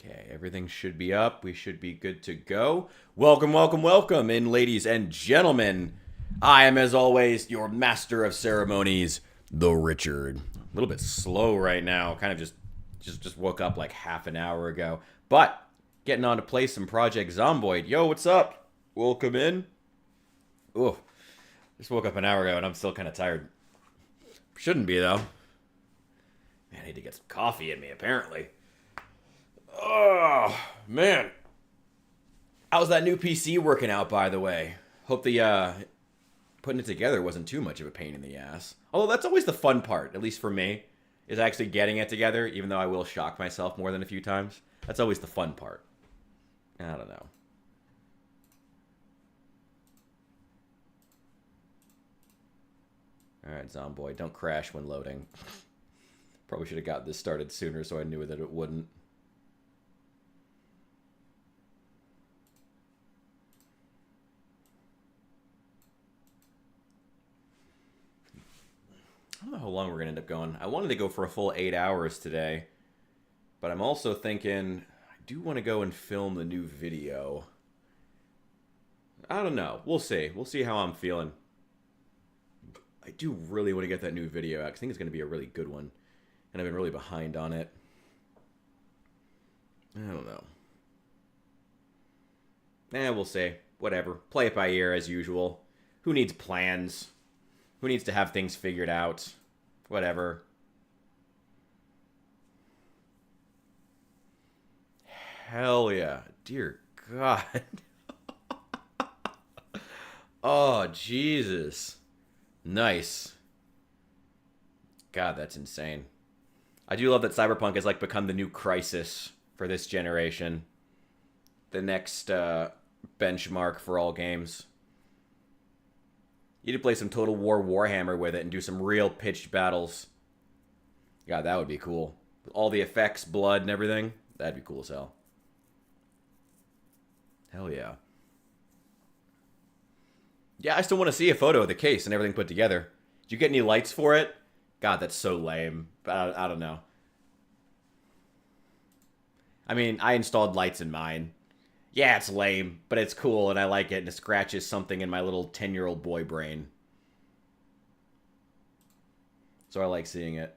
Okay, everything should be up. We should be good to go. Welcome, welcome, welcome in, ladies and gentlemen. I am, as always, your master of ceremonies, the Richard. A little bit slow right now. Kind of just woke up like half an hour ago. But getting on to play some Project Zomboid. Yo, what's up? Welcome in. Ooh, just woke up an hour ago and I'm still kind of tired. Shouldn't be though. Man, I need to get some coffee in me, apparently. Oh, man. How's that new PC working out, by the way? Hope the putting it together wasn't too much of a pain in the ass. Although that's always the fun part, at least for me, is actually getting it together, even though I will shock myself more than a few times. That's always the fun part. I don't know. Alright, Zomboid, don't crash when loading. Probably should have got this started sooner so I knew that it wouldn't. I don't know how long we're going to end up going. I wanted to go for a full 8 hours today. But I'm also thinking, I do want to go and film the new video. I don't know. We'll see. We'll see how I'm feeling. I do really want to get that new video out. I think it's going to be a really good one. And I've been really behind on it. I don't know. We'll see. Whatever. Play it by ear as usual. Who needs plans? Who needs to have things figured out? Whatever. Hell yeah. Dear God. Oh, Jesus. Nice. God, that's insane. I do love that Cyberpunk has like become the new crisis for this generation. The next benchmark for all games. You need to play some Total War Warhammer with it and do some real pitched battles. God, that would be cool. With all the effects, blood, and everything. That'd be cool as hell. Hell yeah. Yeah, I still want to see a photo of the case and everything put together. Did you get any lights for it? God, that's so lame. But I don't know. I mean, I installed lights in mine. Yeah, it's lame, but it's cool and I like it and it scratches something in my little 10-year-old boy brain. So I like seeing it.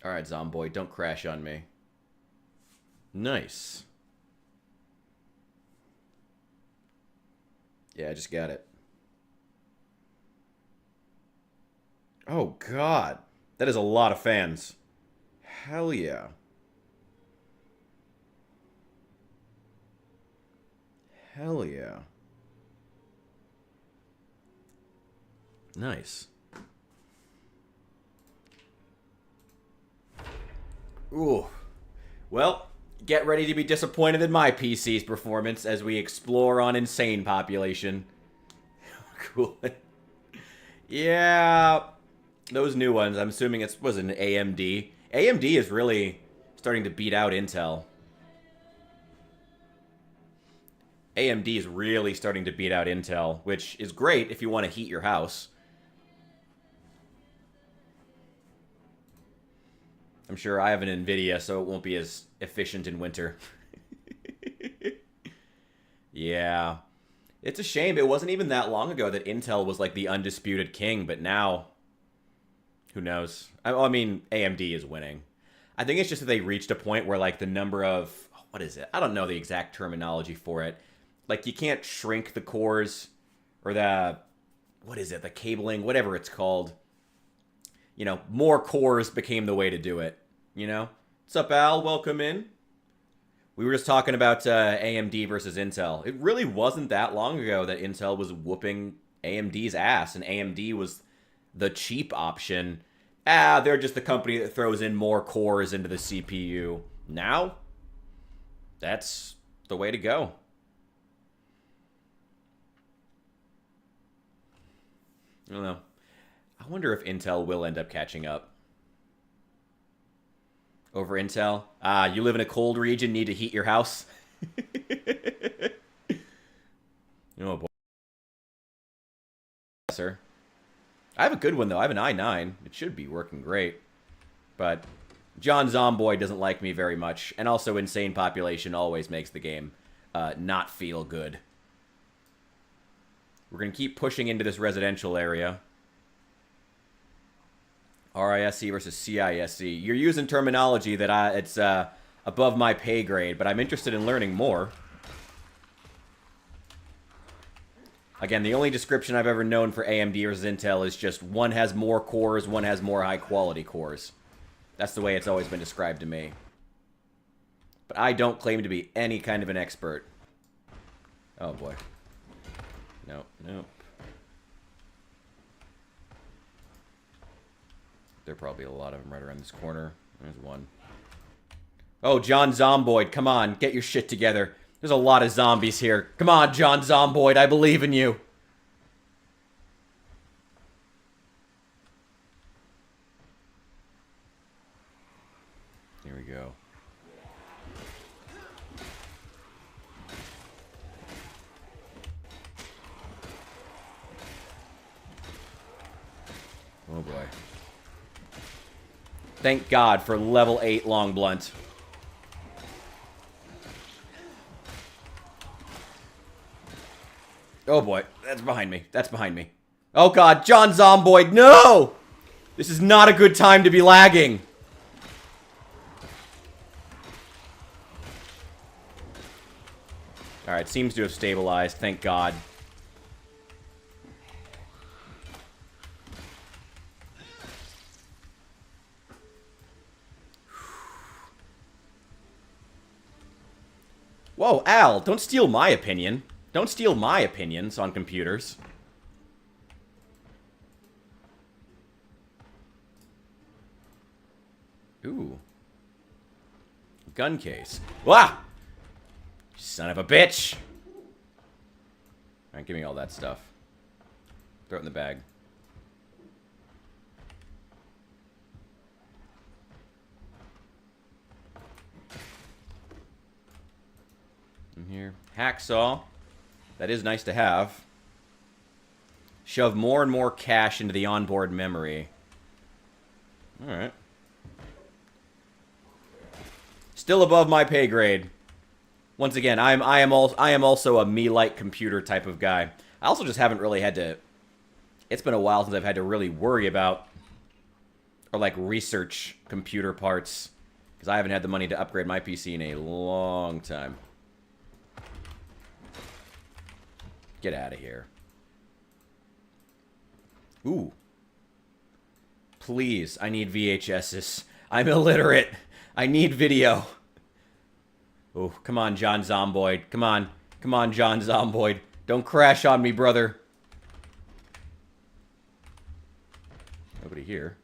Alright, Zomboid, don't crash on me. Nice. Yeah, I just got it. Oh, God. That is a lot of fans. Hell yeah. Hell yeah. Nice. Ooh. Well, get ready to be disappointed in my PC's performance as we explore on Insane Population. Cool. Yeah. Those new ones, I'm assuming it was an AMD. AMD is really starting to beat out Intel. AMD is really starting to beat out Intel, which is great if you want to heat your house. I'm sure I have an NVIDIA, so it won't be as efficient in winter. Yeah. It's a shame. It wasn't even that long ago that Intel was like the undisputed king, but now, who knows? I mean, AMD is winning. I think it's just that they reached a point where like the number of, what is it? I don't know the exact terminology for it. Like, you can't shrink the cores, or the, what is it, the cabling, whatever it's called. You know, more cores became the way to do it, you know? What's up, Al? Welcome in. We were just talking about AMD versus Intel. It really wasn't that long ago that Intel was whooping AMD's ass, and AMD was the cheap option. They're just the company that throws in more cores into the CPU. Now, that's the way to go. I don't know. I wonder if Intel will end up catching up. Over Intel? You live in a cold region, need to heat your house? Oh, boy. I have a good one, though. I have an i9. It should be working great. But John Zomboid doesn't like me very much, and also insane population always makes the game not feel good. We're going to keep pushing into this residential area. RISC versus CISC. You're using terminology that it's above my pay grade, but I'm interested in learning more. Again, the only description I've ever known for AMD versus Intel is just one has more cores, one has more high-quality cores. That's the way it's always been described to me. But I don't claim to be any kind of an expert. Oh, boy. Nope, nope. There are probably a lot of them right around this corner. There's one. Oh, John Zomboid, come on, get your shit together. There's a lot of zombies here. Come on, John Zomboid, I believe in you. Here we go. Oh boy. Thank God for level 8 long blunt. Oh boy, that's behind me. That's behind me. Oh God, John Zomboid, no! This is not a good time to be lagging. Alright, seems to have stabilized, thank God. Whoa, Al, don't steal my opinion. Don't steal my opinions on computers. Ooh. Gun case. Wah! Son of a bitch! Alright, give me all that stuff. Throw it in the bag. In here. Hacksaw. That is nice to have. Shove more and more cash into the onboard memory. Alright. Still above my pay grade. Once again, I am also a me-like computer type of guy. I also just haven't really had to... It's been a while since I've had to really worry about or, like, research computer parts. Because I haven't had the money to upgrade my PC in a long time. Get out of here. Ooh. Please, I need VHSs. I'm illiterate. I need video. Oh, come on, John Zomboid. Come on. Come on, John Zomboid. Don't crash on me, brother. Nobody here.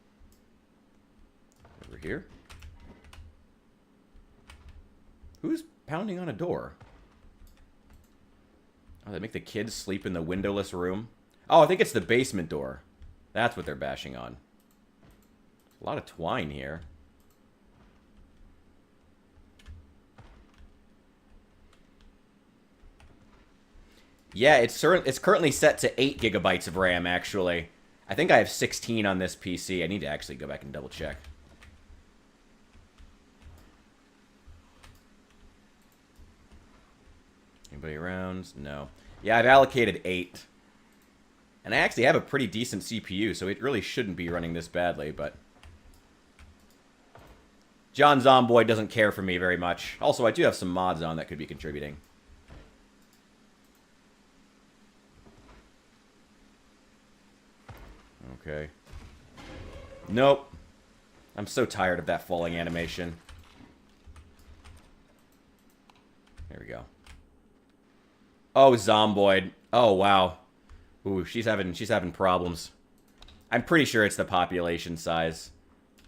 Over here? Who's pounding on a door? Oh, they make the kids sleep in the windowless room? Oh, I think it's the basement door. That's what they're bashing on. A lot of twine here. Yeah, it's currently set to 8 gigabytes of RAM, actually. I think I have 16 on this PC. I need to actually go back and double check. Anybody around? No. Yeah, I've allocated 8. And I actually have a pretty decent CPU, so it really shouldn't be running this badly, but... John Zomboid doesn't care for me very much. Also, I do have some mods on that could be contributing. Okay. Nope. I'm so tired of that falling animation. There we go. Oh, Zomboid. Oh, wow. Ooh, she's having problems. I'm pretty sure it's the population size.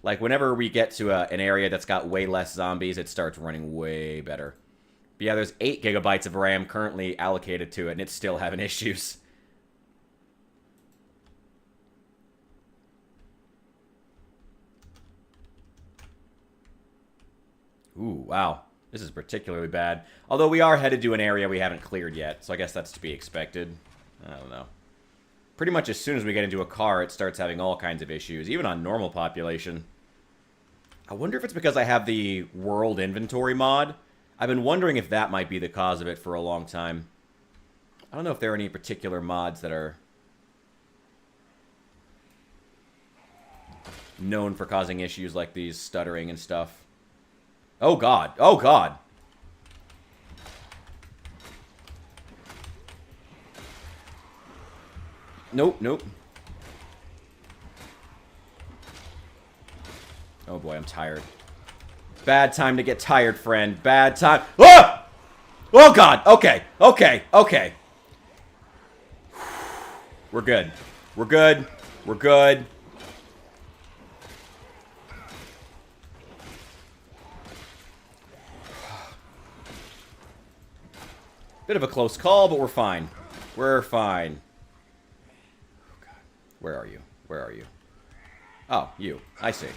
Like, whenever we get to an area that's got way less zombies, it starts running way better. But yeah, there's 8 gigabytes of RAM currently allocated to it, and it's still having issues. Ooh, wow. This is particularly bad. Although we are headed to an area we haven't cleared yet, so I guess that's to be expected. I don't know. Pretty much as soon as we get into a car, it starts having all kinds of issues, even on normal population. I wonder if it's because I have the world inventory mod. I've been wondering if that might be the cause of it for a long time. I don't know if there are any particular mods that are known for causing issues like these, stuttering and stuff. Oh god. Oh god. Nope, nope. Oh boy, I'm tired. Bad time to get tired, friend. Bad time. Ah! Oh god. Okay. Okay. Okay. We're good. We're good. We're good. Bit of a close call, but we're fine. We're fine. Oh god. Where are you? Where are you? Oh, you. I see.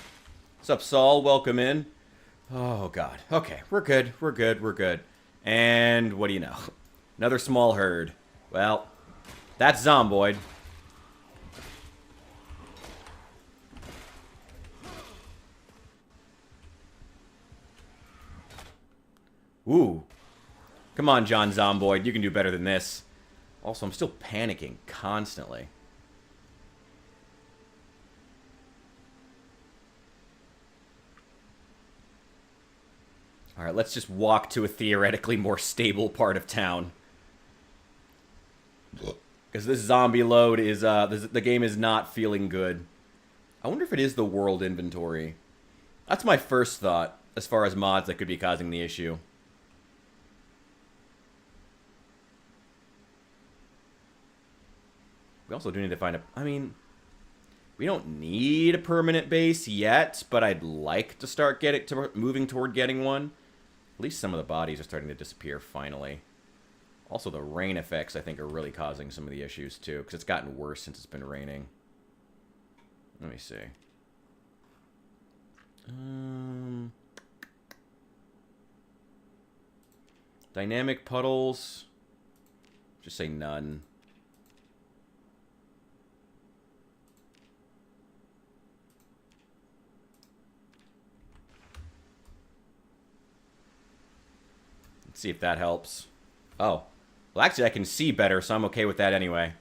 What's up, Saul? Welcome in. Oh, God. Okay, we're good. We're good. We're good. And what do you know? Another small herd. Well, that's Zomboid. Ooh. Come on, John Zomboid. You can do better than this. Also, I'm still panicking constantly. Alright, let's just walk to a theoretically more stable part of town. Because this zombie load is, the game is not feeling good. I wonder if it is the world inventory. That's my first thought, as far as mods that could be causing the issue. We also do need to find a... I mean, we don't need a permanent base yet, but I'd like to start moving toward getting one. At least some of the bodies are starting to disappear, finally. Also, the rain effects, I think, are really causing some of the issues, too, because it's gotten worse since it's been raining. Let me see. Dynamic puddles. Just say none. Let's see if that helps. Oh. Well, actually, I can see better, so I'm okay with that anyway.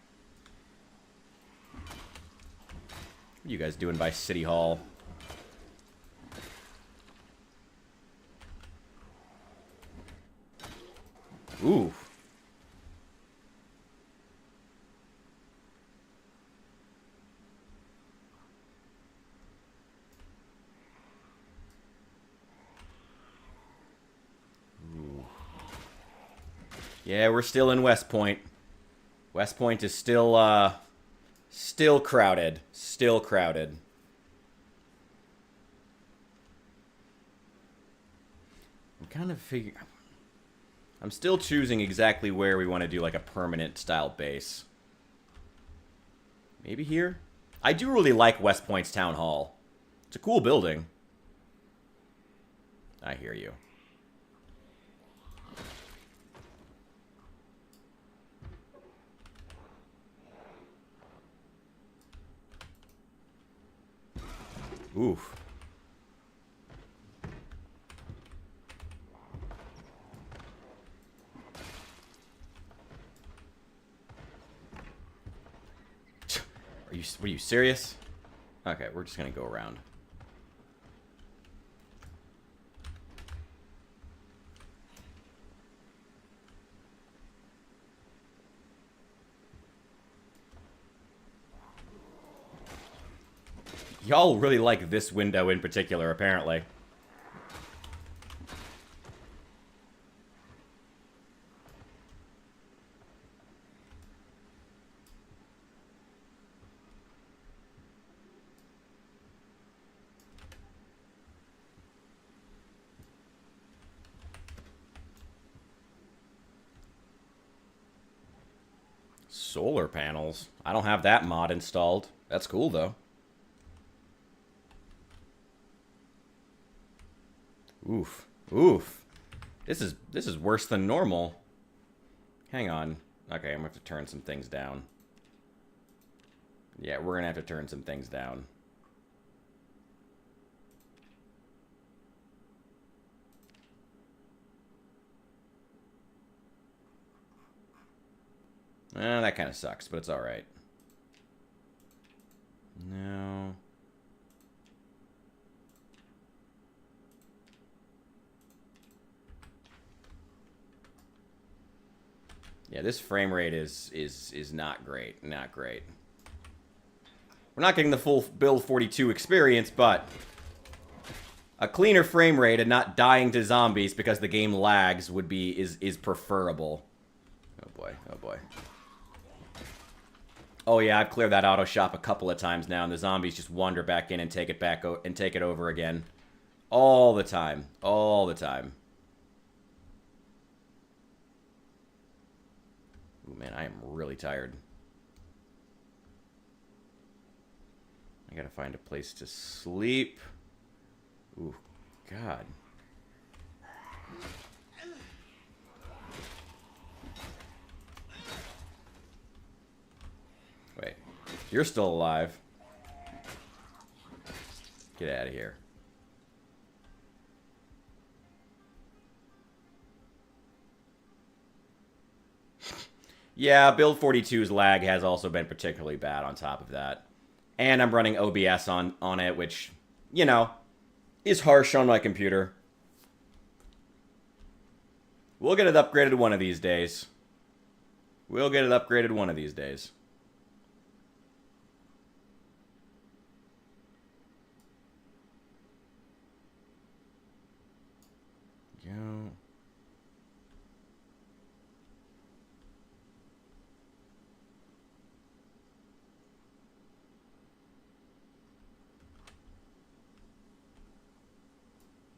What are you guys doing by City Hall? Ooh. Yeah, we're still in West Point. West Point is still, still crowded. Still crowded. I'm kind of figuring... I'm still choosing exactly where we want to do, like, a permanent style base. Maybe here? I do really like West Point's Town Hall. It's a cool building. I hear you. Oof. Were you serious? Okay, we're just gonna go around. Y'all really like this window in particular, apparently. Solar panels? I don't have that mod installed. That's cool, though. Oof. Oof. This is worse than normal. Hang on. Okay, I'm gonna have to turn some things down. Yeah, we're gonna have to turn some things down. That kind of sucks, but it's alright. No. Yeah, this frame rate is not great. Not great. We're not getting the full Build 42 experience, but a cleaner frame rate and not dying to zombies because the game lags would be is preferable. Oh boy, oh boy. Oh yeah, I've cleared that auto shop a couple of times now, and the zombies just wander back in and take it back and take it over again, all the time, all the time. Ooh man, I am really tired. I gotta find a place to sleep. Ooh, God. Wait, you're still alive. Get out of here. Yeah, Build 42's lag has also been particularly bad on top of that. And I'm running OBS on it, which, you know, is harsh on my computer. We'll get it upgraded one of these days. We'll get it upgraded one of these days. Go.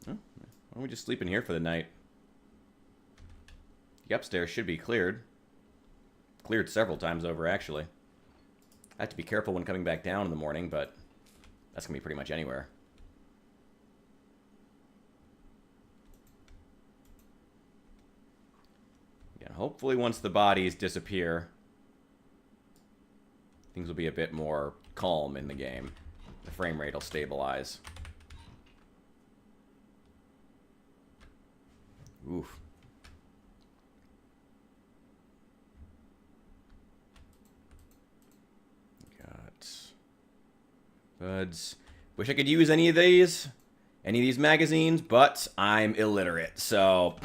Why don't we just sleep in here for the night? The upstairs should be cleared. Cleared several times over, actually. I have to be careful when coming back down in the morning, but that's going to be pretty much anywhere. Again, hopefully once the bodies disappear, things will be a bit more calm in the game. The frame rate will stabilize. Oof. Got buds. Wish I could use any of these magazines, but I'm illiterate, so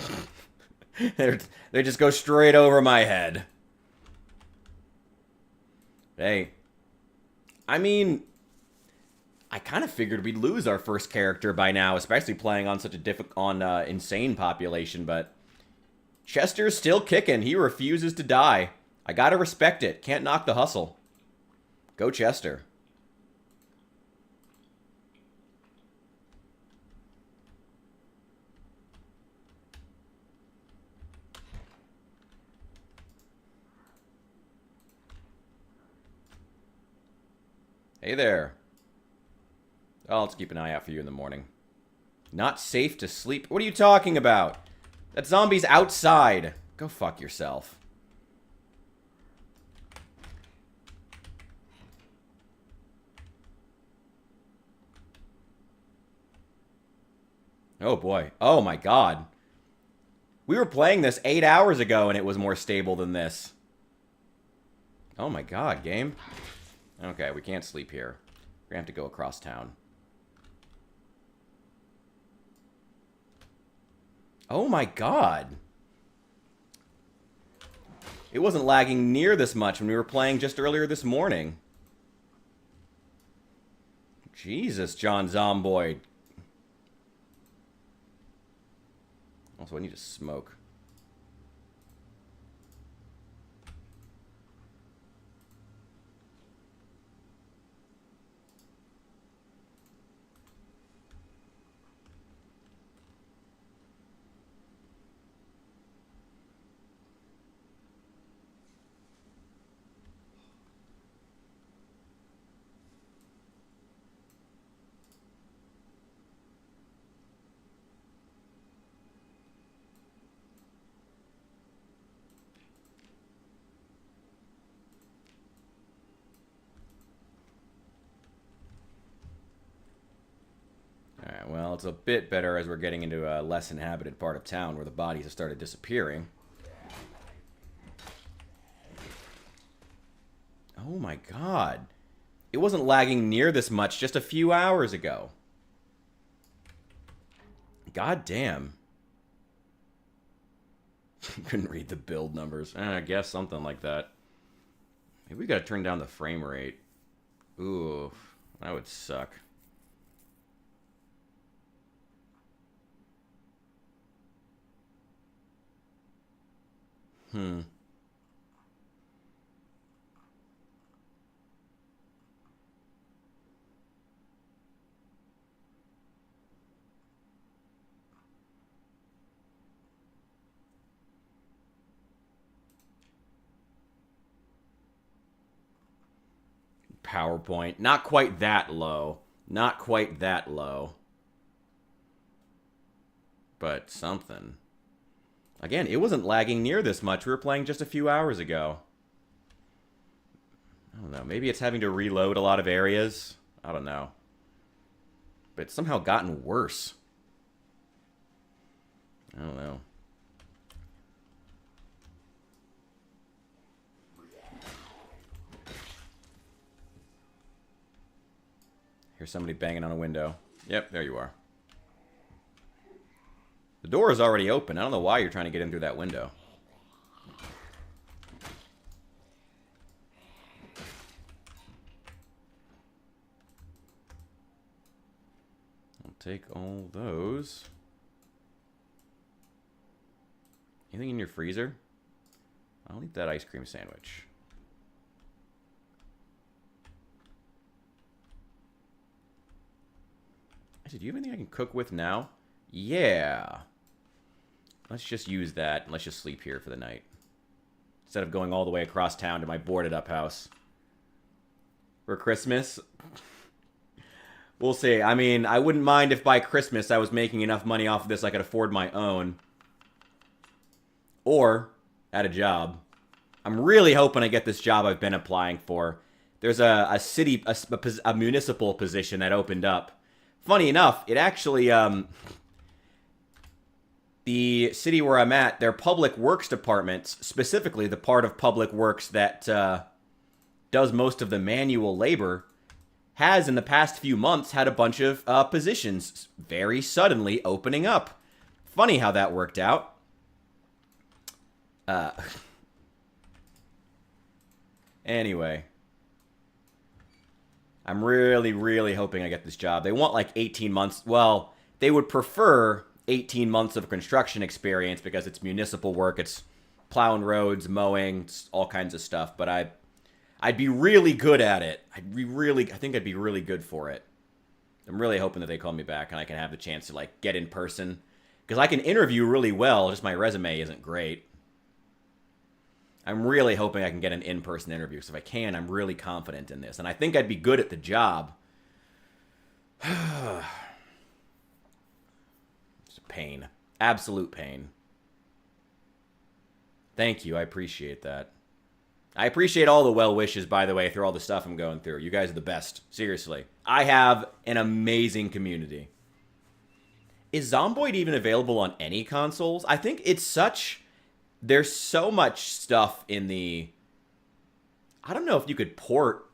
they just go straight over my head. Hey, I mean, I kind of figured we'd lose our first character by now, especially playing on such a insane population, but Chester's still kicking. He refuses to die. I gotta respect it. Can't knock the hustle. Go Chester. Hey there. Oh, let's keep an eye out for you in the morning. Not safe to sleep? What are you talking about? That zombie's outside. Go fuck yourself. Oh boy. Oh my god. We were playing this 8 hours ago and it was more stable than this. Oh my god, game. Okay, we can't sleep here. We're gonna have to go across town. Oh my god. It wasn't lagging near this much when we were playing just earlier this morning. Jesus, John Zomboid. Also, I need to smoke. Alright, well, it's a bit better as we're getting into a less inhabited part of town where the bodies have started disappearing. Oh my god. It wasn't lagging near this much just a few hours ago. God damn. Couldn't read the build numbers. I guess something like that. Maybe we gotta turn down the frame rate. Ooh, that would suck. PowerPoint. Not quite that low. Not quite that low. But something. Again, it wasn't lagging near this much. We were playing just a few hours ago. I don't know. Maybe it's having to reload a lot of areas. I don't know. But it's somehow gotten worse. I don't know. Here's somebody banging on a window. Yep, there you are. The door is already open. I don't know why you're trying to get in through that window. I'll take all those. Anything in your freezer? I'll eat that ice cream sandwich. Actually, do you have anything I can cook with now? Yeah. Let's just use that and let's just sleep here for the night. Instead of going all the way across town to my boarded up house. For Christmas? We'll see. I mean, I wouldn't mind if by Christmas I was making enough money off of this I could afford my own. Or, at a job. I'm really hoping I get this job I've been applying for. There's a municipal position that opened up. Funny enough, it actually, the city where I'm at, their public works departments, specifically the part of public works that does most of the manual labor, has in the past few months had a bunch of positions very suddenly opening up. Funny how that worked out. Anyway. I'm really, really hoping I get this job. They want like 18 months. Well, they would prefer 18 months of construction experience because it's municipal work. It's plowing roads, mowing, all kinds of stuff. But I'd be really good at it. I think I'd be really good for it. I'm really hoping that they call me back and I can have the chance to like get in person. Because I can interview really well, just my resume isn't great. I'm really hoping I can get an in-person interview. So if I can, I'm really confident in this. And I think I'd be good at the job. It's pain. Absolute pain. Thank you. I appreciate that. I appreciate all the well wishes, by the way, through all the stuff I'm going through. You guys are the best. Seriously. I have an amazing community. Is Zomboid even available on any consoles? I think it's such... There's so much stuff in the... I don't know if you could port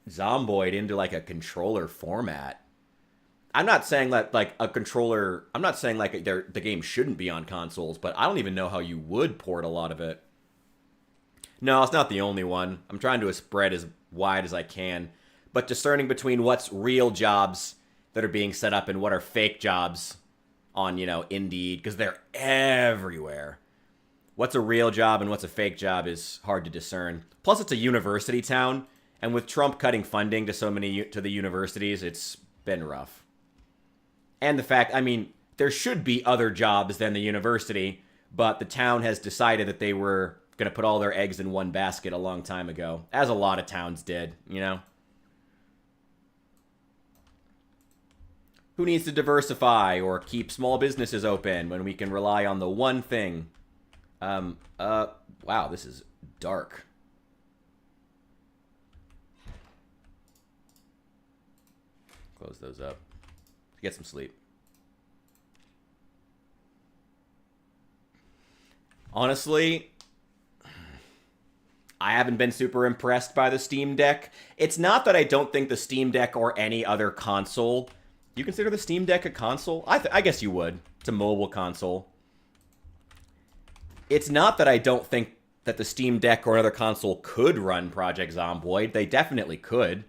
Zomboid into like a controller format. I'm not saying that like a controller... I'm not saying like the game shouldn't be on consoles, but I don't even know how you would port a lot of it. No, it's not the only one. I'm trying to spread as wide as I can. But discerning between what's real jobs that are being set up and what are fake jobs on, you know, Indeed, because they're everywhere. What's a real job and what's a fake job is hard to discern. Plus, it's a university town, and with Trump cutting funding to so many to the universities, it's been rough. And the fact, I mean, there should be other jobs than the university, but the town has decided that they were going to put all their eggs in one basket a long time ago, as a lot of towns did, you know? Who needs to diversify or keep small businesses open when we can rely on the one thing? Wow, this is dark. Close those up. Get some sleep. Honestly, I haven't been super impressed by the Steam Deck. It's not that I don't think the Steam Deck or any other console... Do you consider the Steam Deck a console? I guess you would. It's a mobile console. It's not that I don't think that the Steam Deck or another console could run Project Zomboid. They definitely could.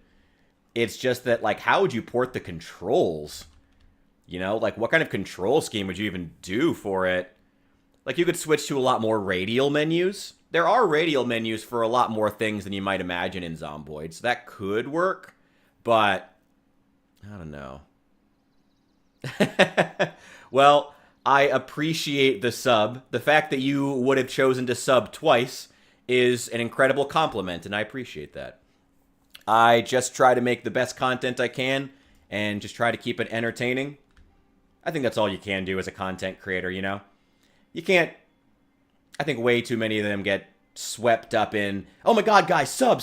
It's just that, like, how would you port the controls? You know, like, what kind of control scheme would you even do for it? Like, you could switch to a lot more radial menus. There are radial menus for a lot more things than you might imagine in Zomboid, so that could work, but I don't know. Well, I appreciate the sub. The fact that you would have chosen to sub twice is an incredible compliment, and I appreciate that. I just try to make the best content I can and just try to keep it entertaining. I think that's all you can do as a content creator, you know? You can't... I think way too many of them get swept up in, oh my god, guys, sub,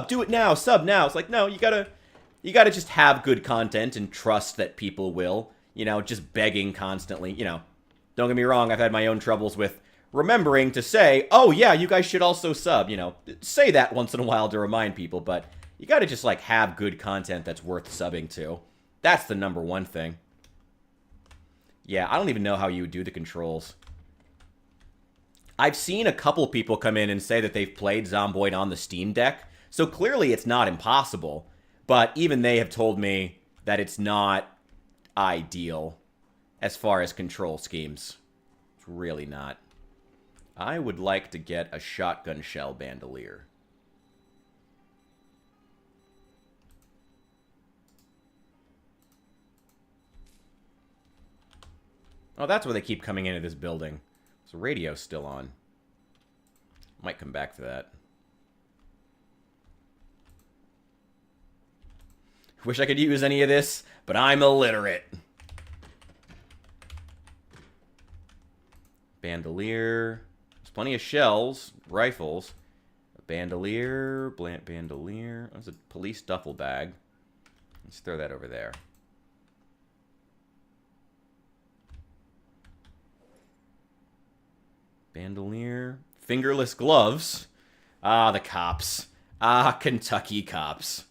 do it now, sub now. It's like, no, you gotta just have good content and trust that people will. You know, just begging constantly, you know. Don't get me wrong, I've had my own troubles with remembering to say, oh yeah, you guys should also sub, you know. Say that once in a while to remind people, but you gotta just, like, have good content that's worth subbing to. That's the number one thing. Yeah, I don't even know how you would do the controls. I've seen a couple people come in and say that they've played Zomboid on the Steam Deck, so clearly it's not impossible, but even they have told me that it's not ideal as far as control schemes. It's really not. I would like to get a shotgun shell bandolier. Oh, that's where they keep coming into this building. So radio's still on. Might come back to that. Wish I could use any of this, but I'm illiterate. Bandolier. There's plenty of shells, rifles. A bandolier, bandolier. That's a police duffel bag. Let's throw that over there. Bandolier. Fingerless gloves. Ah, the cops. Ah, Kentucky cops.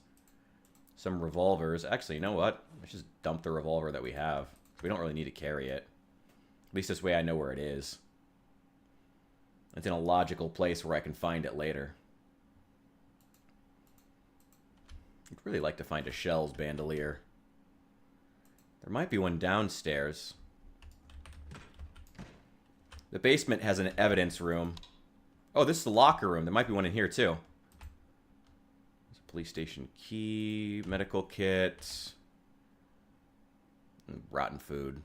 Some revolvers. Actually, you know what? Let's just dump the revolver that we have. We don't really need to carry it. At least this way I know where it is. It's in a logical place where I can find it later. I'd really like to find a shells bandolier. There might be one downstairs. The basement has an evidence room. Oh, this is the locker room. There might be one in here, too. There's a police station key, medical kit, and rotten food.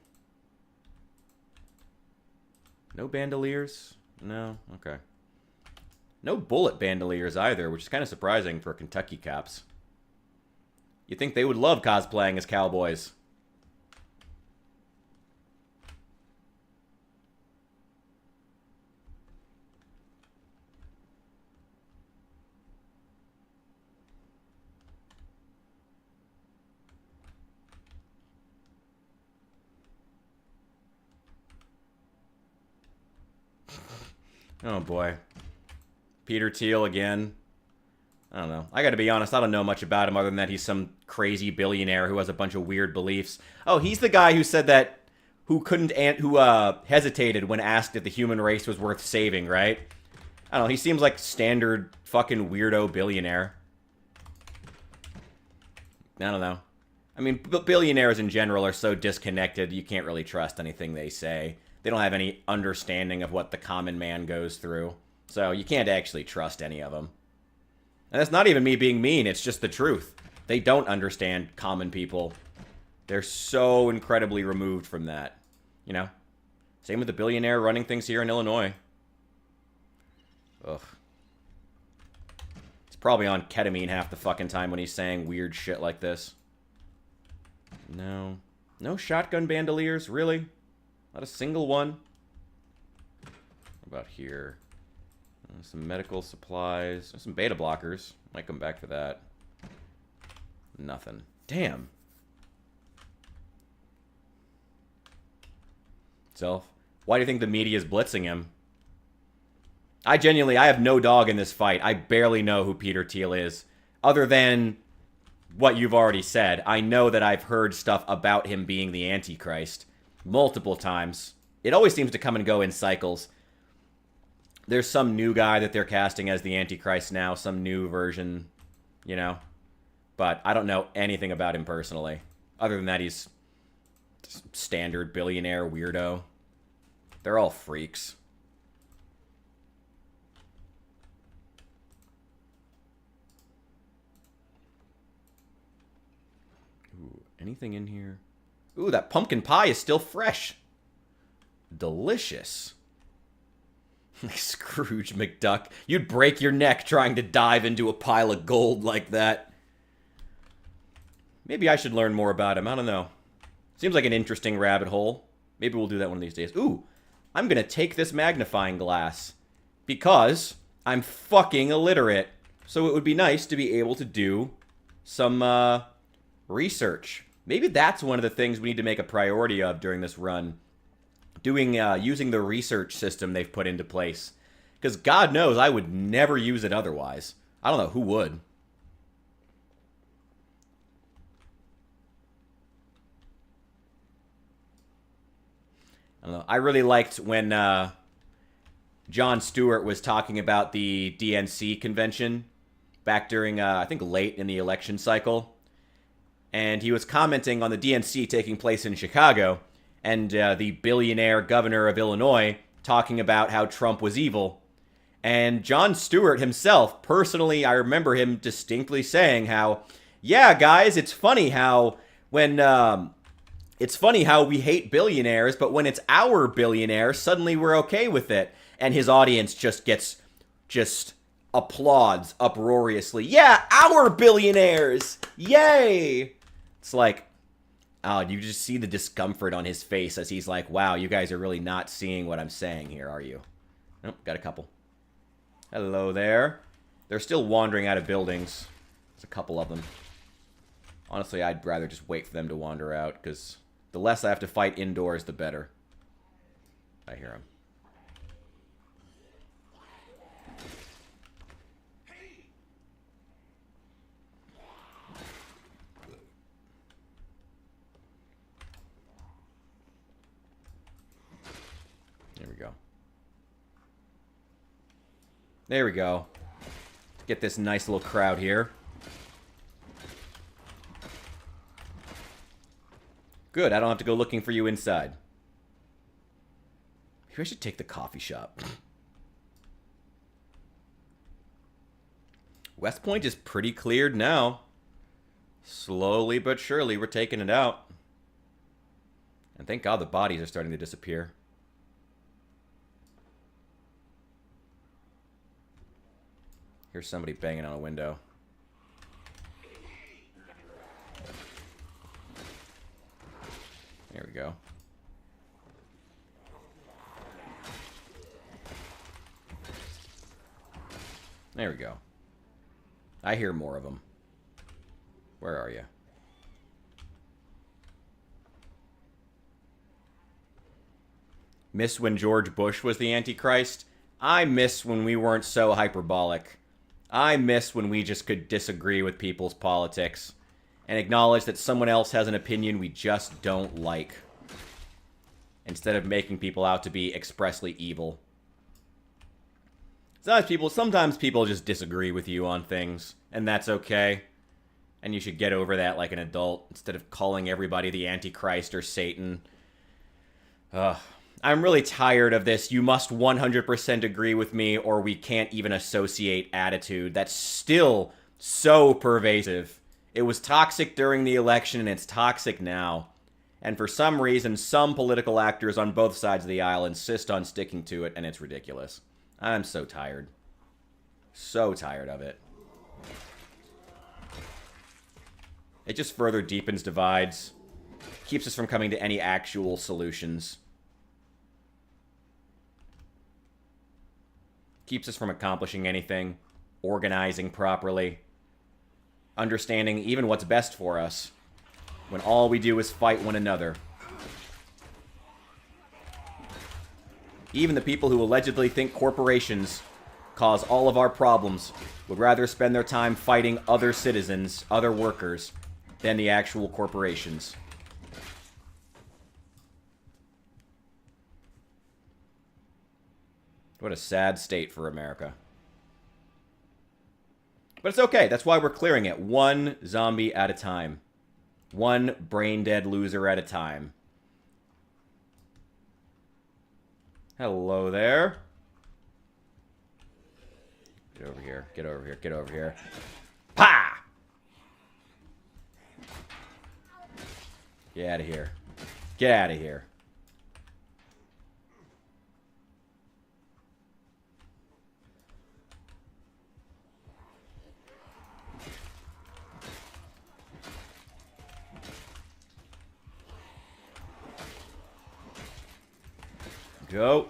No bandoliers? No? Okay. No bullet bandoliers either, which is kind of surprising for Kentucky cops. You'd think they would love cosplaying as cowboys. Oh boy. Peter Thiel again. I don't know. I gotta be honest, I don't know much about him other than that he's some crazy billionaire who has a bunch of weird beliefs. Oh, he's the guy who said that, who hesitated when asked if the human race was worth saving, right? I don't know, he seems like standard fucking weirdo billionaire. I don't know. I mean, billionaires in general are so disconnected, you can't really trust anything they say. They don't have any understanding of what the common man goes through. So you can't actually trust any of them. And that's not even me being mean, it's just the truth. They don't understand common people. They're so incredibly removed from that. You know? Same with the billionaire running things here in Illinois. Ugh. He's probably on ketamine half the fucking time when he's saying weird shit like this. No. No shotgun bandoliers? Really? Not a single one? What about here? Some medical supplies. Some beta blockers. Might come back to that. Nothing. Damn. Self. Why do you think the media is blitzing him? I have no dog in this fight. I barely know who Peter Thiel is. Other than what you've already said. I know that I've heard stuff about him being the Antichrist multiple times. It always seems to come and go in cycles. There's some new guy that they're casting as the Antichrist now, some new version, you know. But I don't know anything about him personally. Other than that, he's standard billionaire weirdo. They're all freaks. Ooh, anything in here? Ooh, that pumpkin pie is still fresh. Delicious. Scrooge McDuck. You'd break your neck trying to dive into a pile of gold like that. Maybe I should learn more about him. I don't know. Seems like an interesting rabbit hole. Maybe we'll do that one of these days. Ooh, I'm going to take this magnifying glass because I'm fucking illiterate. So it would be nice to be able to do some research. Maybe that's one of the things we need to make a priority of during this run. Using the research system they've put into place. Because God knows I would never use it otherwise. I don't know who would. I don't know. I really liked when Jon Stewart was talking about the DNC convention back during, I think, late in the election cycle. And he was commenting on the DNC taking place in Chicago. And the billionaire governor of Illinois talking about how Trump was evil. And Jon Stewart himself, personally, I remember him distinctly saying how, yeah, guys, it's funny how when we hate billionaires, but when it's our billionaire, suddenly we're okay with it. And his audience just applauds uproariously. Yeah, our billionaires! Yay! It's like, oh, you just see the discomfort on his face as he's like, wow, you guys are really not seeing what I'm saying here, are you? Nope, got a couple. Hello there. They're still wandering out of buildings. There's a couple of them. Honestly, I'd rather just wait for them to wander out, because the less I have to fight indoors, the better. I hear him. There we go. There we go. Get this nice little crowd here. Good, I don't have to go looking for you inside. Maybe I should take the coffee shop. West Point is pretty cleared now. Slowly but surely, we're taking it out. And thank God the bodies are starting to disappear. Here's somebody banging on a window. There we go. There we go. I hear more of them. Where are you? Miss when George Bush was the Antichrist? I miss when we weren't so hyperbolic. I miss when we just could disagree with people's politics and acknowledge that someone else has an opinion we just don't like, instead of making people out to be expressly evil. Sometimes people just disagree with you on things, and that's okay. And you should get over that like an adult, instead of calling everybody the Antichrist or Satan. I'm really tired of this, you must 100% agree with me or we can't even associate attitude. That's still so pervasive. It was toxic during the election and it's toxic now. And for some reason, some political actors on both sides of the aisle insist on sticking to it, and it's ridiculous. I'm so tired. So tired of it. It just further deepens divides. Keeps us from coming to any actual solutions. Keeps us from accomplishing anything. Organizing properly. Understanding even what's best for us. When all we do is fight one another. Even the people who allegedly think corporations cause all of our problems would rather spend their time fighting other citizens, other workers, than the actual corporations. What a sad state for America. But it's okay. That's why we're clearing it. One zombie at a time. One brain-dead loser at a time. Hello there. Get over here. Get over here. Get over here. Pa! Get out of here. Get out of here. Go.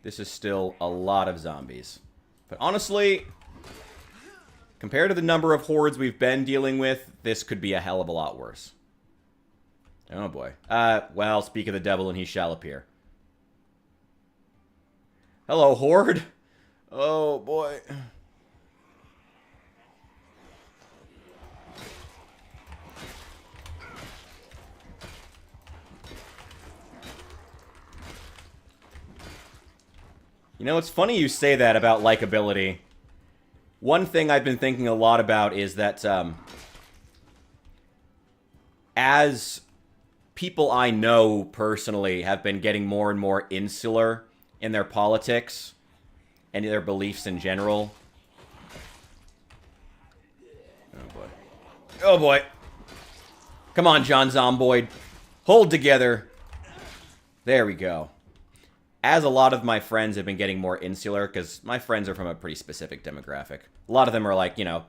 This is still a lot of zombies. But honestly, compared to the number of hordes we've been dealing with, this could be a hell of a lot worse. Oh boy. Well, speak of the devil and he shall appear. Hello, horde. Oh boy. You know, it's funny you say that about likability. One thing I've been thinking a lot about is that as people I know personally have been getting more and more insular in their politics and their beliefs in general. Oh boy. Oh boy. Come on, John Zomboid. Hold together. There we go. As a lot of my friends have been getting more insular, because my friends are from a pretty specific demographic. A lot of them are like, you know,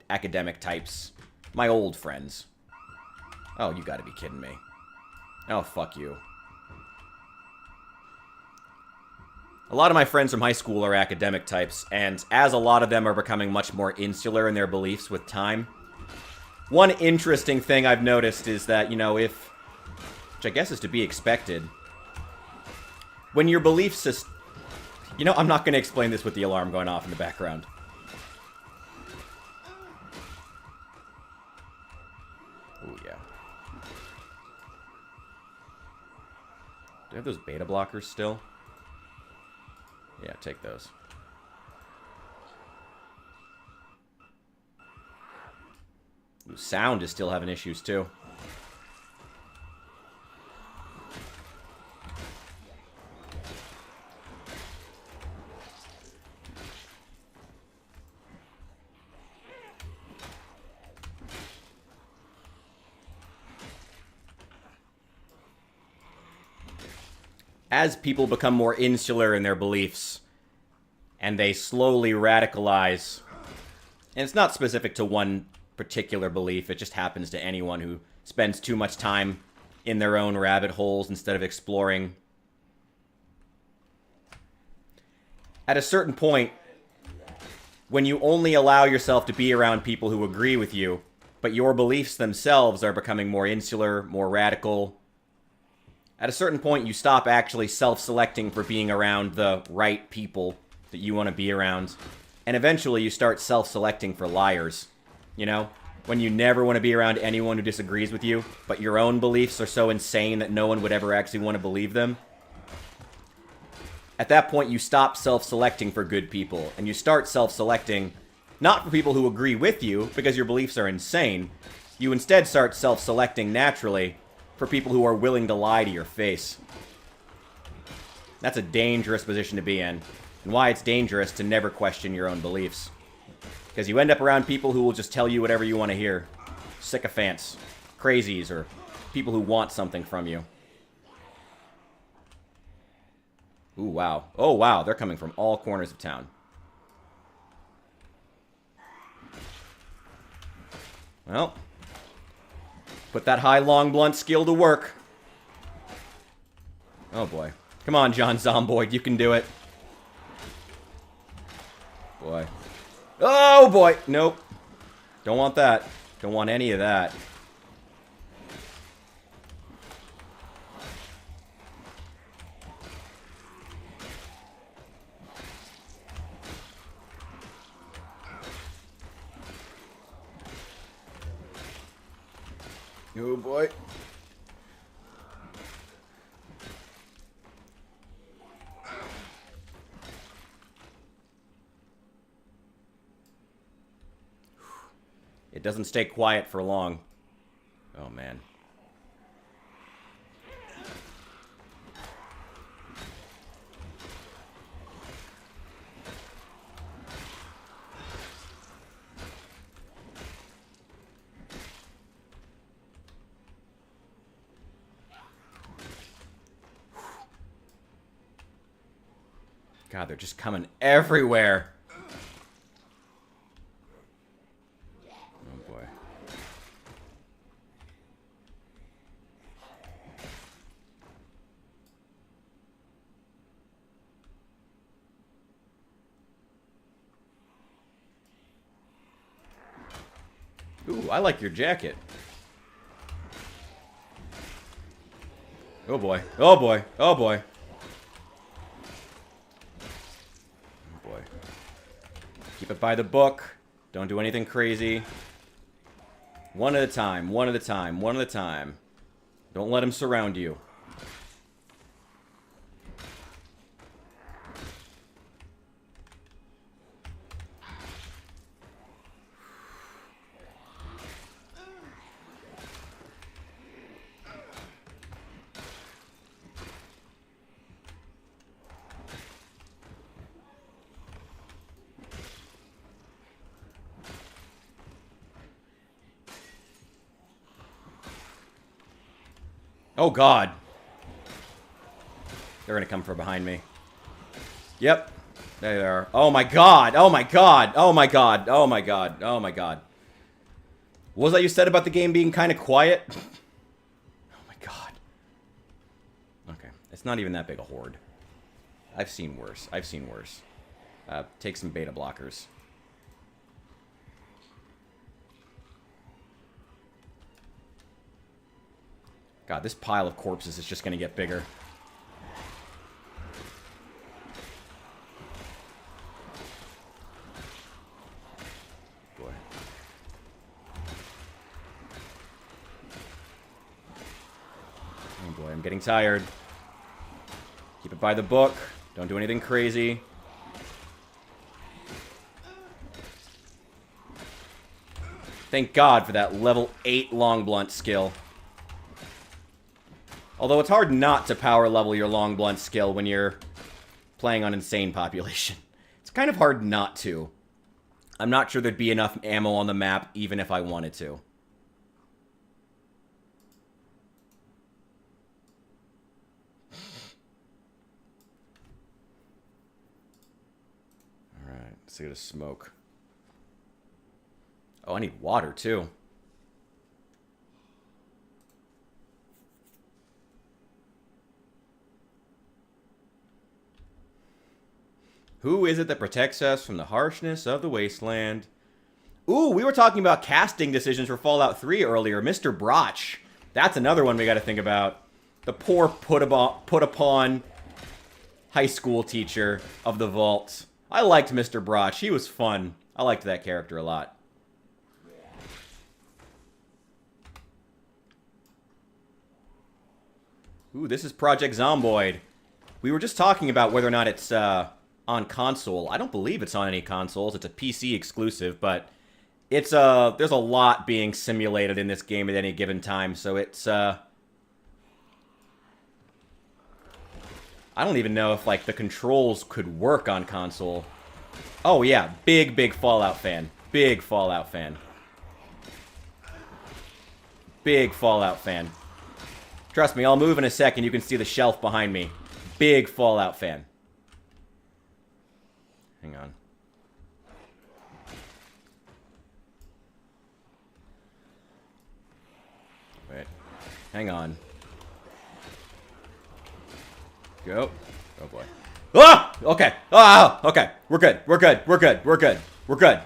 academic types. My old friends. Oh, you gotta be kidding me. Oh, fuck you. A lot of my friends from high school are academic types, and as a lot of them are becoming much more insular in their beliefs with time, one interesting thing I've noticed is that, you know, which I guess is to be expected, when your belief system... You know, I'm not going to explain this with the alarm going off in the background. Oh, yeah. Do I have those beta blockers still? Yeah, take those. Ooh, sound is still having issues, too. As people become more insular in their beliefs, and they slowly radicalize, and it's not specific to one particular belief, it just happens to anyone who spends too much time in their own rabbit holes instead of exploring. At a certain point, when you only allow yourself to be around people who agree with you, but your beliefs themselves are becoming more insular, more radical, at a certain point, you stop actually self-selecting for being around the right people that you want to be around. And eventually, you start self-selecting for liars. You know? When you never want to be around anyone who disagrees with you, but your own beliefs are so insane that no one would ever actually want to believe them. At that point, you stop self-selecting for good people. And you start self-selecting not for people who agree with you, because your beliefs are insane. You instead start self-selecting naturally for people who are willing to lie to your face. That's a dangerous position to be in, and why it's dangerous to never question your own beliefs. Because you end up around people who will just tell you whatever you want to hear. Sycophants, crazies, or people who want something from you. Ooh, wow. Oh, wow, they're coming from all corners of town. Well, put that high, long, blunt skill to work. Oh, boy. Come on, John Zomboid. You can do it. Boy. Oh, boy. Nope. Don't want that. Don't want any of that. Oh boy. It doesn't stay quiet for long. Oh man. God, they're just coming everywhere. Oh boy. Ooh, I like your jacket. Oh boy. Oh boy. Oh boy. Oh boy. Keep it by the book. Don't do anything crazy. One at a time. One at a time. One at a time. Don't let him surround you. Oh, God. They're going to come from behind me. Yep. There they are. Oh, my God. Oh, my God. Oh, my God. Oh, my God. Oh, my God. What was that you said about the game being kind of quiet? Oh, my God. Okay. It's not even that big a horde. I've seen worse. I've seen worse. Take some beta blockers. God, this pile of corpses is just going to get bigger. Boy. Oh boy, I'm getting tired. Keep it by the book. Don't do anything crazy. Thank God for that level 8 long blunt skill. Although it's hard not to power level your long blunt skill when you're playing on insane population. It's kind of hard not to. I'm not sure there'd be enough ammo on the map even if I wanted to. Alright, let's get a smoke. Oh, I need water too. Who is it that protects us from the harshness of the wasteland? Ooh, we were talking about casting decisions for Fallout 3 earlier. Mr. Broch. That's another one we got to think about. The poor put upon high school teacher of the vault. I liked Mr. Broch. He was fun. I liked that character a lot. Ooh, this is Project Zomboid. We were just talking about whether or not it's on console. I don't believe it's on any consoles. It's a PC exclusive, but it's there's a lot being simulated in this game at any given time, so it's I don't even know if like the controls could work on console. Oh yeah, big Fallout fan. Big Fallout fan. Big Fallout fan. Trust me, I'll move in a second. You can see the shelf behind me. Big Fallout fan. Hang on. Wait. Hang on. Go. Oh boy. Ah! Okay. Ah! Okay. We're good. We're good. We're good. We're good. We're good.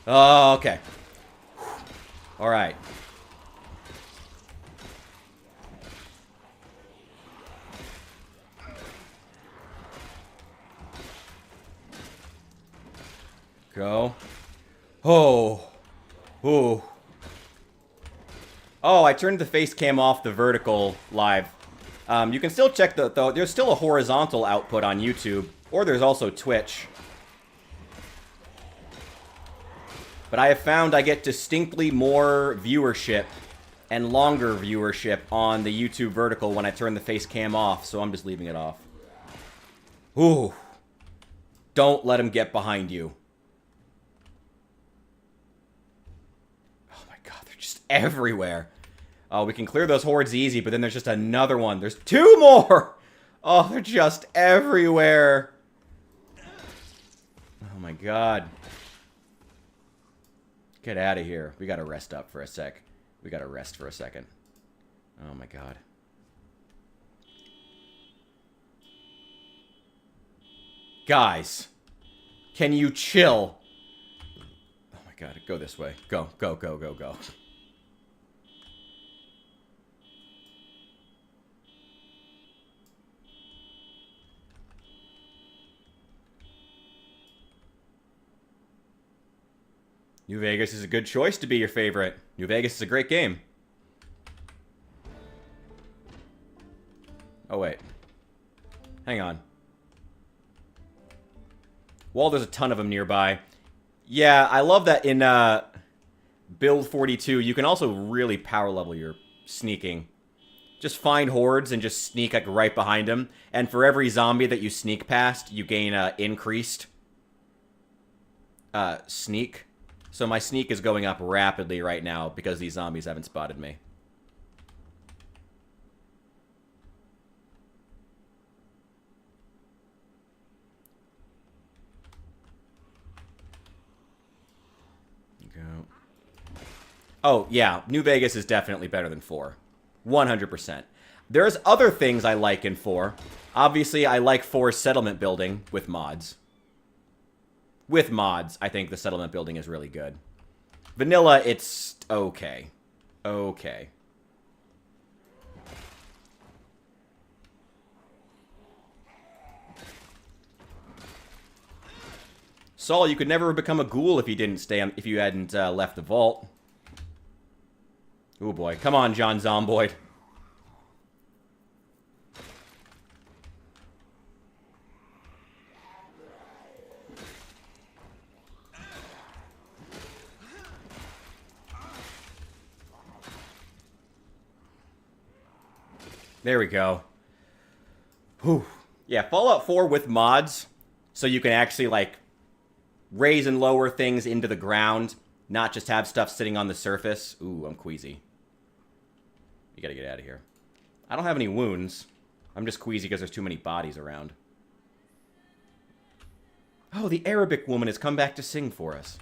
Oh, okay. All right. Go. Oh. Oh. Oh, I turned the face cam off the vertical live. You can still check though. There's still a horizontal output on YouTube, or there's also Twitch. But I have found I get distinctly more viewership and longer viewership on the YouTube vertical when I turn the face cam off, so I'm just leaving it off. Ooh. Don't let him get behind you. Oh my god, they're just everywhere. Oh, we can clear those hordes easy, but then there's just another one. There's 2 more! Oh, they're just everywhere. Oh my god. Get out of here. We gotta rest up for a sec. We gotta rest for a second. Oh my god. Guys. Can you chill? Oh my god. Go this way. Go, go, go, go, go. New Vegas is a good choice to be your favorite. New Vegas is a great game. Oh, wait. Hang on. Well, there's a ton of them nearby. Yeah, I love that in Build 42, you can also really power level your sneaking. Just find hordes and just sneak like right behind them. And for every zombie that you sneak past, you gain increased sneak. So my sneak is going up rapidly right now because these zombies haven't spotted me. Go. Oh, yeah. New Vegas is definitely better than 4. 100%. There's other things I like in 4. Obviously, I like 4's settlement building with mods. With mods, I think the settlement building is really good. Vanilla, it's okay. Okay. Saul, you could never become a ghoul if you didn't stay on, if you hadn't left the vault. Oh boy, come on, John Zomboid. There we go. Whew. Yeah, Fallout 4 with mods, so you can actually, like, raise and lower things into the ground, not just have stuff sitting on the surface. Ooh, I'm queasy. You gotta get out of here. I don't have any wounds. I'm just queasy because there's too many bodies around. Oh, the Arabic woman has come back to sing for us.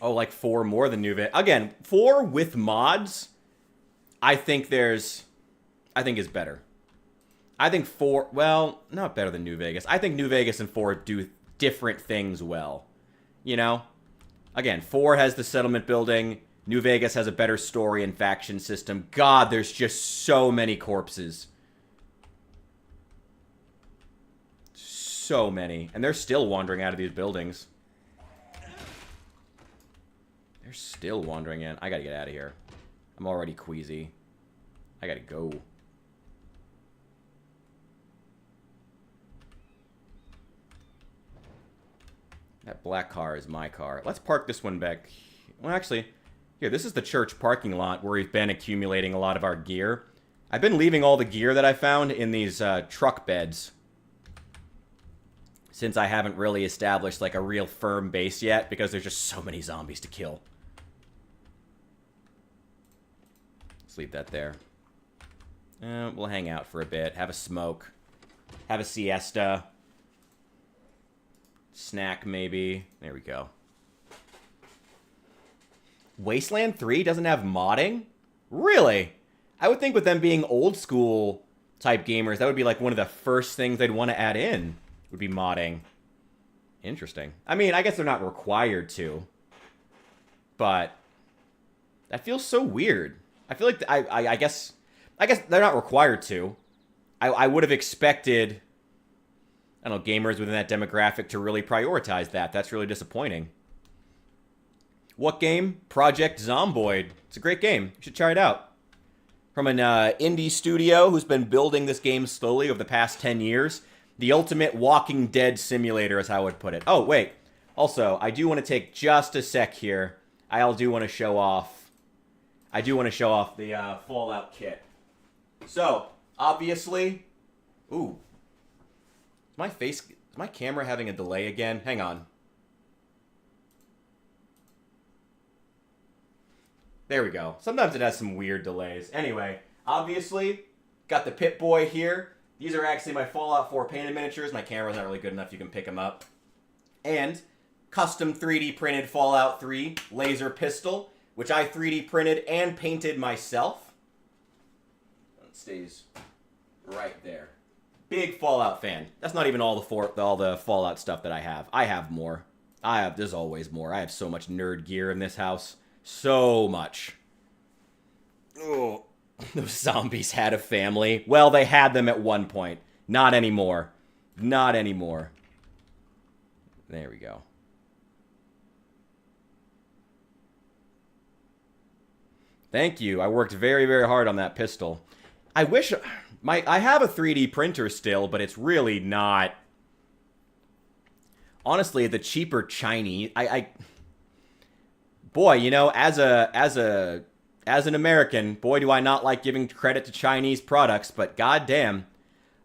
Oh, like 4 more than New Vegas. Again, 4 with mods, I think is better. I think 4, well, not better than New Vegas. I think New Vegas and 4 do different things well. You know? Again, 4 has the settlement building. New Vegas has a better story and faction system. God, there's just so many corpses. So many. And they're still wandering out of these buildings. They're still wandering in. I gotta get out of here. I'm already queasy. I gotta go. That black car is my car. Let's park this one back. Well, actually, here, this is the church parking lot where we've been accumulating a lot of our gear. I've been leaving all the gear that I found in these truck beds, since I haven't really established like a real firm base yet, because there's just so many zombies to kill. Let's leave that there. We'll hang out for a bit, have a smoke, have a siesta, snack maybe. There we go. Wasteland 3 doesn't have modding? Really? I would think with them being old school type gamers, that would be like one of the first things they'd want to add in, would be modding. Interesting. I mean, I guess they're not required to, but that feels so weird. I feel like I guess I guess they're not required to. I would have expected, I don't know, gamers within that demographic to really prioritize that. That's really disappointing. What game? Project Zomboid. It's a great game. You should try it out. From an indie studio who's been building this game slowly over the past 10 years. The ultimate Walking Dead simulator is how I would put it. Oh, wait. Also, I do want to take just a sec here. I do want to show off. I do want to show off the Fallout kit. So, obviously... Ooh. Is my camera having a delay again? Hang on. There we go. Sometimes it has some weird delays. Anyway, obviously, got the Pip-Boy here. These are actually my Fallout 4 painted miniatures. My camera's not really good enough. You can pick them up. And custom 3D printed Fallout 3 laser pistol, which I 3D printed and painted myself. It stays right there. Big Fallout fan. That's not even all the Fallout stuff that I have. I have more. There's always more. I have so much nerd gear in this house. So much. Oh, those zombies had a family. Well, they had them at one point. Not anymore. Not anymore. There we go. Thank you. I worked very, very hard on that pistol. I wish... I have a 3D printer still, but it's really not... Honestly, the cheaper Chinese... Boy, you know, as an American, boy, do I not like giving credit to Chinese products, but goddamn,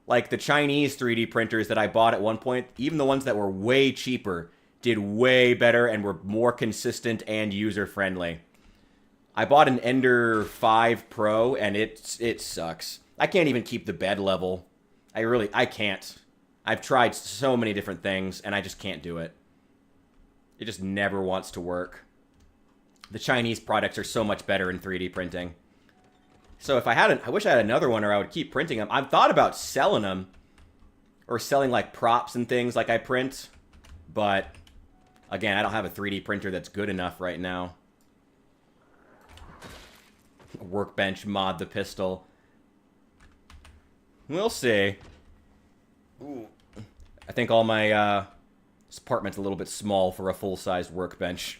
like the Chinese 3D printers that I bought at one point, even the ones that were way cheaper, did way better and were more consistent and user-friendly. I bought an Ender 5 Pro, and it sucks. I can't even keep the bed level. I can't. I've tried so many different things, and I just can't do it. It just never wants to work. The Chinese products are so much better in 3D printing. So if I wish I had another one, or I would keep printing them. I've thought about selling them, or selling like props and things like I print. But again, I don't have a 3D printer that's good enough right now. Workbench mod the pistol. We'll see. Ooh. I think all my this apartment's a little bit small for a full-sized workbench.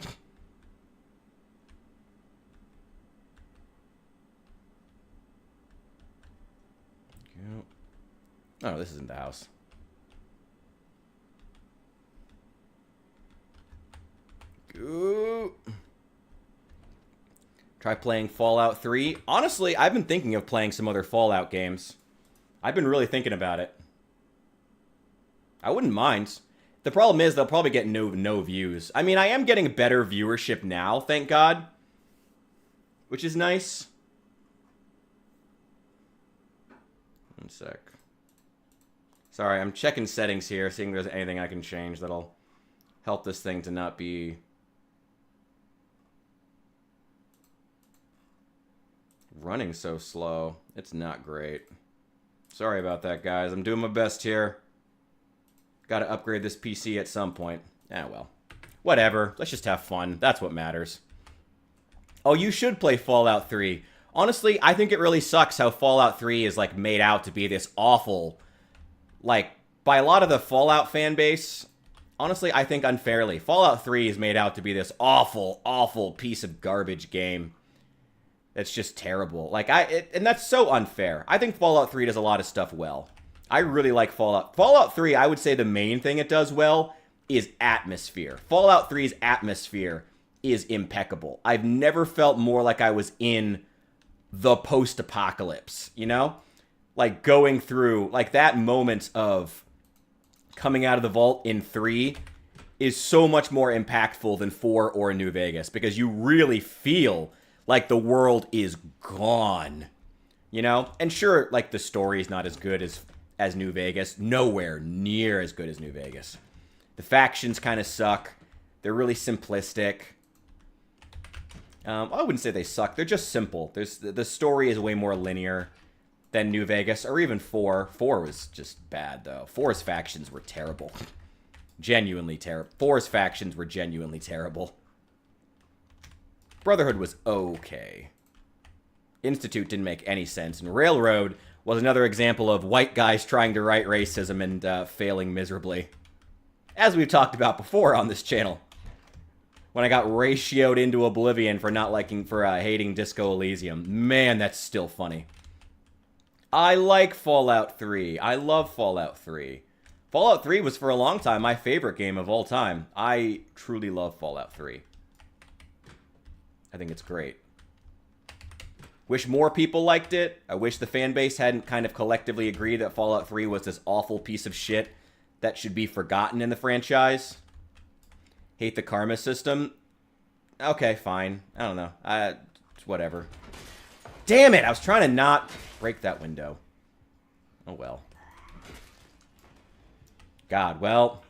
Oh, this isn't the house. Ooh. Try playing Fallout 3. Honestly, I've been thinking of playing some other Fallout games. I've been really thinking about it. I wouldn't mind. The problem is they'll probably get no views. I mean, I am getting better viewership now, thank God. Which is nice. One sec. Sorry, I'm checking settings here, seeing if there's anything I can change that'll help this thing to not be... running so slow. It's not great. Sorry about that, guys. I'm doing my best here. Gotta upgrade this PC at some point. Ah, well. Whatever. Let's just have fun. That's what matters. Oh, you should play Fallout 3. Honestly, I think it really sucks how Fallout 3 is, like, made out to be this awful... Like, by a lot of the Fallout fan base, honestly, I think unfairly. Fallout 3 is made out to be this awful, awful piece of garbage game. It's just terrible. Like, and that's so unfair. I think Fallout 3 does a lot of stuff well. I really like Fallout. Fallout 3, I would say the main thing it does well is atmosphere. Fallout 3's atmosphere is impeccable. I've never felt more like I was in the post-apocalypse, you know? Like, going through, like, that moment of coming out of the vault in 3 is so much more impactful than 4 or New Vegas, because you really feel like the world is gone, you know? And sure, like, the story is not as good as New Vegas. Nowhere near as good as New Vegas. The factions kind of suck. They're really simplistic. I wouldn't say they suck. They're just simple. The story is way more linear than New Vegas, or even 4. 4 was just bad, though. 4's factions were terrible. Genuinely terrible. 4's factions were genuinely terrible. Brotherhood was okay. Institute didn't make any sense. And Railroad was another example of white guys trying to write racism and failing miserably. As we've talked about before on this channel. When I got ratioed into oblivion for hating Disco Elysium. Man, that's still funny. I like Fallout 3. I love Fallout 3. Fallout 3 was for a long time my favorite game of all time. I truly love Fallout 3. I think it's great. Wish more people liked it. I wish the fan base hadn't kind of collectively agreed that Fallout 3 was this awful piece of shit that should be forgotten in the franchise. Hate the karma system. Okay, fine. I don't know. It's whatever. Damn it! I was trying to not break that window. Oh well. God, well.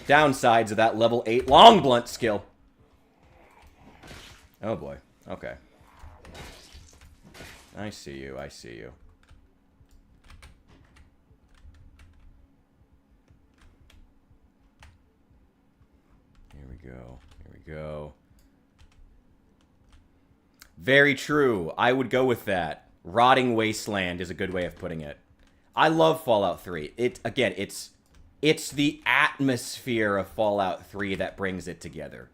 Downsides of that level 8 long blunt skill. Oh boy. Okay. I see you. I see you. Here we go. Here we go. Very true. I would go with that. Rotting wasteland is a good way of putting it. I love Fallout 3. It's the atmosphere of Fallout 3 that brings it together.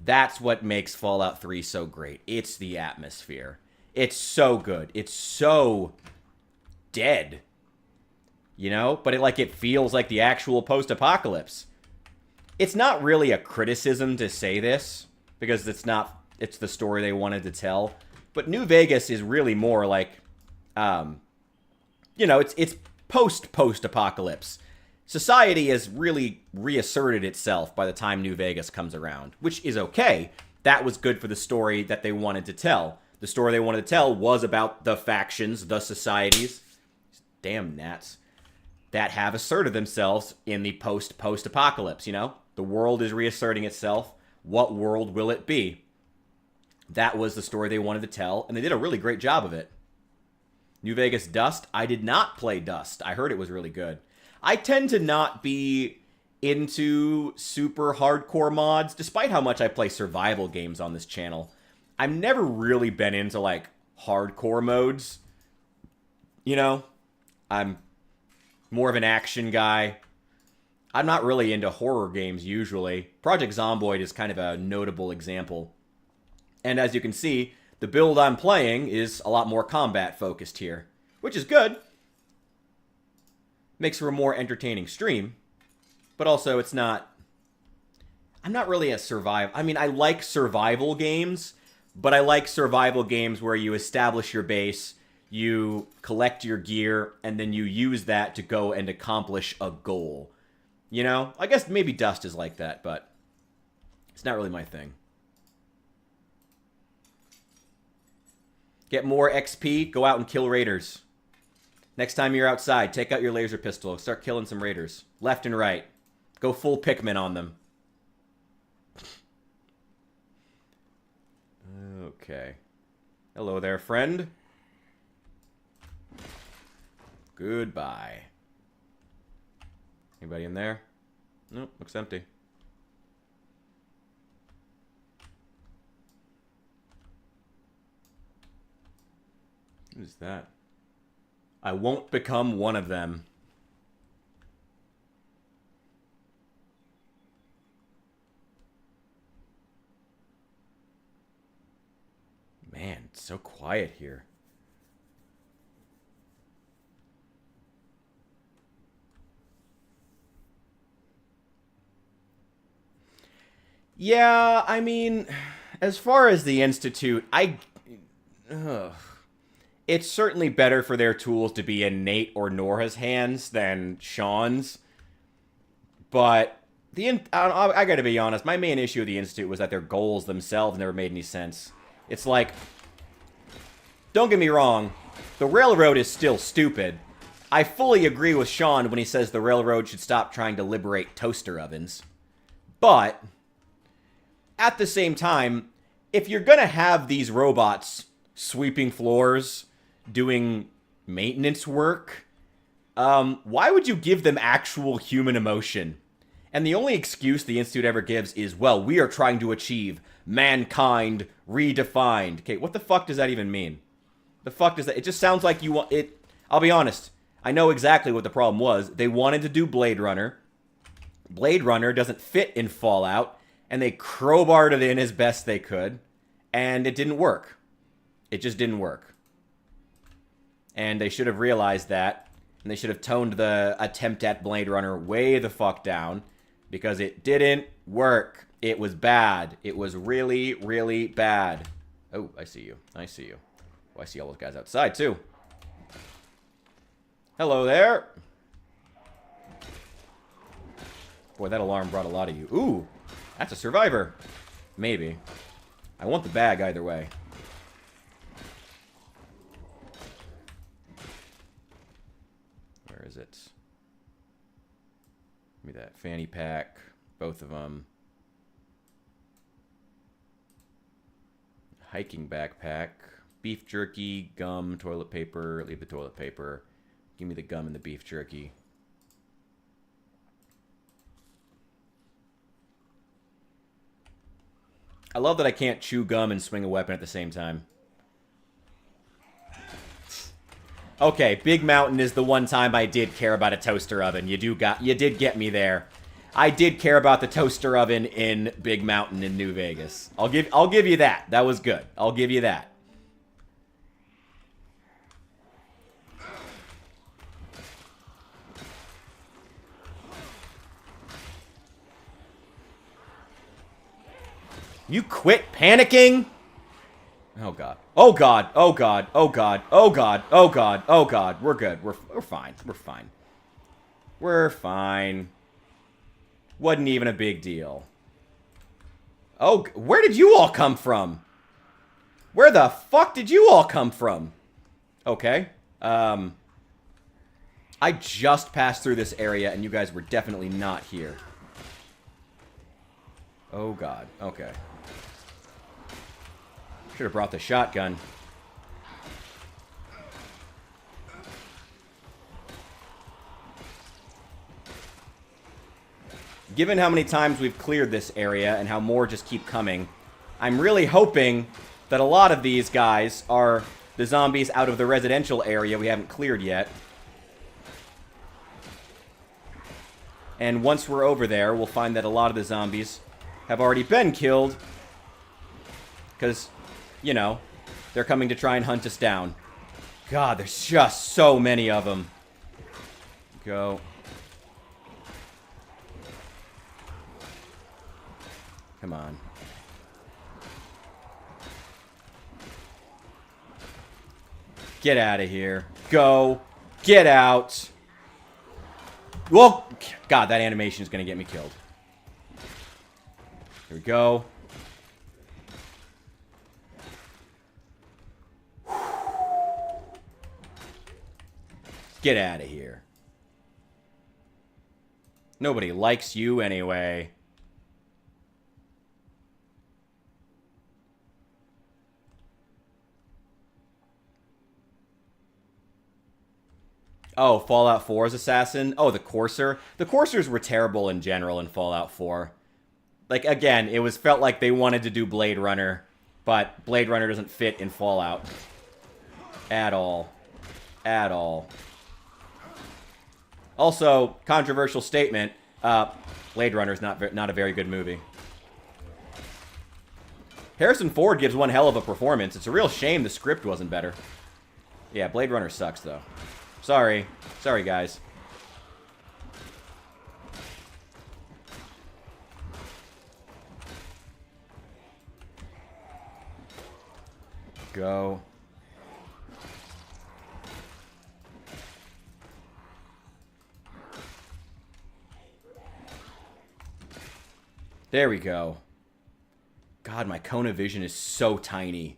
That's what makes Fallout 3 so great. It's the atmosphere. It's so good. It's so dead. You know? But it feels like the actual post-apocalypse. It's not really a criticism to say this, because it's the story they wanted to tell. But New Vegas is really more like, it's post-apocalypse. Society has really reasserted itself by the time New Vegas comes around, which is okay. That was good for the story that they wanted to tell. The story they wanted to tell was about the factions, the societies, damn gnats, that have asserted themselves in the post-apocalypse, you know? The world is reasserting itself. What world will it be? That was the story they wanted to tell, and they did a really great job of it. New Vegas Dust, I did not play Dust. I heard it was really good. I tend to not be into super hardcore mods, despite how much I play survival games on this channel. I've never really been into, hardcore modes. You know? I'm more of an action guy. I'm not really into horror games, usually. Project Zomboid is kind of a notable example. And as you can see, the build I'm playing is a lot more combat-focused here. Which is good. Makes for a more entertaining stream. But also, it's not... I'm not really a survival... I mean, I like survival games, but I like survival games where you establish your base, you collect your gear, and then you use that to go and accomplish a goal. You know? I guess maybe Dust is like that, but it's not really my thing. Get more XP, go out and kill raiders. Next time you're outside, take out your laser pistol, start killing some raiders. Left and right. Go full Pikmin on them. Okay. Hello there, friend. Goodbye. Anybody in there? Nope, looks empty. What is that? I won't become one of them. Man, it's so quiet here. Yeah, I mean, as far as the Institute, it's certainly better for their tools to be in Nate or Nora's hands than Sean's. But I gotta be honest, my main issue with the Institute was that their goals themselves never made any sense. It's like, don't get me wrong, the railroad is still stupid. I fully agree with Sean when he says the railroad should stop trying to liberate toaster ovens. But at the same time, if you're gonna have these robots sweeping floors, doing maintenance work, why would you give them actual human emotion? And the only excuse the Institute ever gives is, well, we are trying to achieve mankind redefined. Okay, what the fuck does that even mean? The fuck does that... It just sounds like you want... it. I'll be honest. I know exactly what the problem was. They wanted to do Blade Runner. Blade Runner doesn't fit in Fallout. And they crowbarred it in as best they could. And it didn't work. It just didn't work. And they should have realized that. And they should have toned the attempt at Blade Runner way the fuck down. Because it didn't work. It was bad. It was really, really bad. Oh, I see you. I see you. Oh, I see all those guys outside, too. Hello there. Boy, that alarm brought a lot of you. Ooh, that's a survivor. Maybe. I want the bag either way. Where is it? Give me that fanny pack. Both of them. Hiking backpack. Beef jerky, gum, toilet paper. Leave the toilet paper. Give me the gum and the beef jerky. I love that I can't chew gum and swing a weapon at the same time. Okay, Big Mountain is the one time I did care about a toaster oven. You did get me there. I did care about the toaster oven in Big Mountain in New Vegas. I'll give you that. That was good. I'll give you that. You quit panicking? Oh god. Oh god. Oh god. Oh god. Oh god. Oh god. Oh god. We're good. We're fine. We're fine. We're fine. Wasn't even a big deal. Oh, where did you all come from? Where the fuck did you all come from? Okay. I just passed through this area and you guys were definitely not here. Oh god. Okay. Should have brought the shotgun. Given how many times we've cleared this area and how more just keep coming, I'm really hoping that a lot of these guys are the zombies out of the residential area we haven't cleared yet. And once we're over there, we'll find that a lot of the zombies have already been killed. Because, you know, they're coming to try and hunt us down. God, there's just so many of them. Go. Come on. Get out of here. Go. Get out. Whoa. God, that animation is going to get me killed. Here we go. Get out of here. Nobody likes you anyway. Oh, Fallout 4's assassin? Oh, the Courser? The Coursers were terrible in general in Fallout 4. Like, again, it felt like they wanted to do Blade Runner, but Blade Runner doesn't fit in Fallout. At all. At all. Also, controversial statement, Blade Runner is not a very good movie. Harrison Ford gives one hell of a performance. It's a real shame the script wasn't better. Yeah, Blade Runner sucks, though. Sorry. Sorry, guys. Go. There we go. God, my cone of vision is so tiny.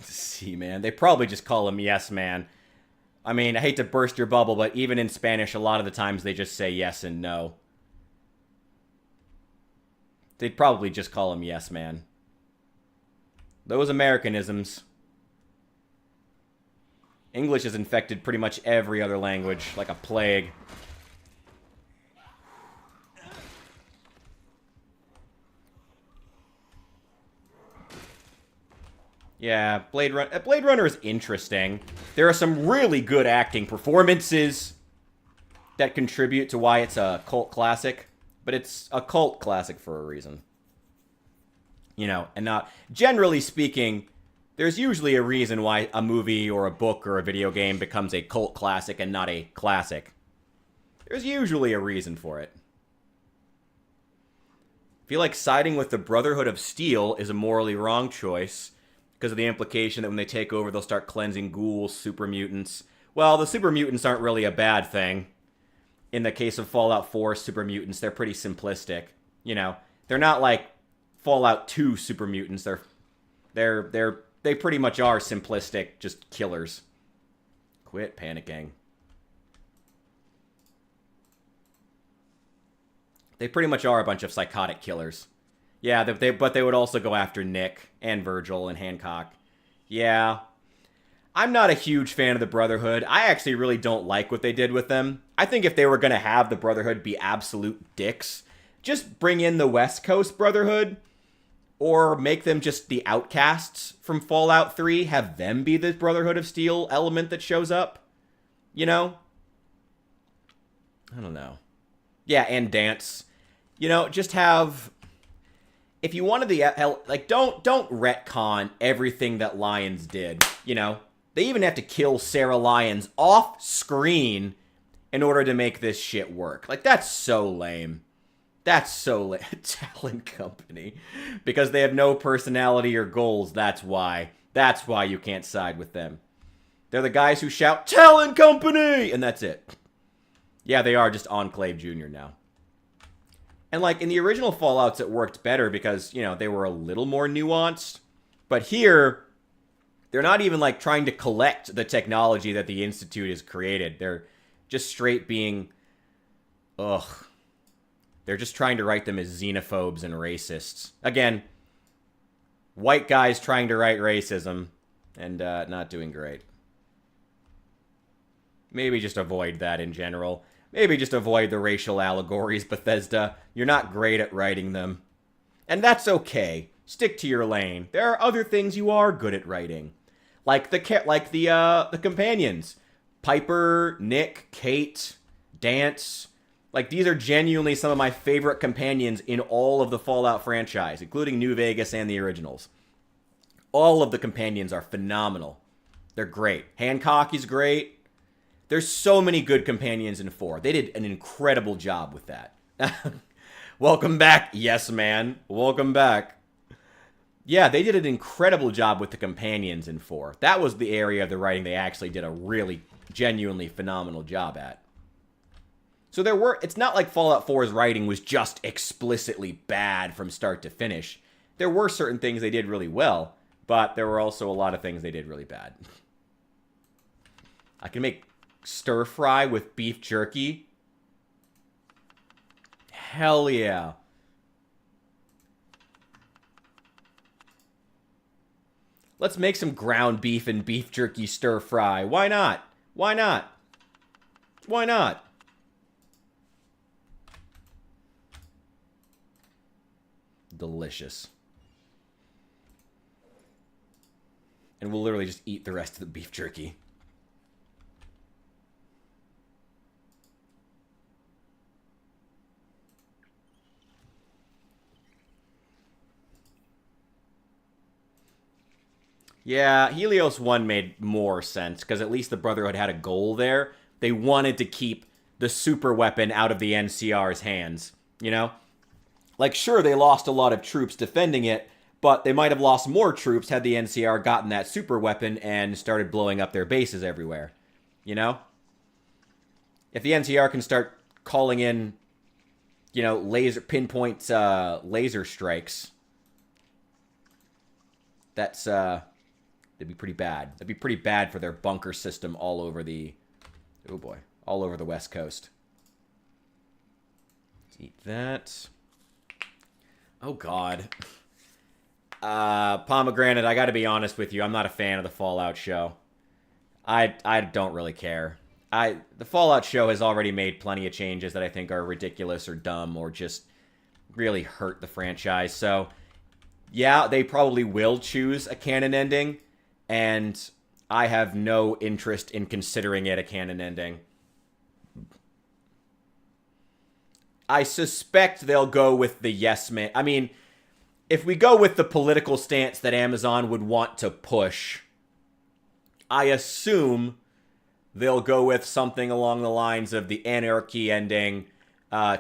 See, man. They probably just call him Yes Man. I mean, I hate to burst your bubble, but even in Spanish, a lot of the times they just say yes and no. They'd probably just call him Yes Man. Those Americanisms. English has infected pretty much every other language, like a plague. Yeah, Blade Runner is interesting. There are some really good acting performances that contribute to why it's a cult classic, but it's a cult classic for a reason. You know, and not, generally speaking, there's usually a reason why a movie or a book or a video game becomes a cult classic and not a classic. There's usually a reason for it. I feel like siding with the Brotherhood of Steel is a morally wrong choice because of the implication that when they take over, they'll start cleansing ghouls, super mutants. Well, the super mutants aren't really a bad thing. In the case of Fallout 4 super mutants, they're pretty simplistic. You know, they're not like Fallout 2 super mutants. They pretty much are simplistic, just killers. Quit panicking. They pretty much are a bunch of psychotic killers. Yeah, but they would also go after Nick and Virgil and Hancock. Yeah. I'm not a huge fan of the Brotherhood. I actually really don't like what they did with them. I think if they were going to have the Brotherhood be absolute dicks, just bring in the West Coast Brotherhood, or make them just the outcasts from Fallout 3, have them be the Brotherhood of Steel element that shows up. You know? I don't know. Yeah, and Dance. You know, just have... If you wanted the... Like, don't retcon everything that Lyons did, you know? They even have to kill Sarah Lyons off screen in order to make this shit work. Like, that's so lame. That's so lame. Talent Company. Because they have no personality or goals, that's why. That's why you can't side with them. They're the guys who shout, Talent Company! And that's it. Yeah, they are just Enclave Jr. now. And, like, in the original Fallouts, it worked better because, you know, they were a little more nuanced. But here, they're not even, like, trying to collect the technology that the Institute has created. They're just straight being... Ugh. They're just trying to write them as xenophobes and racists. Again, white guys trying to write racism and not doing great. Maybe just avoid that in general. Maybe just avoid the racial allegories, Bethesda. You're not great at writing them. And that's okay. Stick to your lane. There are other things you are good at writing. Like the companions. Piper, Nick, Kate, Dance. Like, these are genuinely some of my favorite companions in all of the Fallout franchise, including New Vegas and the originals. All of the companions are phenomenal. They're great. Hancock is great. There's so many good companions in 4. They did an incredible job with that. Welcome back, yes man. Welcome back. Yeah, they did an incredible job with the companions in 4. That was the area of the writing they actually did a really, genuinely phenomenal job at. So it's not like Fallout 4's writing was just explicitly bad from start to finish. There were certain things they did really well, but there were also a lot of things they did really bad. I can make stir fry with beef jerky. Hell yeah. Let's make some ground beef and beef jerky stir fry. Why not? Why not? Why not? Delicious. And we'll literally just eat the rest of the beef jerky. Yeah, Helios 1 made more sense, because at least the Brotherhood had a goal there. They wanted to keep the super weapon out of the NCR's hands, you know? Like, sure, they lost a lot of troops defending it, but they might have lost more troops had the NCR gotten that super weapon and started blowing up their bases everywhere, you know? If the NCR can start calling in, you know, pinpoint laser strikes, that's, that'd be pretty bad. That'd be pretty bad for their bunker system all over the... Oh boy. All over the West Coast. Let's eat that. Oh god. Pomegranate, I gotta be honest with you. I'm not a fan of the Fallout show. I don't really care. The Fallout show has already made plenty of changes that I think are ridiculous or dumb or just really hurt the franchise. So Yeah, they probably will choose a canon ending, and I have no interest in considering it a canon ending. I suspect they'll go with the yes man. I mean, if we go with the political stance that Amazon would want to push, I assume they'll go with something along the lines of the anarchy ending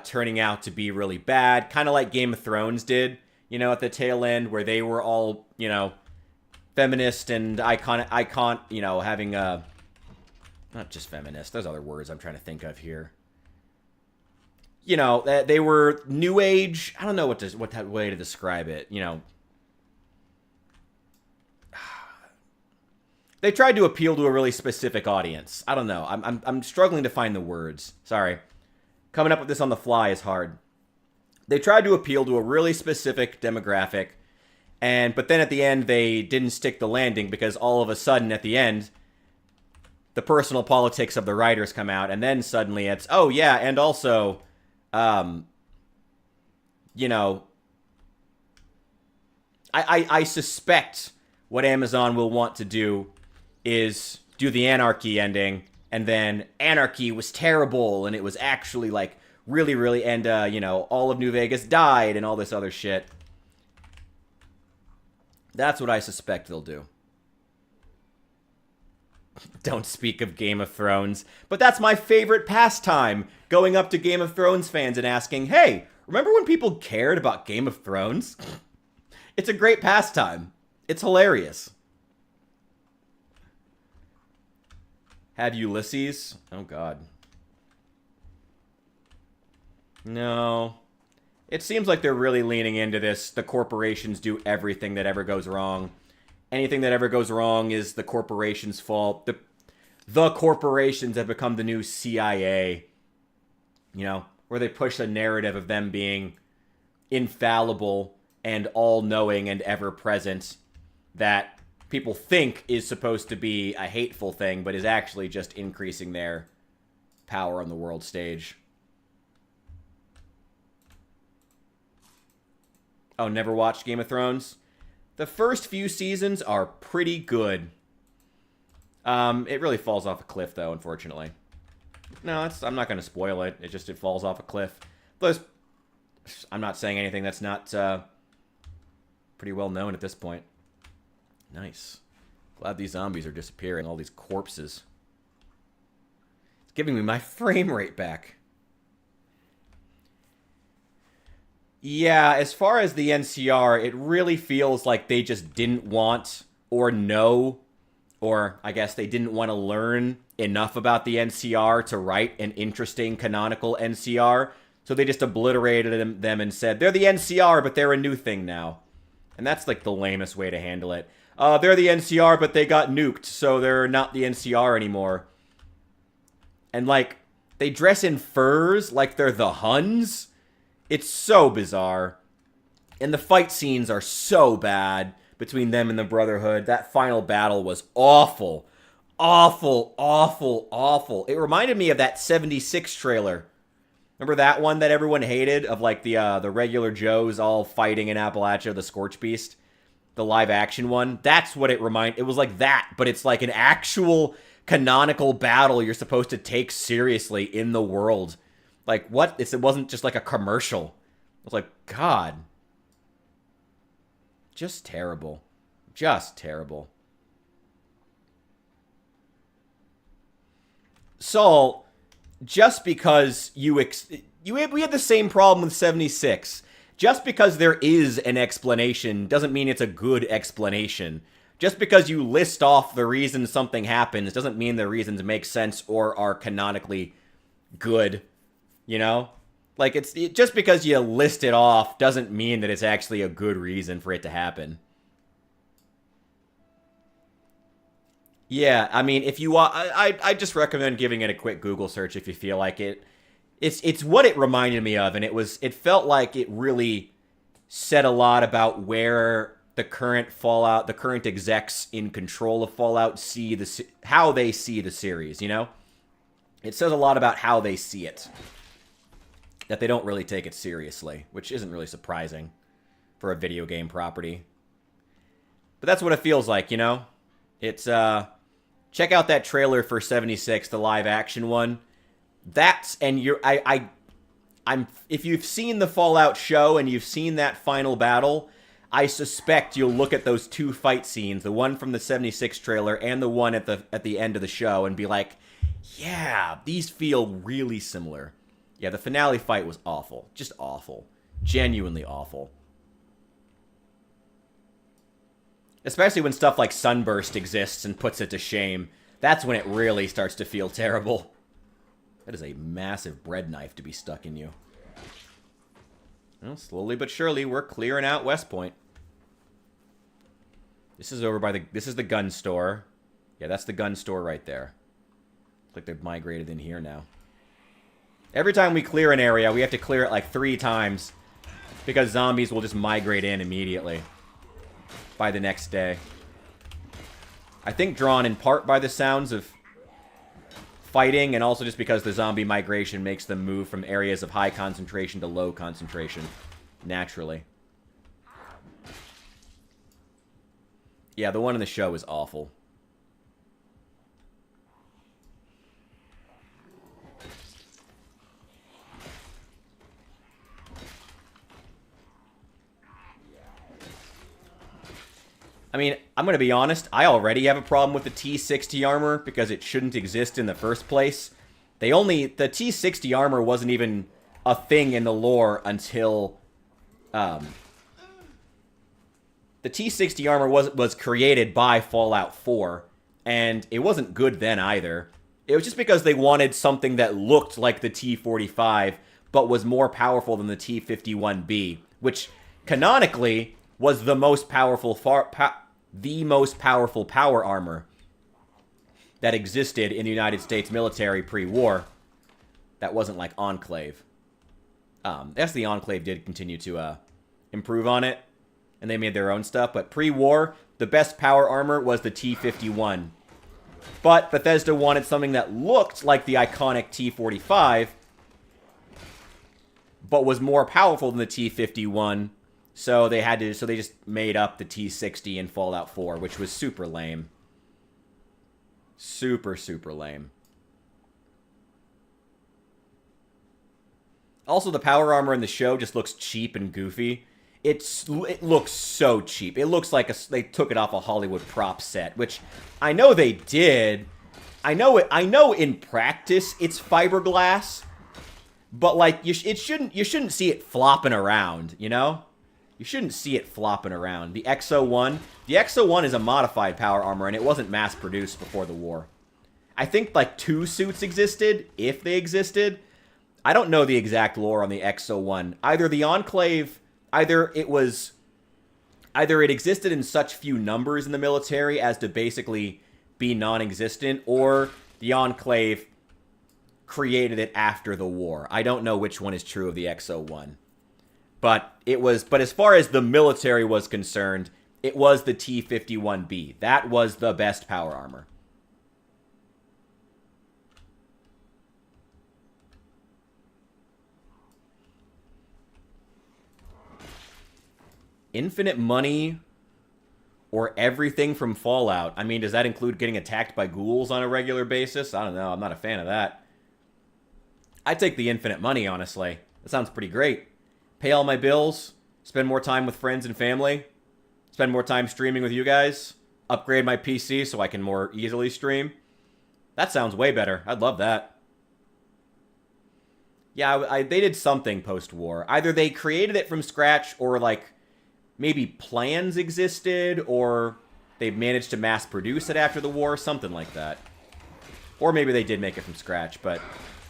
turning out to be really bad, kind of like Game of Thrones did, at the tail end, where they were all, feminist and having a, not just feminist, there's other words I'm trying to think of here. They were new age. I don't know what that way to describe it. They tried to appeal to a really specific audience. I don't know. I'm struggling to find the words. Sorry. Coming up with this on the fly is hard. They tried to appeal to a really specific demographic, but then at the end they didn't stick the landing because all of a sudden at the end the personal politics of the writers come out, and then suddenly it's, oh yeah, and also I suspect what Amazon will want to do is do the anarchy ending, and then anarchy was terrible, and it was actually, like, really, really, and, all of New Vegas died, and all this other shit. That's what I suspect they'll do. Don't speak of Game of Thrones. But that's my favorite pastime, going up to Game of Thrones fans and asking, hey, remember when people cared about Game of Thrones? It's a great pastime. It's hilarious. Have Ulysses? Oh, God. No. It seems like they're really leaning into this. The corporations do everything that ever goes wrong. Anything that ever goes wrong is the corporation's fault. The corporations have become the new CIA. Where they push a narrative of them being infallible and all-knowing and ever-present that people think is supposed to be a hateful thing, but is actually just increasing their power on the world stage. Oh, never watched Game of Thrones? The first few seasons are pretty good. It really falls off a cliff, though, unfortunately. No, I'm not going to spoil it. It falls off a cliff. Plus, I'm not saying anything that's not pretty well known at this point. Nice. Glad these zombies are disappearing. All these corpses. It's giving me my frame rate back. Yeah, as far as the NCR, it really feels like they just didn't want or know, or I guess they didn't want to learn enough about the NCR to write an interesting canonical NCR. So they just obliterated them and said, they're the NCR, but they're a new thing now. And that's like the lamest way to handle it. They're the NCR, but they got nuked, so they're not the NCR anymore. And like, they dress in furs like they're the Huns. It's so bizarre. And the fight scenes are so bad between them and the Brotherhood. That final battle was awful. Awful, awful, awful. It reminded me of that 76 trailer. Remember that one that everyone hated? Of like the regular Joes all fighting in Appalachia, the Scorch Beast? The live action one? That's what it reminded. It was like that, but it's like an actual canonical battle you're supposed to take seriously in the world. Like, what? It wasn't just like a commercial. I was like, God. Just terrible. Just terrible. Saul, just because we had the same problem with 76. Just because there is an explanation doesn't mean it's a good explanation. Just because you list off the reasons something happens doesn't mean the reasons make sense or are canonically good. Like, just because you list it off doesn't mean that it's actually a good reason for it to happen. Yeah, I mean, if you want, I just recommend giving it a quick Google search if you feel like it. It's what it reminded me of, and it felt like it really said a lot about where the current Fallout, the current execs in control of Fallout how they see the series. It says a lot about how they see it. That they don't really take it seriously, which isn't really surprising. for a video game property. But that's what it feels like, you know? It's, check out that trailer for 76, the live action one. That's, and if you've seen the Fallout show and you've seen that final battle, I suspect you'll look at those two fight scenes, the one from the 76 trailer and the one at the end of the show, and be like, yeah, these feel really similar. Yeah, the finale fight was awful. Just awful. Genuinely awful. Especially when stuff like Sunburst exists and puts it to shame. That's when it really starts to feel terrible. That is a massive bread knife to be stuck in you. Well, slowly but surely, we're clearing out West Point. This is over by the... This is the gun store. Yeah, that's the gun store right there. Looks like they've migrated in here now. Every time we clear an area, we have to clear it like 3 times. Because zombies will just migrate in immediately. By the next day. I think drawn in part by the sounds of fighting, and also just because the zombie migration makes them move from areas of high concentration to low concentration. Naturally. Yeah, the one in the show is awful. I mean, I'm going to be honest, I already have a problem with the T60 armor because it shouldn't exist in the first place. The T60 armor wasn't even a thing in the lore until, the T60 armor was created by Fallout 4, and it wasn't good then either. It was just because they wanted something that looked like the T45, but was more powerful than the T51B, which, canonically, was the most powerful power armor that existed in the United States military pre-war. That wasn't like Enclave. Yes, the Enclave did continue to improve on it, and they made their own stuff, but pre-war, the best power armor was the T51. But Bethesda wanted something that looked like the iconic T45, but was more powerful than the T51. So they just made up the T60 in Fallout 4, which was super lame. Super, super lame. Also, the power armor in the show just looks cheap and goofy. It looks so cheap. It looks like they took it off a Hollywood prop set, which I know they did. I know in practice it's fiberglass, but like you shouldn't see it flopping around, you know? You shouldn't see it flopping around. The XO1 is a modified power armor, and it wasn't mass-produced before the war. I think, like, 2 suits existed, if they existed. I don't know the exact lore on the XO1. Either the Enclave, either it existed in such few numbers in the military as to basically be non-existent, or the Enclave created it after the war. I don't know which one is true of the XO1. But as far as the military was concerned, it was the T51B. That was the best power armor. Infinite money or everything from Fallout. I mean, does that include getting attacked by ghouls on a regular basis? I don't know. I'm not a fan of that. I'd take the infinite money, honestly. That sounds pretty great. Pay all my bills, spend more time with friends and family, spend more time streaming with you guys, upgrade my PC so I can more easily stream. That sounds way better. I'd love that. Yeah, they did something post-war. Either they created it from scratch, or like maybe plans existed, or they managed to mass produce it after the war, something like that. Or maybe they did make it from scratch, but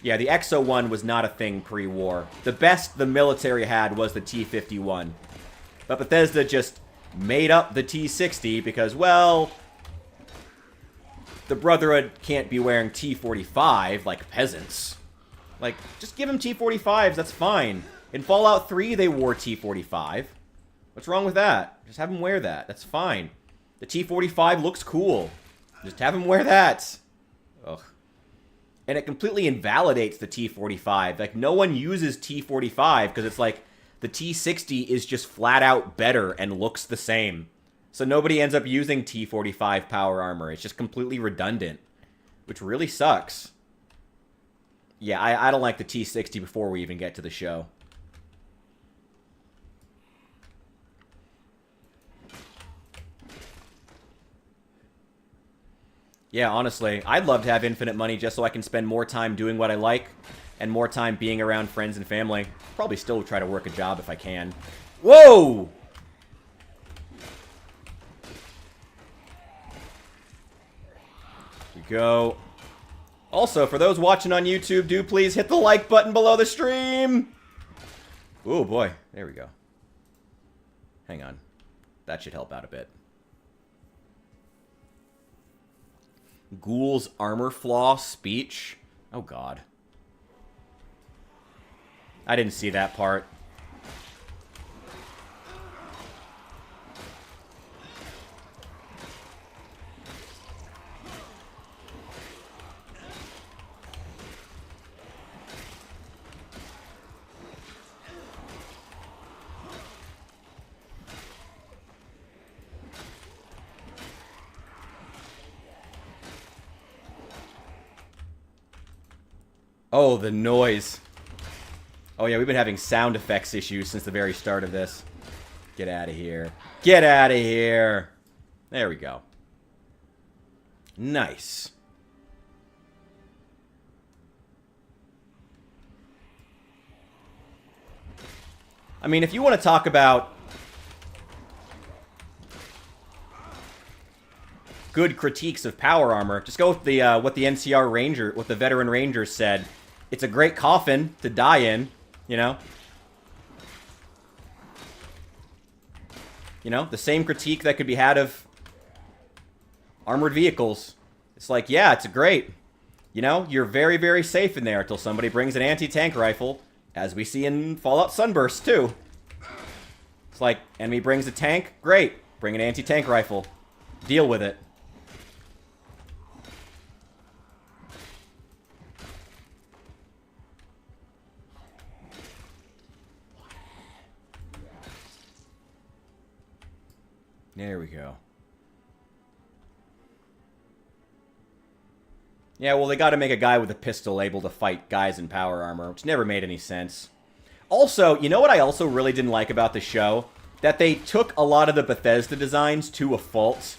yeah, the XO1 was not a thing pre-war. The best the military had was the T51. But Bethesda just made up the T60 because, well, the Brotherhood can't be wearing T45 like peasants. Like, just give them T45s, that's fine. In Fallout 3, they wore T45. What's wrong with that? Just have them wear that. That's fine. The T45 looks cool. Just have them wear that. Ugh. And it completely invalidates the T45. Like, no one uses T45 because it's like, The T60 is just flat out better and looks the same. So nobody ends up using T45 power armor. It's just completely redundant, which really sucks. Yeah, I don't like the T60 before we even get to the show. Yeah, honestly, I'd love to have infinite money just so I can spend more time doing what I like and more time being around friends and family. Probably still try to work a job if I can. Whoa! Here we go. Also, for those watching on YouTube, do please hit the like button below the stream! Oh boy, there we go. Hang on. That should help out a bit. Ghoul's armor flaw speech. Oh god. I didn't see that part. Oh, the noise. Oh yeah, we've been having sound effects issues since the very start of this. Get out of here. Get out of here. There we go. Nice. I mean, if you want to talk about good critiques of power armor, just go with the what the NCR Ranger, what the veteran Rangers said. It's a great coffin to die in, you know? You know, the same critique that could be had of armored vehicles. It's like, yeah, it's great. You know, you're very, very safe in there until somebody brings an anti-tank rifle, as we see in Fallout Sunburst, too. It's like, enemy brings a tank, great. Bring an anti-tank rifle. Deal with it. There we go. Yeah, well, they got to make a guy with a pistol able to fight guys in power armor, which never made any sense. Also, you know what I also really didn't like about the show? That they took a lot of the Bethesda designs to a fault.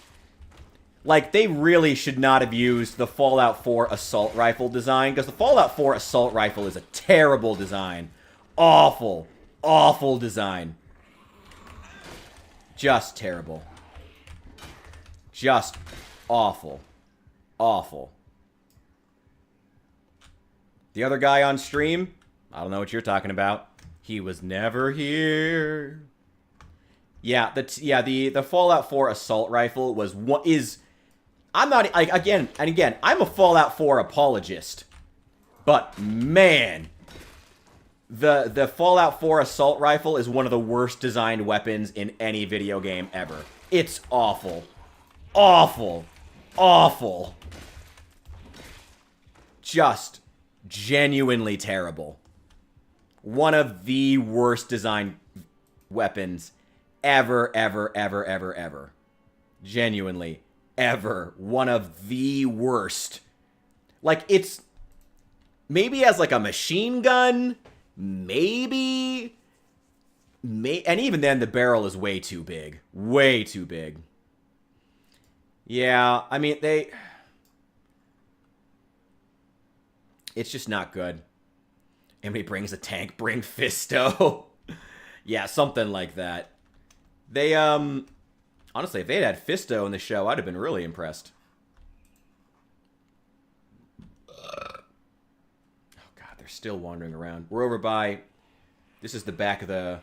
Like, they really should not have used the Fallout 4 assault rifle design, because the Fallout 4 assault rifle is a terrible design. Awful, awful design. Just terrible. Just awful. Awful. The other guy on stream, I don't know what you're talking about. He was never here. Yeah, the Fallout 4 assault rifle was what is. I'm not like again, I'm a Fallout 4 apologist, but man, the Fallout 4 assault rifle is one of the worst designed weapons in any video game ever. It's awful, awful, awful. Just genuinely terrible. One of the worst designed weapons ever, ever, ever, ever, ever. Genuinely, ever. One of the worst. Like, it's maybe as like a machine gun, maybe. And even then, the barrel is way too big. Way too big. Yeah, I mean, it's just not good. Anybody brings a tank, bring Fisto. Yeah, something like that. They, honestly, if they'd had Fisto in the show, I'd have been really impressed. Oh, God, they're still wandering around. We're over by, this is the back of the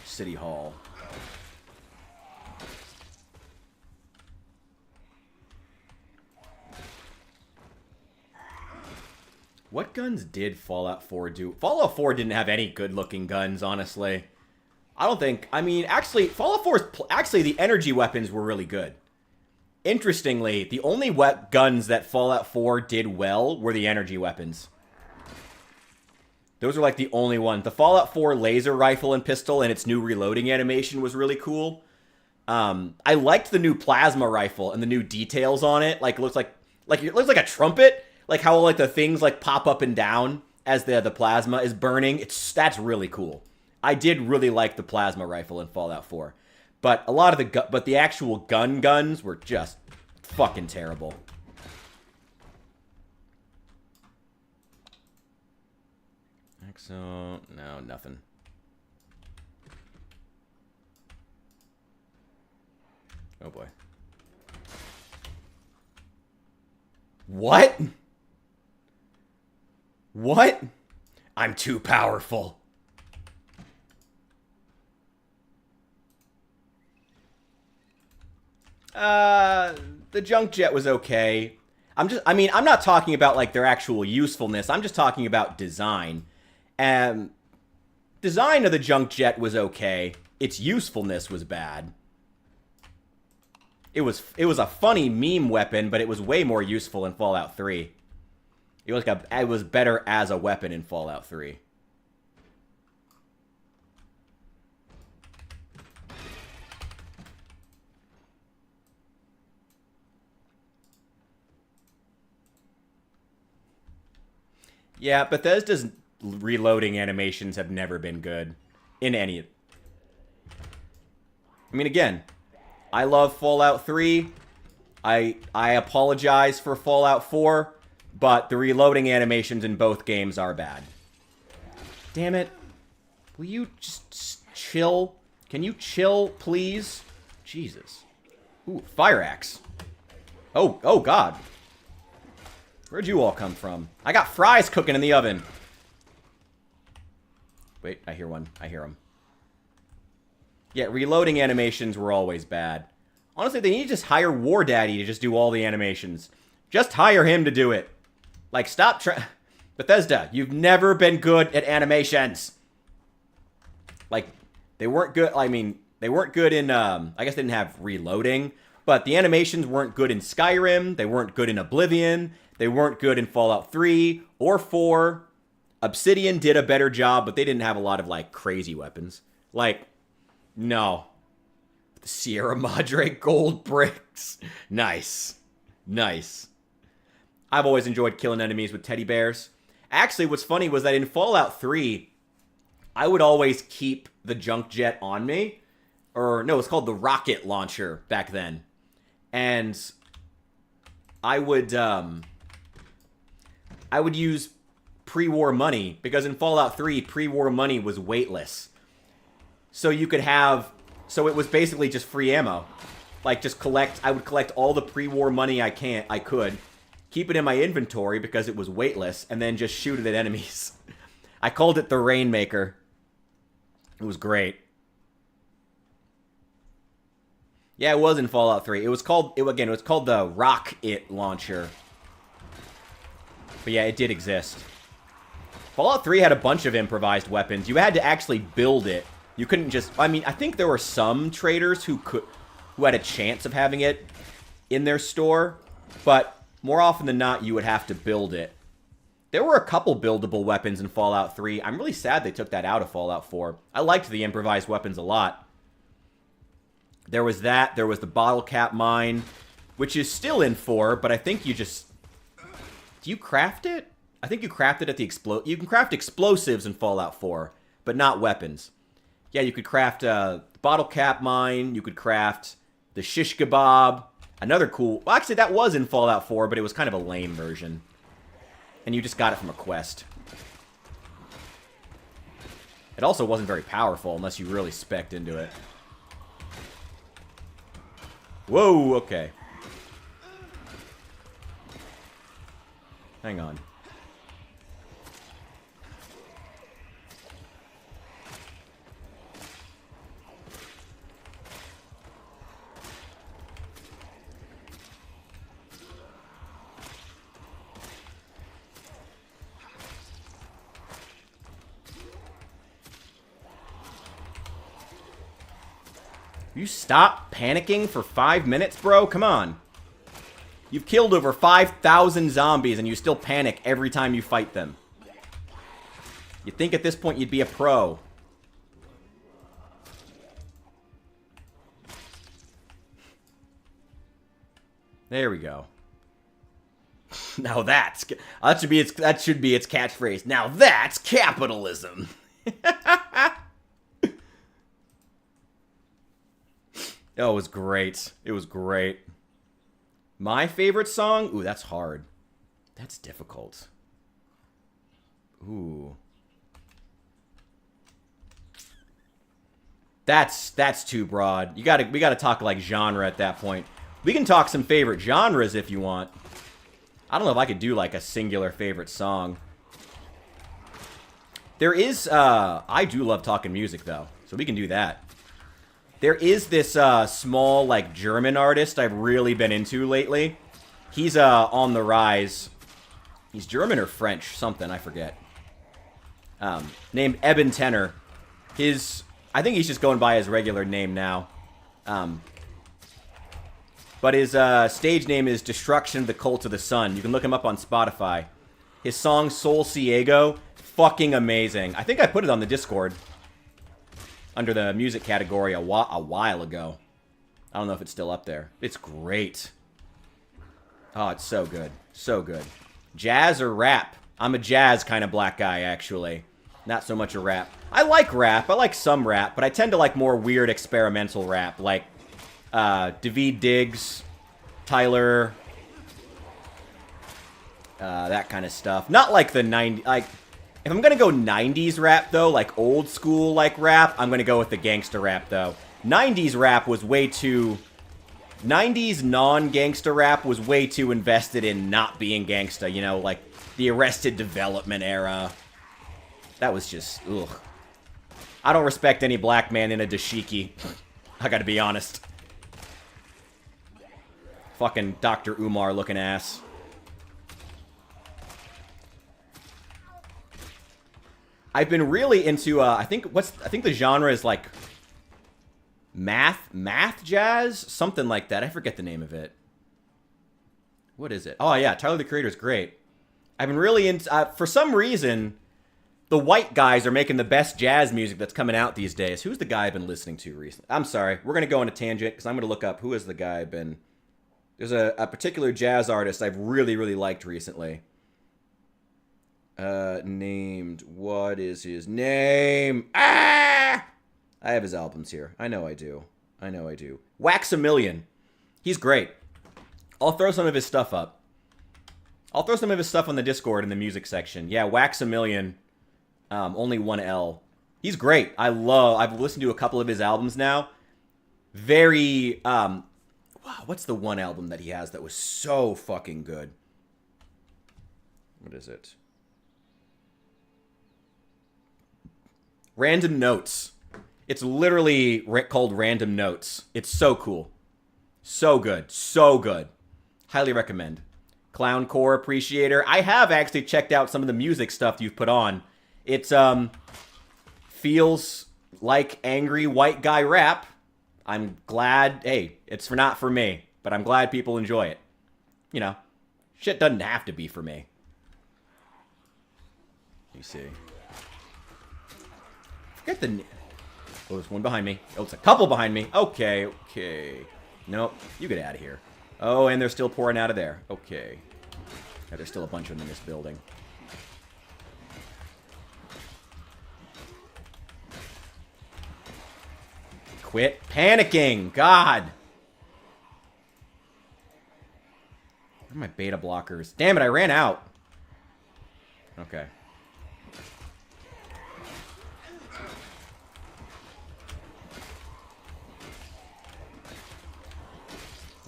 City Hall. What guns did Fallout 4 do? Fallout 4 didn't have any good-looking guns, honestly. I don't think... I mean, actually, Fallout 4's... Actually, the energy weapons were really good. Interestingly, the only guns that Fallout 4 did well were the energy weapons. Those are like the only ones. The Fallout 4 laser rifle and pistol and its new reloading animation was really cool. I liked the new plasma rifle and the new details on it. Like it looks like a trumpet. Like how like the things like pop up and down as the plasma is burning. That's really cool. I did really like the plasma rifle in Fallout 4. But a lot of the actual guns were just fucking terrible. So no, nothing. Oh boy. What? What? I'm too powerful. The junk jet was okay. I'm not talking about like their actual usefulness. I'm just talking about design. Design of the junk jet was okay. Its usefulness was bad. It was a funny meme weapon, but it was way more useful in Fallout 3. It was better as a weapon in Fallout 3. Yeah, Bethesda's reloading animations have never been good in any. I mean, again, I love Fallout 3. I apologize for Fallout 4, but the reloading animations in both games are bad. Damn it. Will you just chill? Can you chill, please? Jesus. Ooh, fire axe. Oh God. Where'd you all come from? I got fries cooking in the oven. Wait, I hear one. I hear them. Yeah, reloading animations were always bad. Honestly, they need to just hire War Daddy to just do all the animations. Just hire him to do it. Like, stop Bethesda, you've never been good at animations. Like, they weren't good. I mean, they weren't good in, I guess they didn't have reloading. But the animations weren't good in Skyrim. They weren't good in Oblivion. They weren't good in Fallout 3 or 4. Obsidian did a better job, but they didn't have a lot of, like, crazy weapons. Like, no. The Sierra Madre gold bricks. Nice. Nice. I've always enjoyed killing enemies with teddy bears. Actually, what's funny was that in Fallout 3, I would always keep the junk jet on me. Or, no, it's called the rocket launcher back then. And I would use pre-war money, because in Fallout 3, pre-war money was weightless. So you could have, so it was basically just free ammo. Like, just I would collect all the pre-war money I could, keep it in my inventory because it was weightless, and then just shoot it at enemies. I called it the Rainmaker. It was great. Yeah, it was in Fallout 3. It was called the Rocket Launcher. But yeah, it did exist. Fallout 3 had a bunch of improvised weapons. You had to actually build it. You couldn't just, I mean, I think there were some traders who had a chance of having it in their store, but more often than not, you would have to build it. There were a couple buildable weapons in Fallout 3. I'm really sad they took that out of Fallout 4. I liked the improvised weapons a lot. There was that. There was the bottle cap mine, which is still in 4, but I think you just... Do you craft it? I think you craft it at the You can craft explosives in Fallout 4, but not weapons. Yeah, you could craft the bottle cap mine. You could craft the shish kebab. Another cool... Well, actually, that was in Fallout 4, but it was kind of a lame version. And you just got it from a quest. It also wasn't very powerful unless you really spec'd into it. Whoa, okay. Hang on. You stop panicking for 5 minutes, bro? Come on. You've killed over 5,000 zombies and you still panic every time you fight them. You'd think at this point you'd be a pro. There we go. Now that should be its catchphrase. Now that's capitalism. Oh, it was great. It was great. My favorite song? Ooh, that's hard. That's difficult. Ooh. That's too broad. We gotta talk like genre at that point. We can talk some favorite genres if you want. I don't know if I could do like a singular favorite song. There is, I do love talking music though, so we can do that. There is this small like German artist I've really been into lately. He's on the rise. He's German or French, something, I forget. Named Eben Tenner. I think he's just going by his regular name now. But his stage name is Destruction of the Cult of the Sun. You can look him up on Spotify. His song Sol Ciego, fucking amazing. I think I put it on the Discord under the music category a while ago. I don't know if it's still up there. It's great. Oh, it's so good. So good. Jazz or rap? I'm a jazz kind of black guy, actually. Not so much a rap. I like rap. I like some rap, but I tend to like more weird experimental rap, like Daveed Diggs, Tyler, that kind of stuff. Not like the 90s. Like, if I'm gonna go 90s rap though, like old school like rap, I'm gonna go with the gangster rap though. 90s rap was way too. 90s non-gangster rap was way too invested in not being gangsta. You know, like the Arrested Development era. That was just ugh. I don't respect any black man in a dashiki. I gotta be honest. Fucking Dr. Umar looking ass. I've been really into I think the genre is like math jazz, something like that. I forget the name of it. What is it? Oh yeah, Tyler the Creator is great. I've been really into for some reason the white guys are making the best jazz music that's coming out these days. Who's the guy I've been listening to recently? I'm sorry, we're gonna go on a tangent because I'm gonna look up who is the guy I've been. There's a particular jazz artist I've really liked recently. Named, what is his name? Ah! I have his albums here. I know I do. Waxamillion. He's great. I'll throw some of his stuff up. I'll throw some of his stuff on the Discord in the music section. Yeah, Waxamillion. Only one L. He's great. I've listened to a couple of his albums now. Very, wow, what's the one album that he has that was so fucking good? What is it? Random Notes. It's literally called Random Notes. It's so cool. So good. So good. Highly recommend. Clowncore Appreciator. I have actually checked out some of the music stuff you've put on. It's, feels like angry white guy rap. I'm glad, hey, it's not for me, but I'm glad people enjoy it. You know, shit doesn't have to be for me. Let me see. Forget the... Oh, there's one behind me. Oh, it's a couple behind me. Okay. Nope, you get out of here. Oh, and they're still pouring out of there. Okay. Yeah, there's still a bunch of them in this building. Quit panicking! God! Where are my beta blockers? Damn it, I ran out. Okay.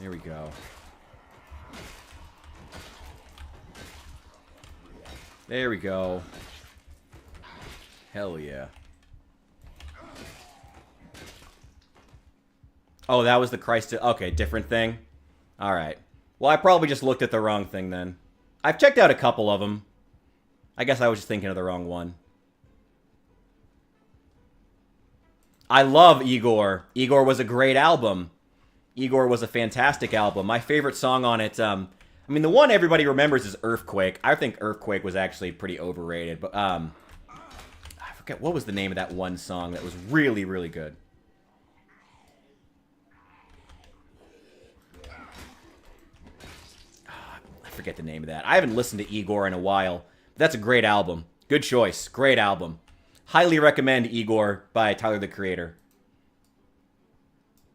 There we go. There we go. Hell yeah. Oh, that was the Christ... Okay, different thing. Alright. Well, I probably just looked at the wrong thing then. I've checked out a couple of them. I guess I was just thinking of the wrong one. I love Igor. Igor was a great album. Igor was a fantastic album. My favorite song on it, I mean, the one everybody remembers is Earthquake. I think Earthquake was actually pretty overrated, but, forget what was the name of that one song that was really, really good. I forget the name of that. I haven't listened to Igor in a while. But that's a great album. Good choice. Great album. Highly recommend Igor by Tyler, the Creator.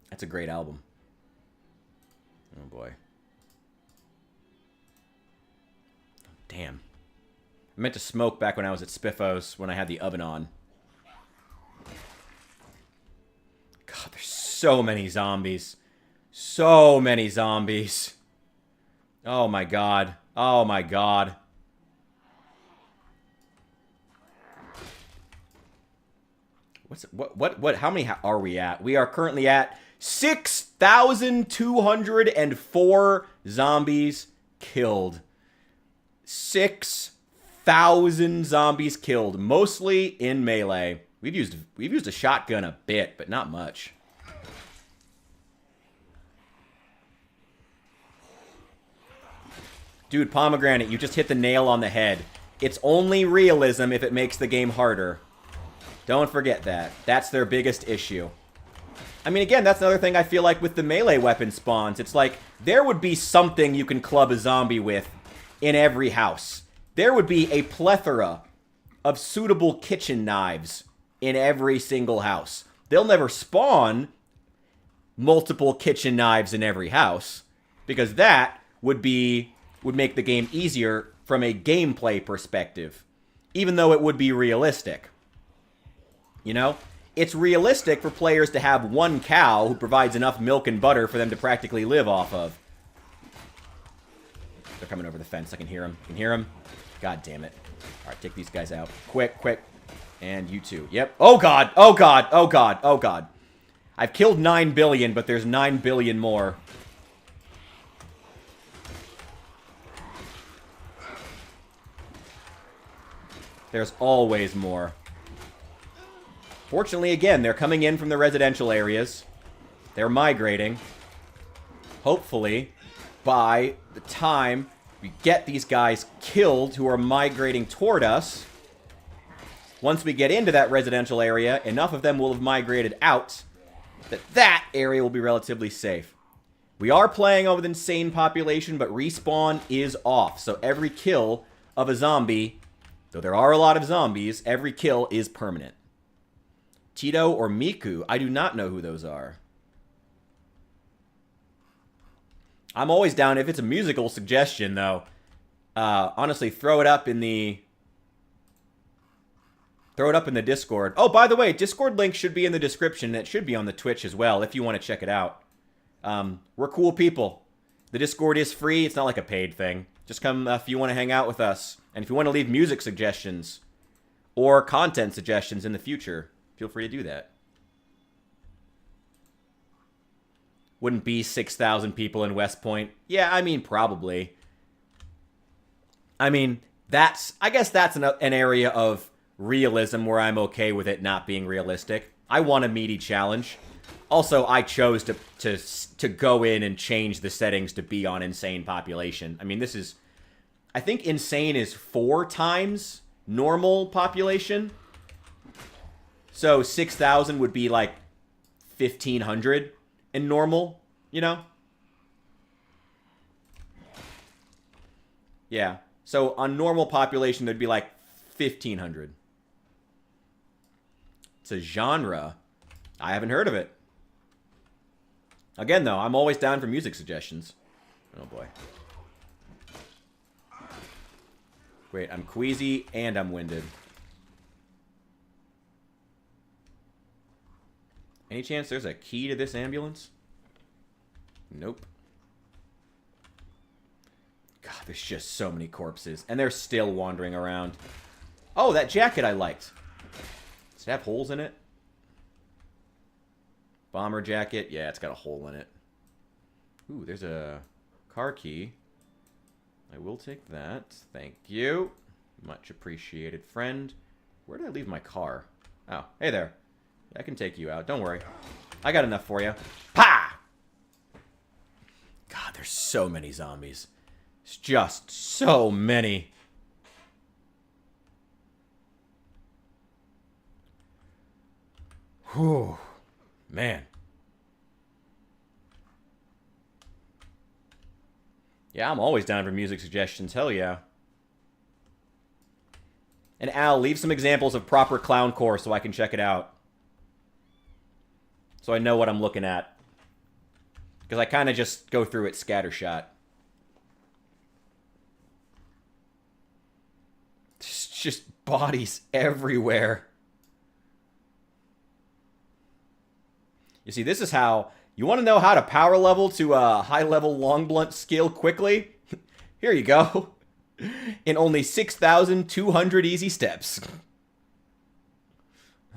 That's a great album. Oh, boy. Damn. I meant to smoke back when I was at Spiffos when I had the oven on. God, there's so many zombies. So many zombies. Oh, my God. Oh, my God. What, how many are we at? We are currently at 6,204 zombies killed. 6,000 zombies killed, mostly in melee. We've used a shotgun a bit, but not much. Dude, Pomegranate, you just hit the nail on the head. It's only realism if it makes the game harder. Don't forget that. That's their biggest issue. I mean, again, that's another thing I feel like with the melee weapon spawns. It's like, there would be something you can club a zombie with in every house. There would be a plethora of suitable kitchen knives in every single house. They'll never spawn multiple kitchen knives in every house, because that would make the game easier from a gameplay perspective, even though it would be realistic. You know? It's realistic for players to have one cow who provides enough milk and butter for them to practically live off of. They're coming over the fence. I can hear them. I can hear them. God damn it. All right, take these guys out. Quick, quick. And you too. Yep. Oh, God. Oh, God. Oh, God. Oh, God. I've killed 9 billion, but there's 9 billion more. There's always more. Fortunately, again, they're coming in from the residential areas. They're migrating. Hopefully, by the time we get these guys killed who are migrating toward us, once we get into that residential area, enough of them will have migrated out that area will be relatively safe. We are playing over the insane population, but respawn is off. So every kill of a zombie, though there are a lot of zombies, every kill is permanent. Tito or Miku, I do not know who those are. I'm always down if it's a musical suggestion, though. Honestly, throw it up in the Discord. Oh, by the way, Discord link should be in the description. It should be on the Twitch as well if you want to check it out. We're cool people. The Discord is free. It's not like a paid thing. Just come if you want to hang out with us. And if you want to leave music suggestions or content suggestions in the future, feel free to do that. Wouldn't be 6,000 people in West Point. Yeah, I mean, probably. I mean, I guess that's an area of realism where I'm okay with it not being realistic. I want a meaty challenge. Also, I chose to go in and change the settings to be on insane population. I mean, this is... I think insane is 4 times normal population. So 6,000 would be like 1,500 in normal, you know? Yeah. So on normal population, there'd be like 1,500. It's a genre. I haven't heard of it. Again, though, I'm always down for music suggestions. Oh, boy. Wait, I'm queasy and I'm winded. Any chance there's a key to this ambulance? Nope. God, there's just so many corpses. And they're still wandering around. Oh, that jacket I liked. Does it have holes in it? Bomber jacket. Yeah, it's got a hole in it. Ooh, there's a car key. I will take that. Thank you. Much appreciated, friend. Where did I leave my car? Oh, hey there. I can take you out. Don't worry. I got enough for you. Pa! God, there's so many zombies. It's just so many. Whew. Man. Yeah, I'm always down for music suggestions. Hell yeah. And Al, leave some examples of proper clowncore so I can check it out. So I know what I'm looking at. Because I kind of just go through it scattershot. It's just bodies everywhere. You see, this is how... You want to know how to power level to a high-level long blunt skill quickly? Here you go. In only 6,200 easy steps.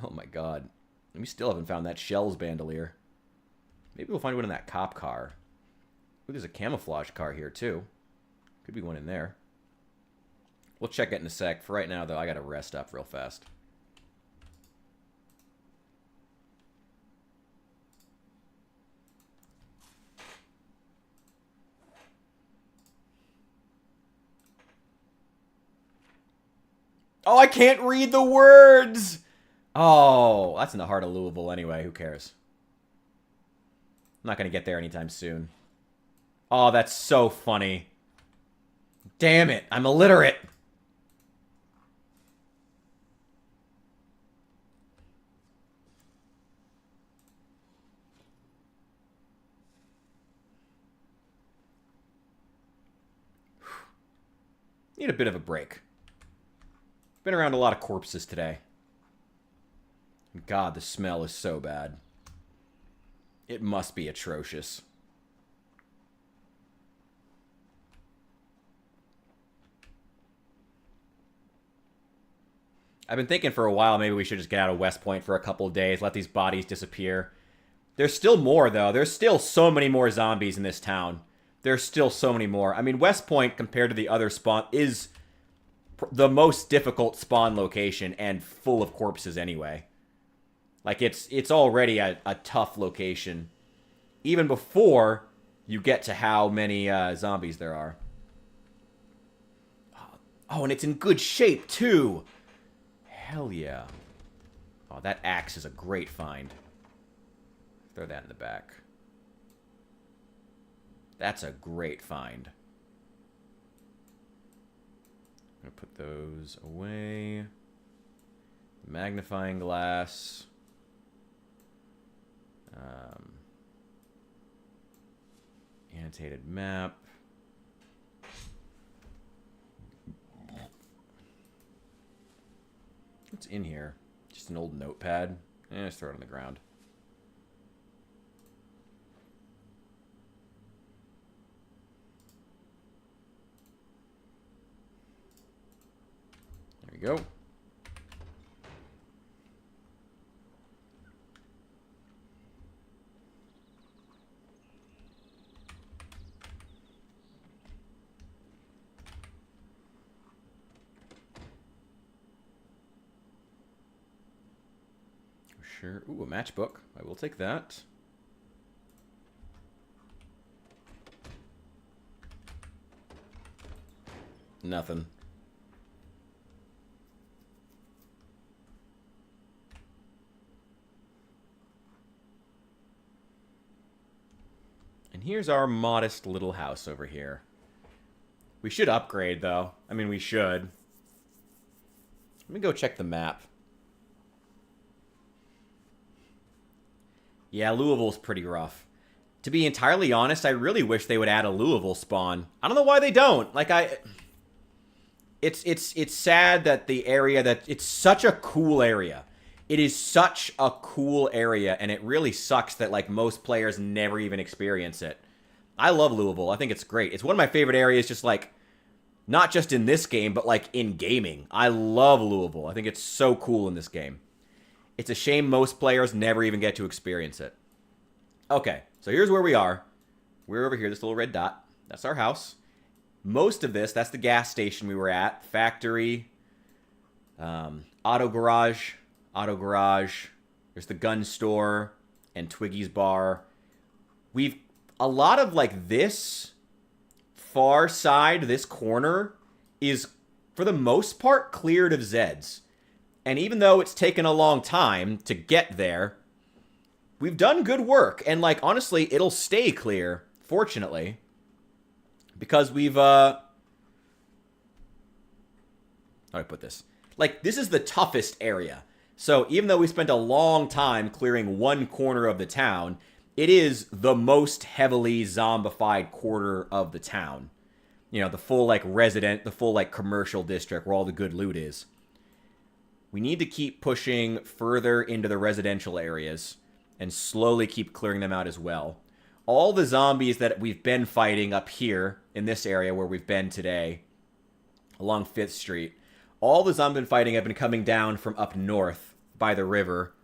Oh my god. We still haven't found that Shells bandolier. Maybe we'll find one in that cop car. Ooh, there's a camouflage car here, too. Could be one in there. We'll check it in a sec. For right now, though, I gotta rest up real fast. Oh, I can't read the words! Oh, that's in the heart of Louisville anyway. Who cares? I'm not going to get there anytime soon. Oh, that's so funny. Damn it. I'm illiterate. Need a bit of a break. Been around a lot of corpses today. God, the smell is so bad. It must be atrocious. I've been thinking for a while maybe we should just get out of West Point for a couple of days, let these bodies disappear. There's still more, though. There's still so many more zombies in this town. There's still so many more. I mean, West Point, compared to the other spawn, is the most difficult spawn location and full of corpses anyway. Like, it's already a tough location. Even before you get to how many zombies there are. Oh, and it's in good shape, too. Hell yeah. Oh, that axe is a great find. Throw that in the back. That's a great find. I'm going to put those away. Magnifying glass. Annotated map. What's in here? Just an old notepad. Just throw it on the ground. There we go. Sure. Ooh, a matchbook. I will take that. Nothing. And here's our modest little house over here. We should upgrade, though. I mean, we should. Let me go check the map. Yeah, Louisville's pretty rough. To be entirely honest, I really wish they would add a Louisville spawn. I don't know why they don't. Like, It's sad that the area that... It's such a cool area. It is such a cool area, and it really sucks that, like, most players never even experience it. I love Louisville. I think it's great. It's one of my favorite areas, just, like, not just in this game, but, like, in gaming. I love Louisville. I think it's so cool in this game. It's a shame most players never even get to experience it. Okay, so here's where we are. We're over here, this little red dot. That's our house. Most of this, that's the gas station we were at. Factory. Auto garage. Auto garage. There's the gun store. And Twiggy's bar. We've... A lot of, like, this far side, this corner, is, for the most part, cleared of Zeds. And even though it's taken a long time to get there, we've done good work. And, like, honestly, it'll stay clear, fortunately. Because we've, how do I put this? Like, this is the toughest area. So even though we spent a long time clearing one corner of the town, it is the most heavily zombified quarter of the town. You know, the full, like, the full, like, commercial district where all the good loot is. We need to keep pushing further into the residential areas and slowly keep clearing them out as well. All the zombies that we've been fighting up here in this area where we've been today, along 5th Street, all the zombie fighting have been coming down from up north by the river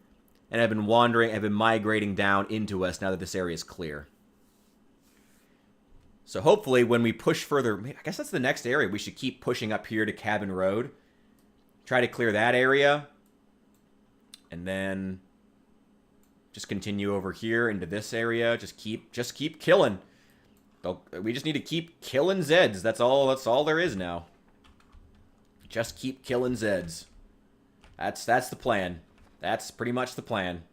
and have been migrating down into us now that this area is clear. So hopefully when we push further, I guess that's the next area. We should keep pushing up here to Cabin Road. Try to clear that area. And then just continue over here into this area. Just keep killing. We just need to keep killing Zeds. That's all there is now. Just keep killing Zeds. That's the plan. That's pretty much the plan.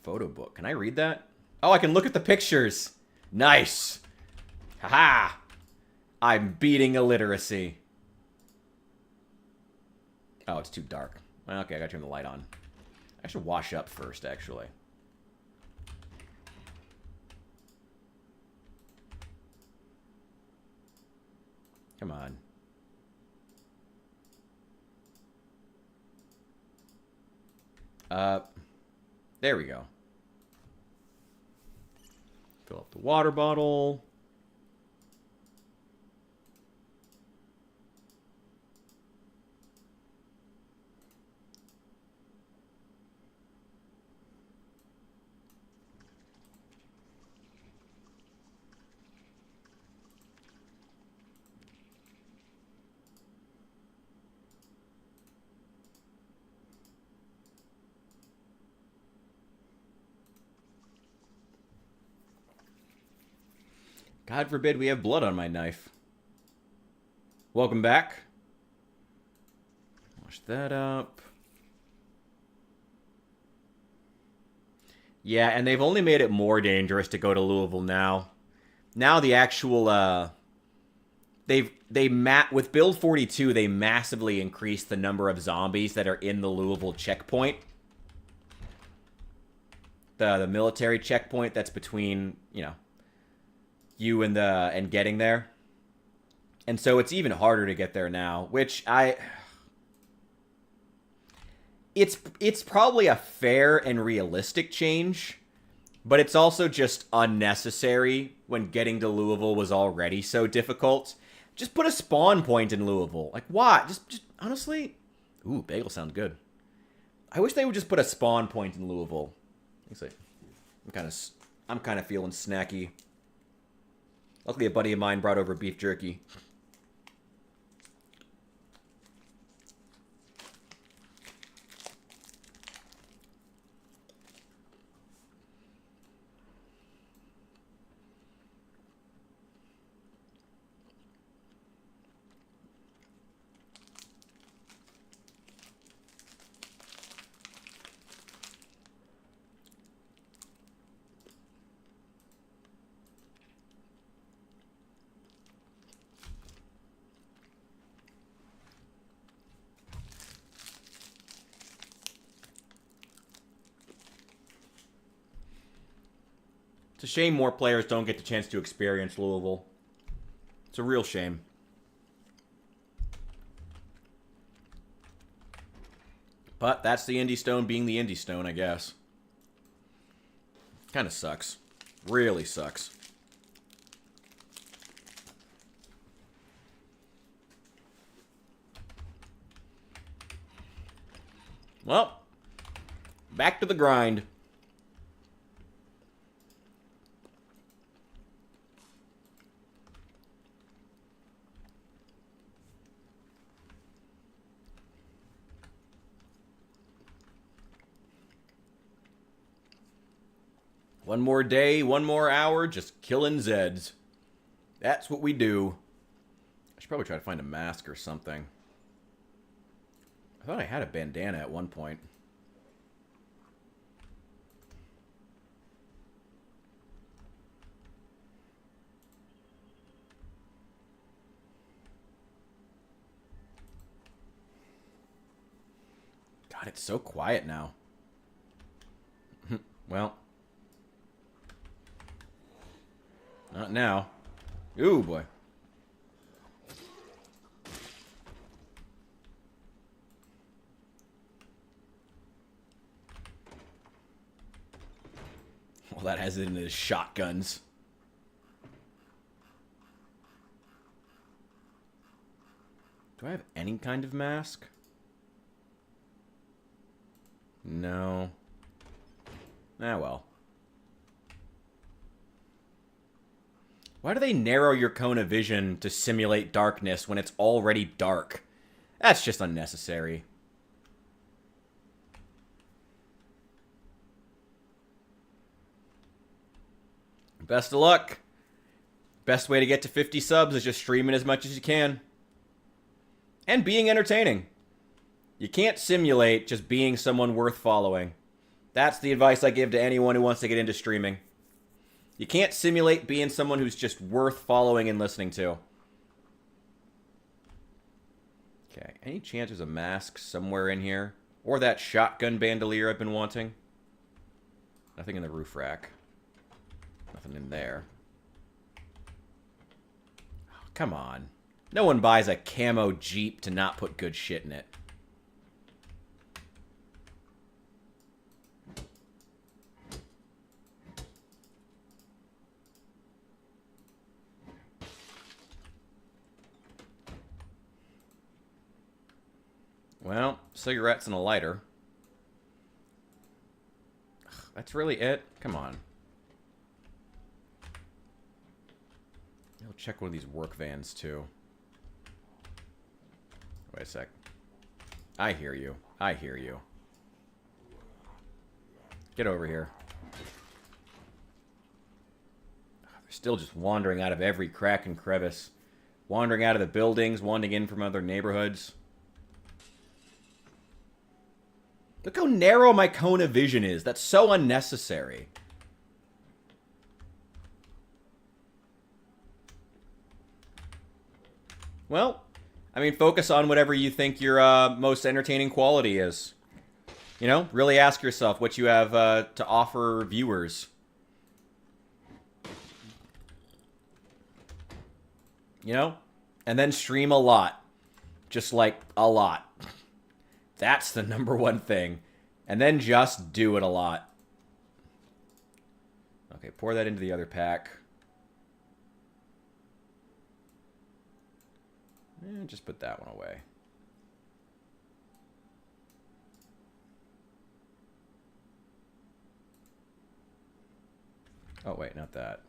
Photo book. Can I read that? Oh, I can look at the pictures. Nice. Haha. I'm beating illiteracy. Oh, it's too dark. Well, okay, I gotta turn the light on. I should wash up first, actually. Come on. There we go. Fill up the water bottle. God forbid we have blood on my knife. Welcome back. Wash that up. Yeah, and they've only made it more dangerous to go to Louisville now. Now the actual, with Build 42, they massively increased the number of zombies that are in the Louisville checkpoint. The military checkpoint that's between, you know, you and getting there. And so it's even harder to get there now, which it's probably a fair and realistic change, but it's also just unnecessary when getting to Louisville was already so difficult. Just put a spawn point in Louisville. Like, why? Just honestly, ooh, bagel sounds good. I wish they would just put a spawn point in Louisville. Let's see. I'm kind of feeling snacky. Luckily, a buddy of mine brought over beef jerky. It's a shame more players don't get the chance to experience Louisville. It's a real shame. But that's the Indie Stone being the Indie Stone, I guess. Kind of sucks. Really sucks. Well, back to the grind. One more day, one more hour, just killing Zeds. That's what we do. I should probably try to find a mask or something. I thought I had a bandana at one point. God, it's so quiet now. Well. Not now. Ooh, boy. Well, that has it in his shotguns. Do I have any kind of mask? No. Ah, well. Why do they narrow your cone of vision to simulate darkness when it's already dark? That's just unnecessary. Best of luck. Best way to get to 50 subs is just streaming as much as you can. And being entertaining. You can't simulate just being someone worth following. That's the advice I give to anyone who wants to get into streaming. You can't simulate being someone who's just worth following and listening to. Okay, any chance there's a mask somewhere in here? Or that shotgun bandolier I've been wanting? Nothing in the roof rack. Nothing in there. Oh, come on. No one buys a camo Jeep to not put good shit in it. Well, cigarettes and a lighter. Ugh, that's really it? Come on. I'll check one of these work vans, too. Wait a sec. I hear you. I hear you. Get over here. They're still just wandering out of every crack and crevice. Wandering out of the buildings, wandering in from other neighborhoods. Look how narrow my cone of vision is. That's so unnecessary. Well, I mean, focus on whatever you think your most entertaining quality is. You know, really ask yourself what you have to offer viewers. You know? And then stream a lot. Just like a lot. That's the #1 thing. And then just do it a lot. Okay, pour that into the other pack. And just put that one away. Oh, wait, not that.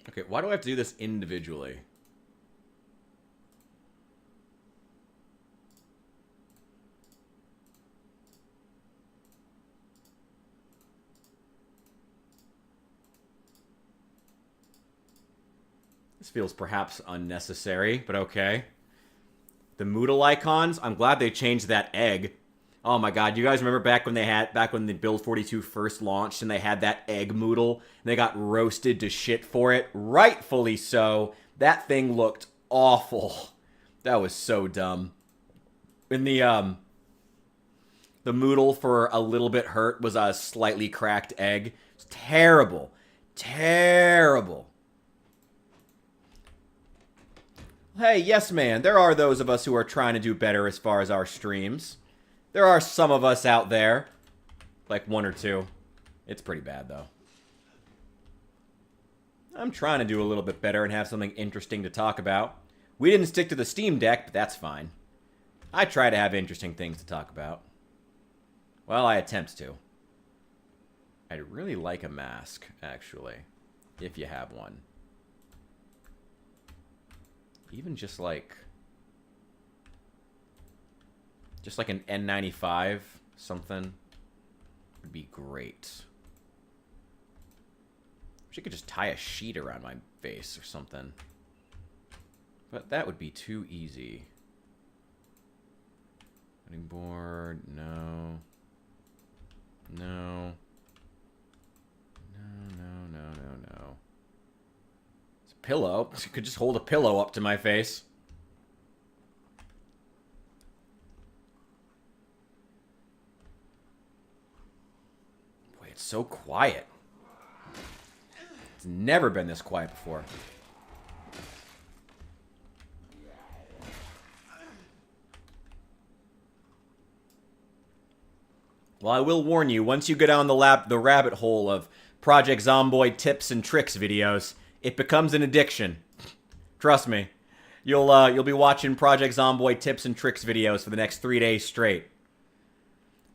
Okay, why do I have to do this individually? This feels perhaps unnecessary, but okay. The Moodle icons, I'm glad they changed that egg. Oh my god, you guys remember back when the Build 42 first launched and they had that egg Moodle and they got roasted to shit for it? Rightfully so. That thing looked awful. That was so dumb. In the Moodle for A Little Bit Hurt was a slightly cracked egg. It's terrible. Terrible. Hey, yes man, there are those of us who are trying to do better as far as our streams. There are some of us out there. Like one or two. It's pretty bad, though. I'm trying to do a little bit better and have something interesting to talk about. We didn't stick to the Steam Deck, but that's fine. I try to have interesting things to talk about. Well, I attempt to. I'd really like a mask, actually, if you have one. Even just like an N95, something would be great. Wish I could just tie a sheet around my face or something. But that would be too easy. Cutting board, no. No. No. It's a pillow. You could just hold a pillow up to my face. Boy, it's so quiet. It's never been this quiet before. Well, I will warn you, once you go down the rabbit hole of Project Zomboid tips and tricks videos, it becomes an addiction. Trust me. You'll be watching Project Zomboid tips and tricks videos for the next 3 days straight.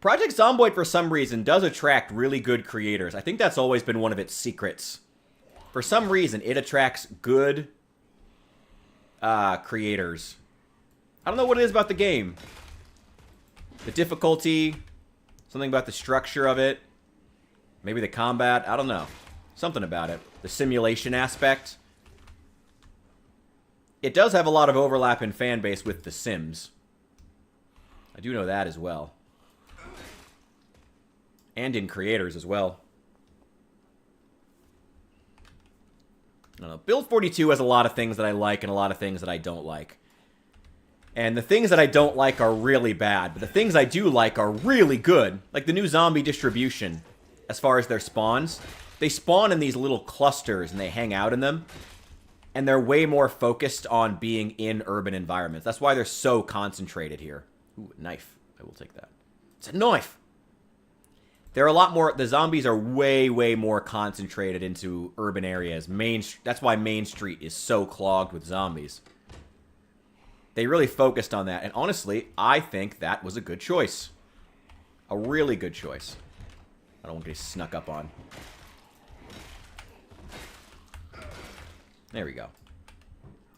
Project Zomboid, for some reason, does attract really good creators. I think that's always been one of its secrets. For some reason, it attracts good creators. I don't know what it is about the game. The difficulty, something about the structure of it, maybe the combat, I don't know. Something about it. The simulation aspect. It does have a lot of overlap in fan base with The Sims. I do know that as well. And in creators as well. I don't know. Build 42 has a lot of things that I like and a lot of things that I don't like. And the things that I don't like are really bad, but the things I do like are really good. Like the new zombie distribution, as far as their spawns. They spawn in these little clusters and they hang out in them. And they're way more focused on being in urban environments. That's why they're so concentrated here. Ooh, a knife. I will take that. It's a knife! They're a lot more... The zombies are way, way more concentrated into urban areas. That's why Main Street is so clogged with zombies. They really focused on that. And honestly, I think that was a good choice. A really good choice. I don't want to get snuck up on. There we go.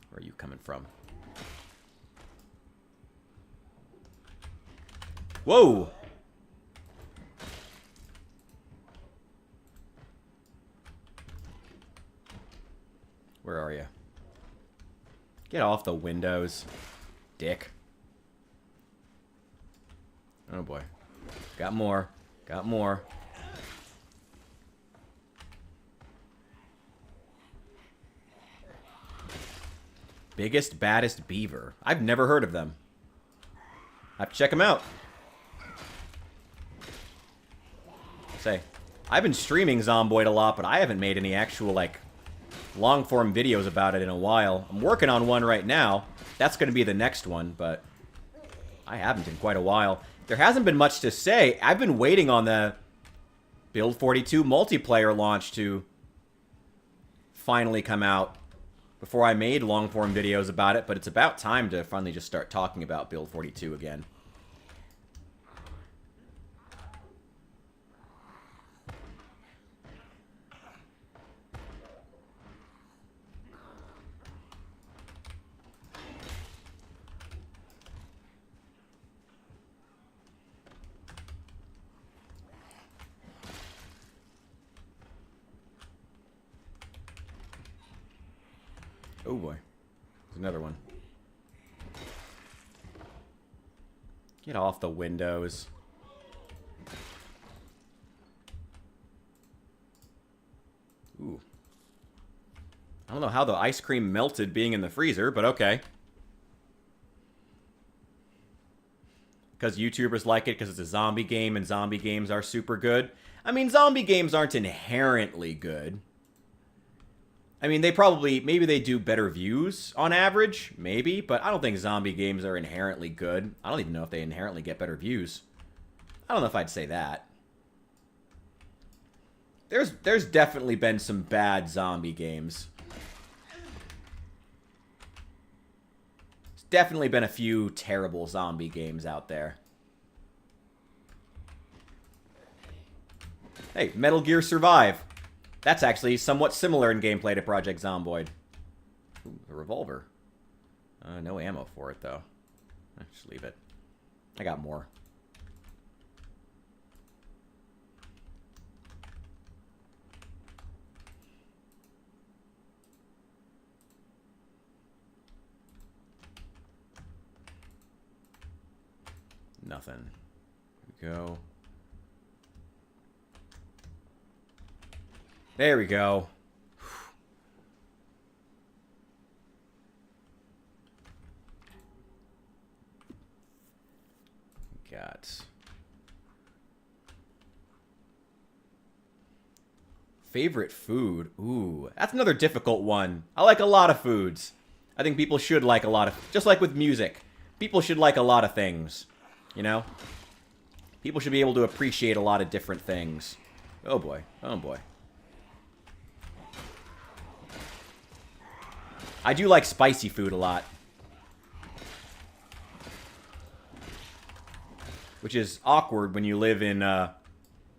Where are you coming from? Whoa! Where are you? Get off the windows, dick. Oh boy. Got more. Got more. Biggest, baddest beaver. I've never heard of them. I have to check them out. Say, I've been streaming Zomboid a lot, but I haven't made any actual, like, long-form videos about it in a while. I'm working on one right now. That's going to be the next one, but I haven't in quite a while. There hasn't been much to say. I've been waiting on the Build 42 multiplayer launch to finally come out before I made long-form videos about it, but it's about time to finally just start talking about Build 42 again. Oh boy. There's another one. Get off the windows. Ooh. I don't know how the ice cream melted being in the freezer, but okay. Because YouTubers like it because it's a zombie game and zombie games are super good. I mean, zombie games aren't inherently good. I mean, maybe they do better views on average, maybe, but I don't think zombie games are inherently good. I don't even know if they inherently get better views. I don't know if I'd say that. There's definitely been some bad zombie games. There's definitely been a few terrible zombie games out there. Hey, Metal Gear Survive. That's actually somewhat similar in gameplay to Project Zomboid. Ooh, a revolver. No ammo for it, though. Just leave it. I got more. Nothing. Here we go. There we go. Got favorite food. Ooh, that's another difficult one. I like a lot of foods. I think people should like a lot of, just like with music. People should like a lot of things, you know? People should be able to appreciate a lot of different things. Oh boy. Oh boy. I do like spicy food a lot. Which is awkward when you live in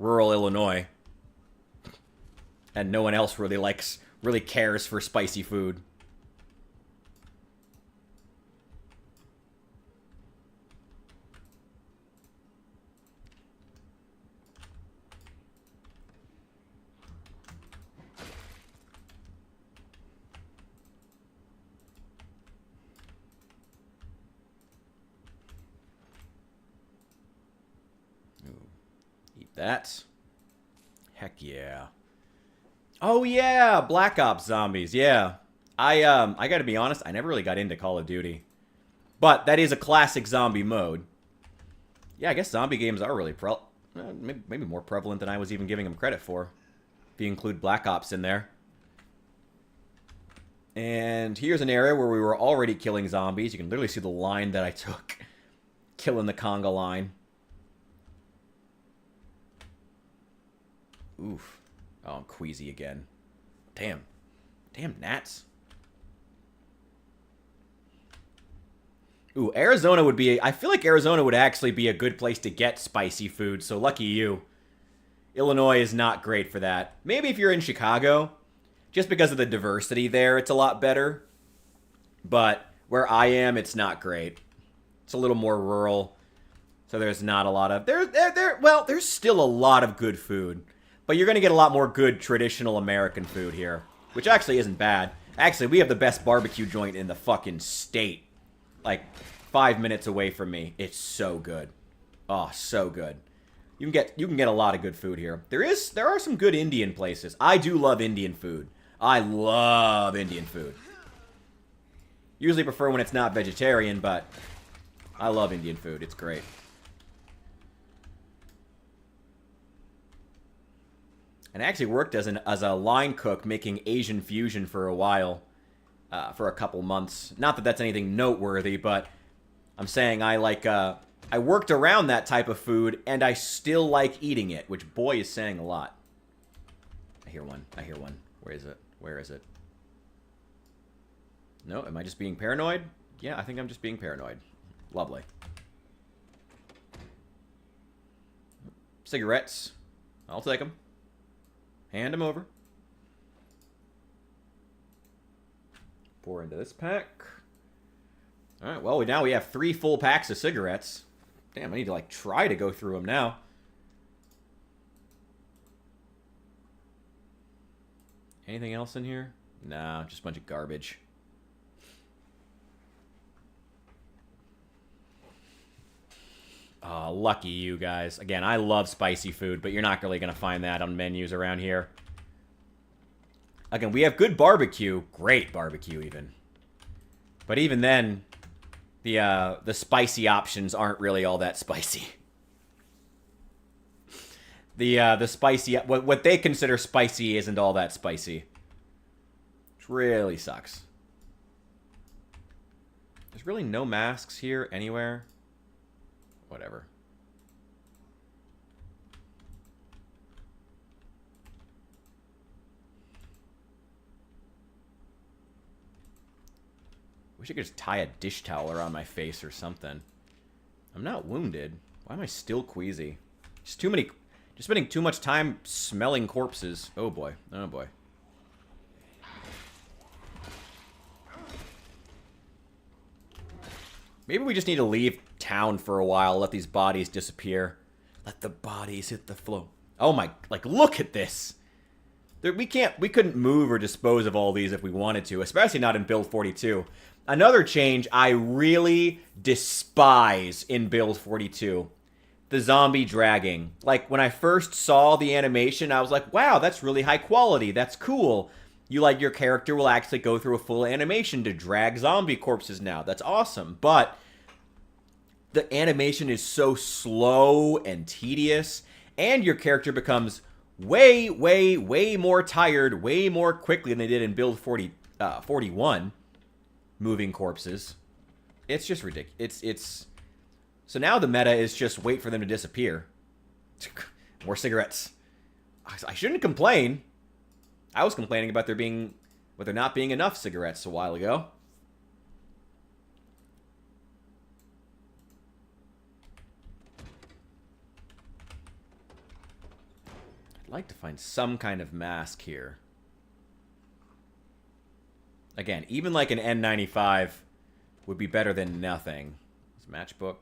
rural Illinois. And no one else really cares for spicy food. That. Heck yeah. Oh yeah, Black Ops zombies. Yeah. I got to be honest, I never really got into Call of Duty. But that is a classic zombie mode. Yeah, I guess zombie games are really maybe more prevalent than I was even giving them credit for. If you include Black Ops in there. And here's an area where we were already killing zombies. You can literally see the line that I took. Killing the conga line. Oof. Oh, I'm queasy again. Damn. Damn gnats. Ooh, Arizona would be... I feel like Arizona would actually be a good place to get spicy food, so lucky you. Illinois is not great for that. Maybe if you're in Chicago, just because of the diversity there, it's a lot better. But where I am, it's not great. It's a little more rural, so there's not a lot of... Well, there's still a lot of good food. But you're going to get a lot more good traditional American food here, which actually isn't bad. Actually, we have the best barbecue joint in the fucking state. Like, 5 minutes away from me. It's so good. Oh, so good. You can get a lot of good food here. There are some good Indian places. I do love Indian food. I love Indian food. Usually prefer when it's not vegetarian, but I love Indian food. It's great. And I actually worked as a line cook making Asian fusion for a while, for a couple months. Not that that's anything noteworthy, but I'm saying I worked around that type of food, and I still like eating it, which, boy, is saying a lot. I hear one. I hear one. Where is it? Where is it? No, am I just being paranoid? Yeah, I think I'm just being paranoid. Lovely. Cigarettes. I'll take them. Hand them over. Pour into this pack. Alright, well, now we have 3 full packs of cigarettes. Damn, I need to, try to go through them now. Anything else in here? Nah, just a bunch of garbage. Oh, lucky you guys. Again, I love spicy food, but you're not really going to find that on menus around here. Again, we have good barbecue. Great barbecue, even. But even then, the spicy options aren't really all that spicy. The spicy... What they consider spicy isn't all that spicy. Which really sucks. There's really no masks here anywhere. Whatever. Wish I could just tie a dish towel around my face or something. I'm not wounded. Why am I still queasy? Just too Just spending too much time smelling corpses. Oh boy. Oh boy. Maybe we just need to leave town for a while, let these bodies disappear. Let the bodies hit the floor. Oh my, like, look at this. We couldn't move or dispose of all these if we wanted to, especially not in Build 42. Another change I really despise in Build 42. The zombie dragging. Like, when I first saw the animation, I was like, wow, that's really high quality. That's cool. Your character will actually go through a full animation to drag zombie corpses now. That's awesome. But the animation is so slow and tedious, and your character becomes way, way, way more tired, way more quickly than they did in Build 41, moving corpses. It's just ridiculous. It's so now the meta is just wait for them to disappear. More cigarettes. I shouldn't complain. I was complaining about there not being enough cigarettes a while ago. I'd like to find some kind of mask here. Again, even like an N95 would be better than nothing. This matchbook.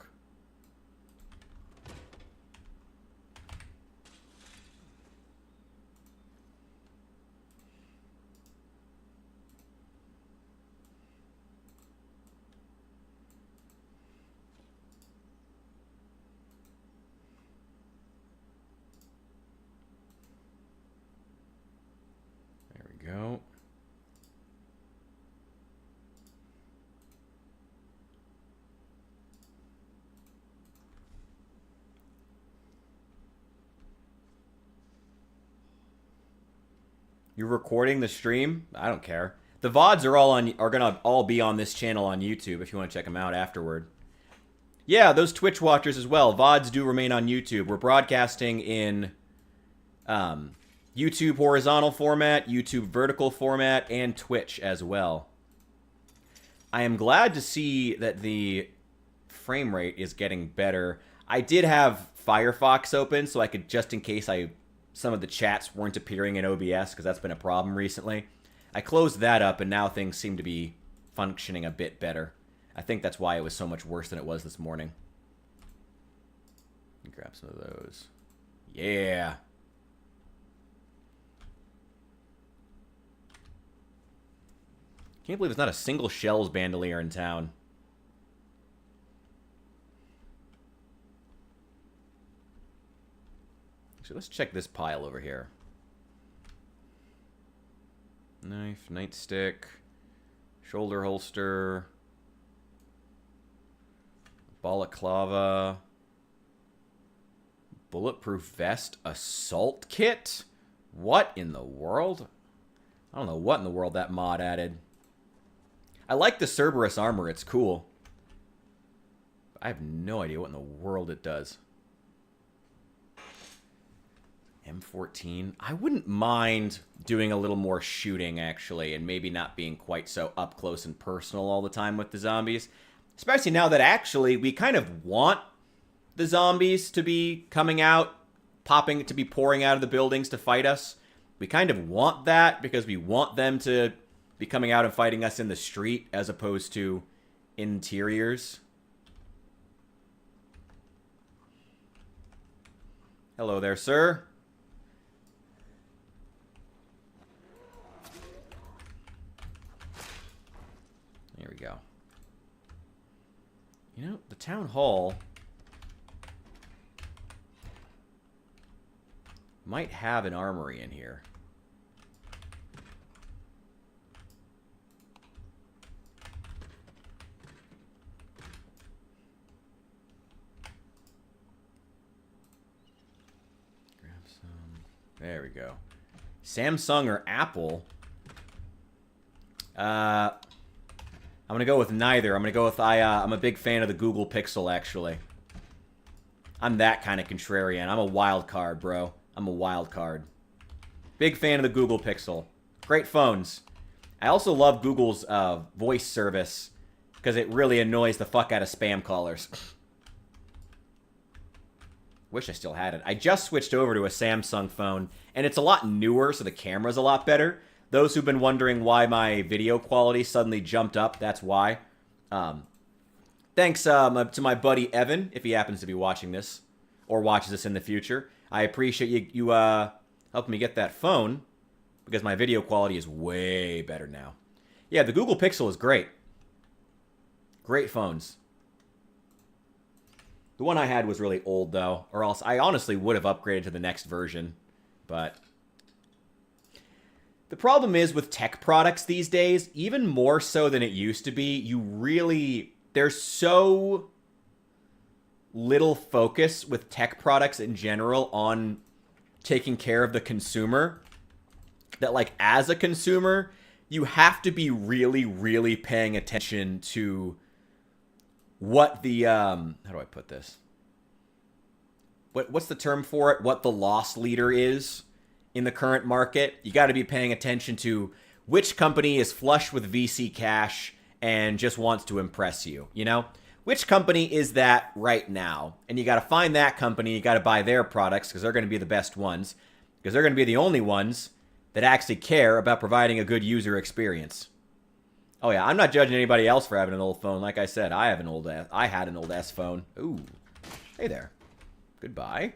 Go. You're recording the stream? I don't care. The VODs are gonna all be on this channel on YouTube if you want to check them out afterward. Yeah, those Twitch watchers as well. VODs do remain on YouTube. We're broadcasting in YouTube horizontal format, YouTube vertical format, and Twitch as well. I am glad to see that the frame rate is getting better. I did have Firefox open so I could, just in case some of the chats weren't appearing in OBS, because that's been a problem recently. I closed that up, and now things seem to be functioning a bit better. I think that's why it was so much worse than it was this morning. Grab some of those. Yeah. Can't believe there's not a single Shells bandolier in town. So let's check this pile over here. Knife, nightstick, shoulder holster, balaclava, bulletproof vest, assault kit? What in the world? I don't know what in the world that mod added. I like the Cerberus armor, it's cool. I have no idea what in the world it does. M14. I wouldn't mind doing a little more shooting, actually, and maybe not being quite so up close and personal all the time with the zombies. Especially now that, actually, we kind of want the zombies to be coming out, to be pouring out of the buildings to fight us. We kind of want that because we want them to be coming out and fighting us in the street as opposed to interiors. Hello there, sir. There we go. You know, the town hall might have an armory in here. Grab some. There we go. Samsung or Apple? I'm gonna go with neither. I'm gonna go with I'm a big fan of the Google Pixel, actually. I'm that kind of contrarian. I'm a wild card, bro. I'm a wild card. Big fan of the Google Pixel. Great phones. I also love Google's voice service because it really annoys the fuck out of spam callers. Wish I still had it. I just switched over to a Samsung phone, and it's a lot newer, so the camera's a lot better. Those who've been wondering why my video quality suddenly jumped up, that's why. Thanks to my buddy Evan, if he happens to be watching this, or watches this in the future. I appreciate you helping me get that phone, because my video quality is way better now. Yeah, the Google Pixel is great. Great phones. The one I had was really old, though, or else I honestly would have upgraded to the next version. But the problem is with tech products these days, even more so than it used to be, there's so little focus with tech products in general on taking care of the consumer that, like, as a consumer, you have to be really, really paying attention to what the, how do I put this? What's the term for it? What the loss leader is in the current market. You got to be paying attention to which company is flush with VC cash and just wants to impress you, you know? Which company is that right now? And you got to find that company. You got to buy their products because they're going to be the best ones, because they're going to be the only ones that actually care about providing a good user experience. Oh yeah, I'm not judging anybody else for having an old phone. Like I said, I had an old S phone. Ooh, hey there. Goodbye.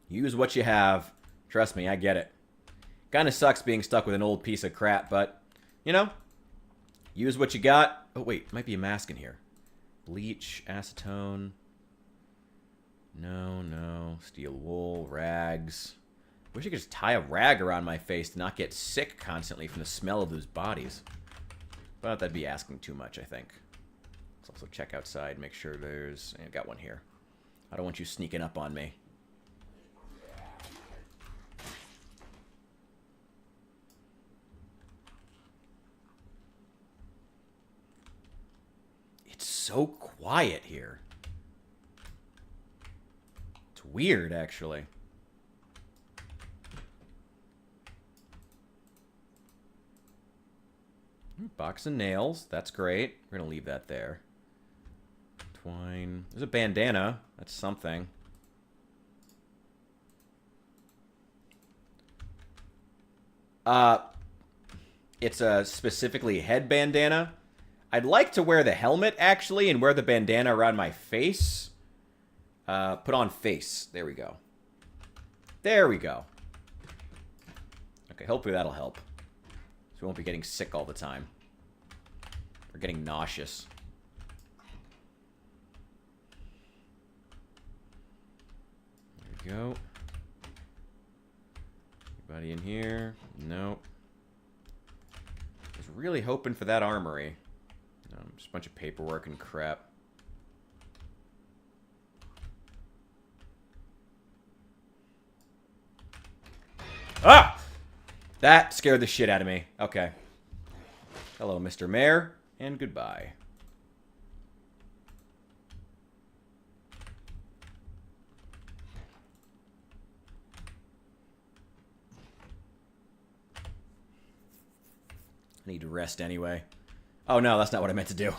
Use what you have. Trust me, I get it. Kind of sucks being stuck with an old piece of crap, but, you know, use what you got. Oh wait, might be a mask in here. Bleach, acetone. No. Steel wool, rags. Wish I could just tie a rag around my face to not get sick constantly from the smell of those bodies. But that'd be asking too much, I think. Let's also check outside, make sure there's... I got one here. I don't want you sneaking up on me. It's so quiet here. It's weird, actually. Box of nails. That's great. We're going to leave that there. Twine. There's a bandana. That's something. It's a specifically head bandana. I'd like to wear the helmet, actually, and wear the bandana around my face. Put on face. There we go. There we go. Okay, hopefully that'll help. So we won't be getting sick all the time. Or getting nauseous. There we go. Anybody in here? Nope. I was really hoping for that armory. Just a bunch of paperwork and crap. Ah! That scared the shit out of me. Okay. Hello, Mr. Mayor, and goodbye. I need to rest anyway. Oh no, that's not what I meant to do.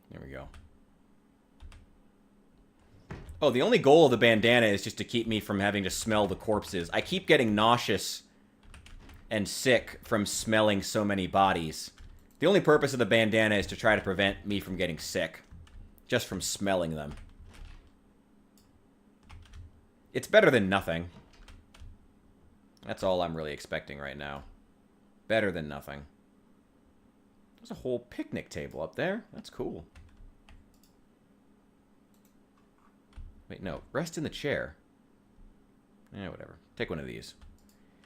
There we go. Oh, the only goal of the bandana is just to keep me from having to smell the corpses. I keep getting nauseous and sick from smelling so many bodies. The only purpose of the bandana is to try to prevent me from getting sick. Just from smelling them. It's better than nothing. That's all I'm really expecting right now. Better than nothing. There's a whole picnic table up there. That's cool. Wait, no. Rest in the chair. Eh, whatever. Take one of these.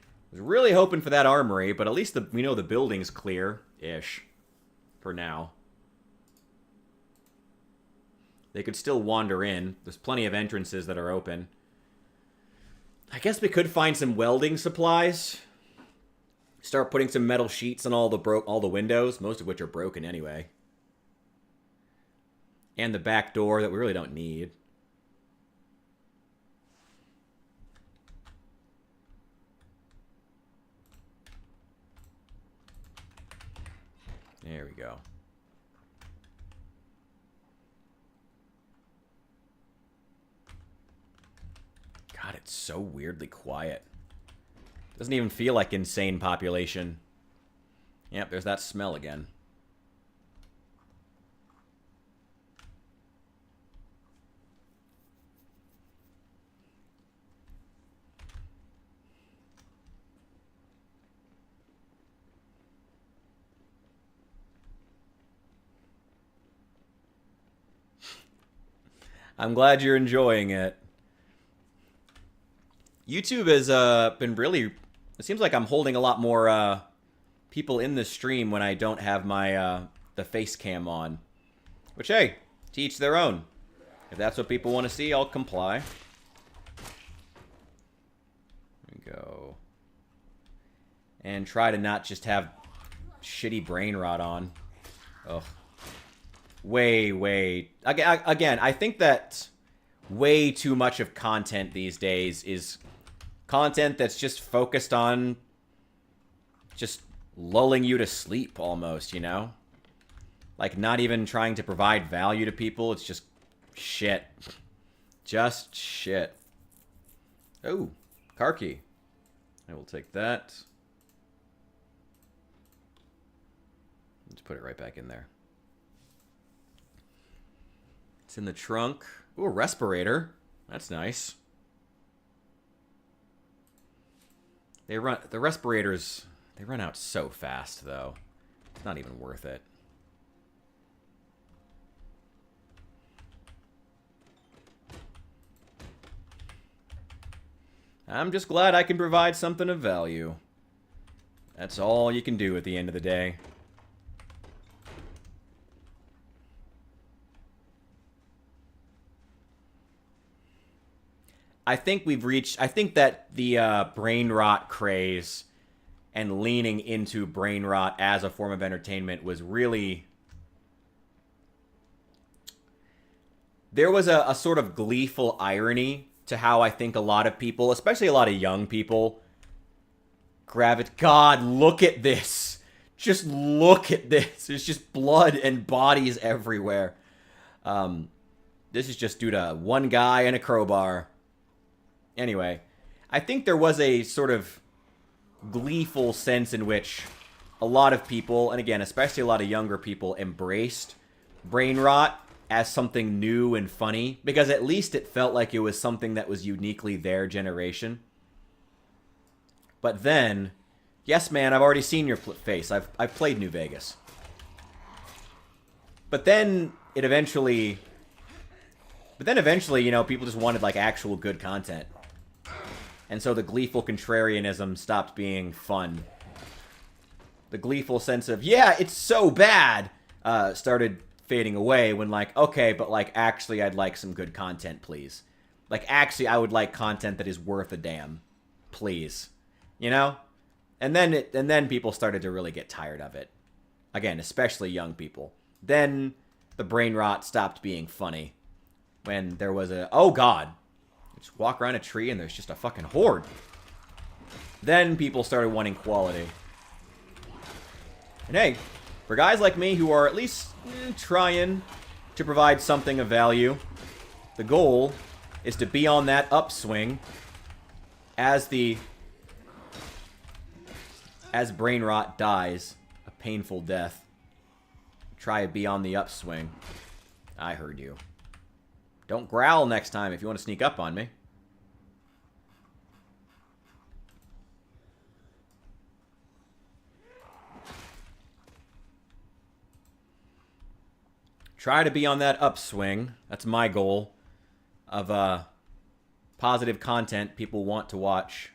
I was really hoping for that armory, but at least we know the building's clear-ish. For now. They could still wander in. There's plenty of entrances that are open. I guess we could find some welding supplies. Start putting some metal sheets on all the windows, most of which are broken anyway. And the back door that we really don't need. There we go. God, it's so weirdly quiet. Doesn't even feel like insane population. Yep, there's that smell again. I'm glad you're enjoying it. YouTube has been really... It seems like I'm holding a lot more people in the stream when I don't have my the face cam on. Which, hey, to each their own. If that's what people want to see, I'll comply. There we go. And try to not just have shitty brain rot on. Ugh. Way. Again, I think that way too much of content these days is content that's just focused on just lulling you to sleep almost, you know? Like, not even trying to provide value to people. It's just shit. Just shit. Oh, car key. I will take that. Let's put it right back in there. It's in the trunk. Ooh, a respirator. That's nice. The respirators, they run out so fast, though. It's not even worth it. I'm just glad I can provide something of value. That's all you can do at the end of the day. I think we've reached... I think that the brain rot craze and leaning into brain rot as a form of entertainment was really... There was a sort of gleeful irony to how I think a lot of people, especially a lot of young people, God, look at this. Just look at this. There's just blood and bodies everywhere. This is just due to one guy and a crowbar. Anyway, I think there was a sort of gleeful sense in which a lot of people, and again, especially a lot of younger people, embraced brain rot as something new and funny, because at least it felt like it was something that was uniquely their generation. But then, yes, man, I've already seen your face. I've played New Vegas. But then it eventually... you know, people just wanted, like, actual good content. And so the gleeful contrarianism stopped being fun. The gleeful sense of, yeah, it's so bad, started fading away when, like, okay, but, like, actually I'd like some good content, please. Like, actually I would like content that is worth a damn. Please. You know? And then people started to really get tired of it. Again, especially young people. Then the brain rot stopped being funny. When there was a... Oh, God. Just walk around a tree and there's just a fucking horde. Then people started wanting quality. And hey, for guys like me who are at least trying to provide something of value, the goal is to be on that upswing as brain rot dies a painful death. Try to be on the upswing. I heard you. Don't growl next time if you want to sneak up on me. Try to be on that upswing. That's my goal of positive content people want to watch.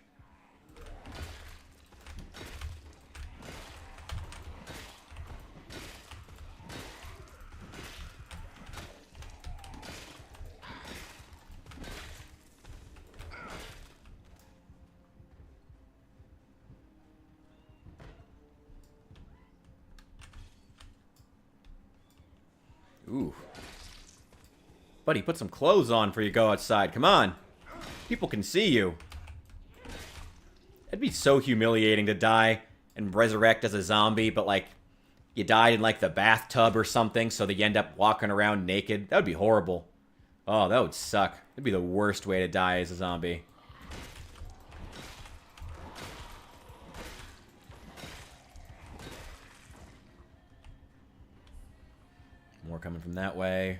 Ooh. Buddy, put some clothes on before you go outside. Come on. People can see you. It'd be so humiliating to die and resurrect as a zombie, but, like, you died in like the bathtub or something, so that you end up walking around naked. That would be horrible. Oh, that would suck. That'd be the worst way to die as a zombie. More coming from that way.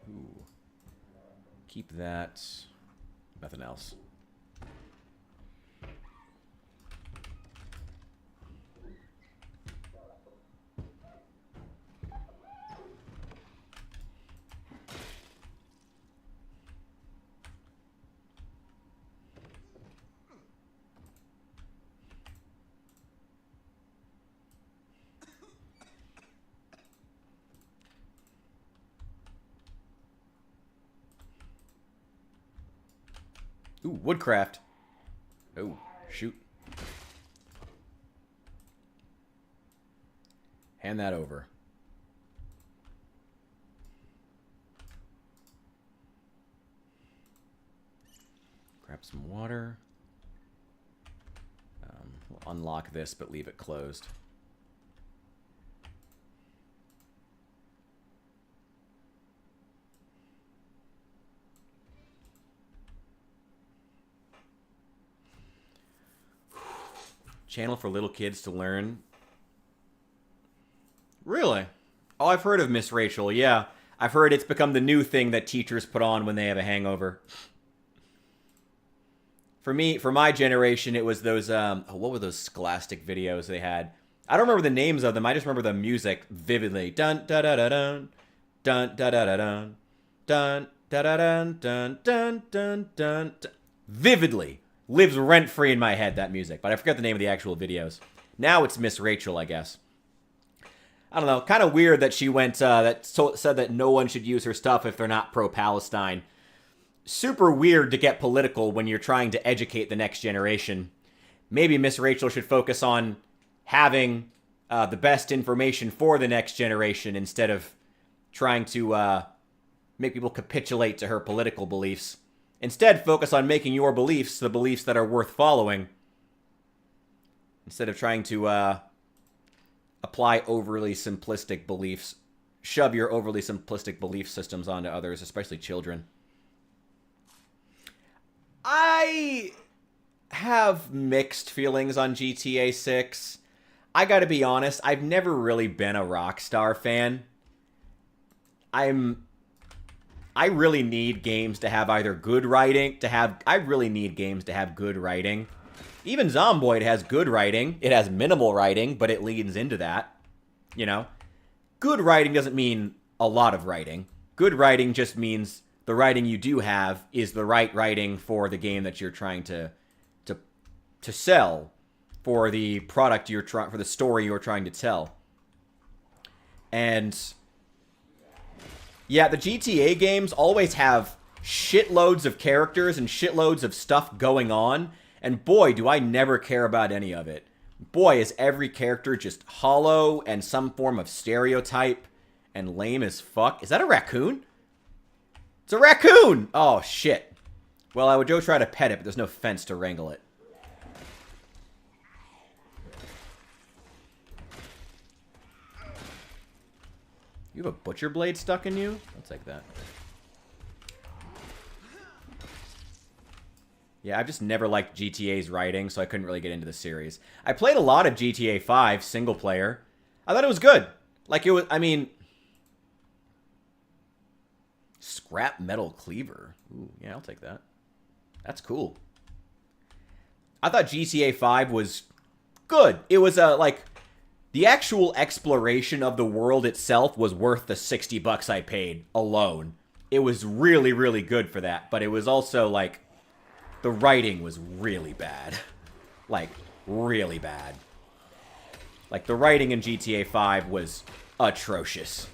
Ooh. Keep that. Nothing else. Ooh, woodcraft. Oh, shoot. Hand that over. Grab some water. We'll unlock this, but leave it closed. Channel for little kids to learn. Really? Oh, I've heard of Miss Rachel, yeah. I've heard it's become the new thing that teachers put on when they have a hangover. For me, for my generation, it was those, what were those Scholastic videos they had? I don't remember the names of them, I just remember the music vividly. Dun, da, da, da, dun. Dun, da, da, da, dun. Dun, da, da, dun, dun, dun, dun, dun, dun. Vividly. Lives rent-free in my head, that music. But I forget the name of the actual videos. Now it's Miss Rachel, I guess. I don't know. Kind of weird that she went, said that no one should use her stuff if they're not pro-Palestine. Super weird to get political when you're trying to educate the next generation. Maybe Miss Rachel should focus on having the best information for the next generation instead of trying to make people capitulate to her political beliefs. Instead, focus on making your beliefs the beliefs that are worth following. Instead of trying to apply overly simplistic beliefs. Shove your overly simplistic belief systems onto others, especially children. I have mixed feelings on GTA 6. I gotta be honest, I've never really been a Rockstar fan. I really need games to have either good writing, I really need games to have good writing. Even Zomboid has good writing. It has minimal writing, but it leans into that. You know? Good writing doesn't mean a lot of writing. Good writing just means the writing you do have is the right writing for the game that you're trying to sell, for the product for the story you're trying to tell. And yeah, the GTA games always have shitloads of characters and shitloads of stuff going on, and boy, do I never care about any of it. Boy, is every character just hollow and some form of stereotype and lame as fuck. Is that a raccoon? It's a raccoon! Oh, shit. Well, I would go try to pet it, but there's no fence to wrangle it. You have a butcher blade stuck in you? I'll take that. Yeah, I've just never liked GTA's writing, so I couldn't really get into the series. I played a lot of GTA 5 single player. I thought it was good. Like, it was, I mean... Scrap metal cleaver. Ooh, yeah, I'll take that. That's cool. I thought GTA 5 was good. It was, like... The actual exploration of the world itself was worth the $60 I paid alone. It was really, really good for that. But it was also, like... The writing was really bad. Like, really bad. Like, the writing in GTA 5 was atrocious.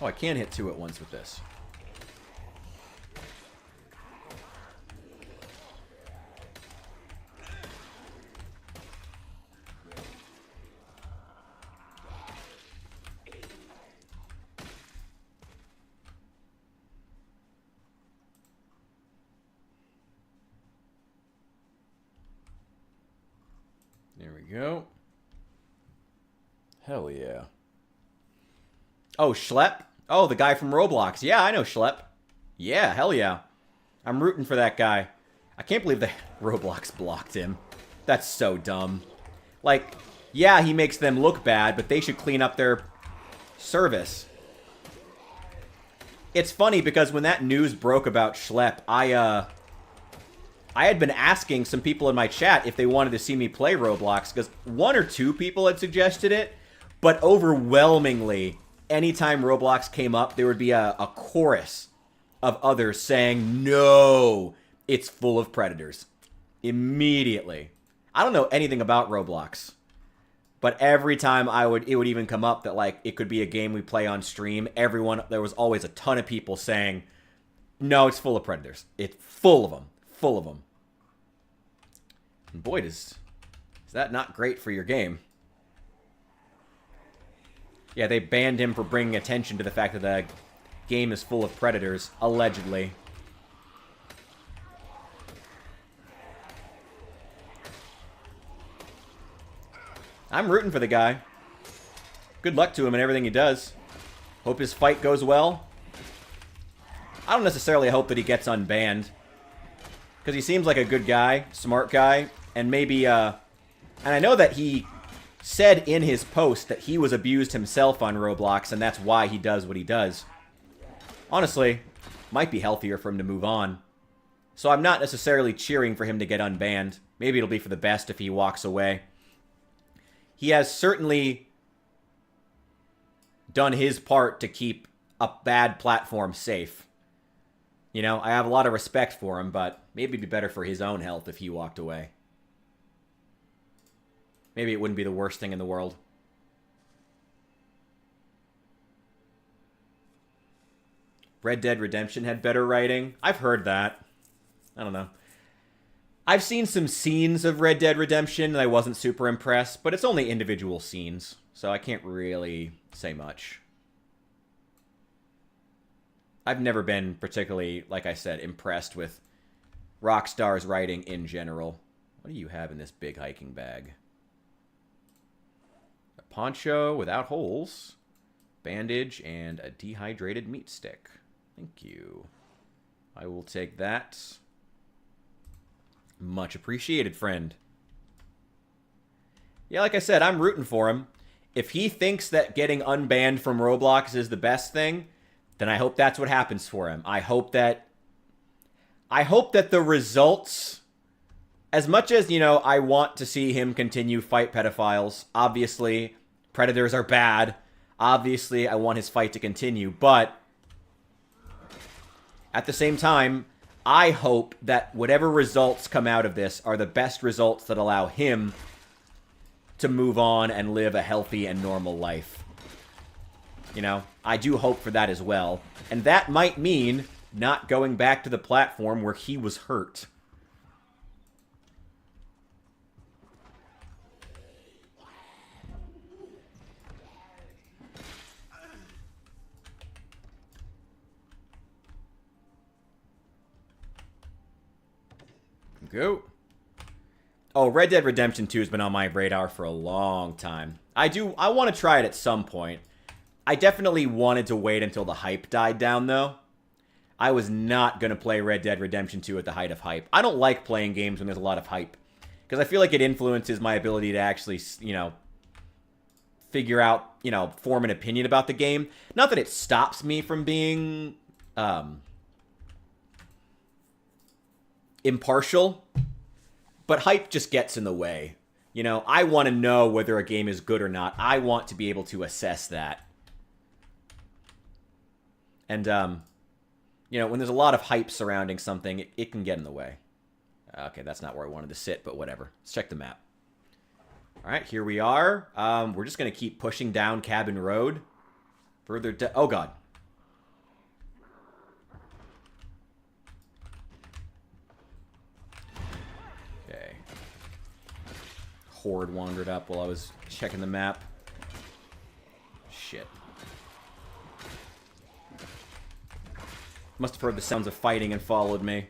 Oh, I can hit two at once with this. There we go. Hell yeah. Oh, Schlepp? Oh, the guy from Roblox. Yeah, I know Schlepp. Yeah, hell yeah. I'm rooting for that guy. I can't believe that Roblox blocked him. That's so dumb. Like, yeah, he makes them look bad, but they should clean up their service. It's funny because when that news broke about Schlepp, I had been asking some people in my chat if they wanted to see me play Roblox, because 1 or 2 people had suggested it, but overwhelmingly, anytime Roblox came up, there would be a chorus of others saying, no, it's full of predators. Immediately. I don't know anything about Roblox, but every time it would even come up that, like, it could be a game we play on stream, there was always a ton of people saying, no, it's full of predators. It's full of them. Full of them. And boy, is that not great for your game. Yeah, they banned him for bringing attention to the fact that the game is full of predators, allegedly. I'm rooting for the guy. Good luck to him in everything he does. Hope his fight goes well. I don't necessarily hope that he gets unbanned, because he seems like a good guy, smart guy, and maybe, and I know that he said in his post that he was abused himself on Roblox, and that's why he does what he does. Honestly, might be healthier for him to move on. So I'm not necessarily cheering for him to get unbanned. Maybe it'll be for the best if he walks away. He has certainly done his part to keep a bad platform safe. You know, I have a lot of respect for him, but maybe it'd be better for his own health if he walked away. Maybe it wouldn't be the worst thing in the world. Red Dead Redemption had better writing. I've heard that. I don't know. I've seen some scenes of Red Dead Redemption and I wasn't super impressed, but it's only individual scenes, so I can't really say much. I've never been particularly, like I said, impressed with Rockstar's writing in general. What do you have in this big hiking bag? A poncho without holes, bandage, and a dehydrated meat stick. Thank you. I will take that. Much appreciated, friend. Yeah, like I said, I'm rooting for him. If he thinks that getting unbanned from Roblox is the best thing, then I hope that's what happens for him. I hope that the results, as much as, you know, I want to see him continue fight pedophiles. Obviously, predators are bad. Obviously, I want his fight to continue, but at the same time, I hope that whatever results come out of this are the best results that allow him to move on and live a healthy and normal life. You know, I do hope for that as well. And that might mean not going back to the platform where he was hurt. Go. Oh, Red Dead Redemption 2 has been on my radar for a long time. I want to try it at some point. I definitely wanted to wait until the hype died down, though. I was not going to play Red Dead Redemption 2 at the height of hype. I don't like playing games when there's a lot of hype, because I feel like it influences my ability to actually, you know, figure out, you know, form an opinion about the game. Not that it stops me from being impartial, but hype just gets in the way. You know, I want to know whether a game is good or not. I want to be able to assess that. And, you know, when there's a lot of hype surrounding something, it can get in the way. Okay, that's not where I wanted to sit, but whatever. Let's check the map. All right, here we are. We're just going to keep pushing down Cabin Road. Further down. Oh, God. Okay. Horde wandered up while I was checking the map. Shit. Must have heard the sounds of fighting and followed me.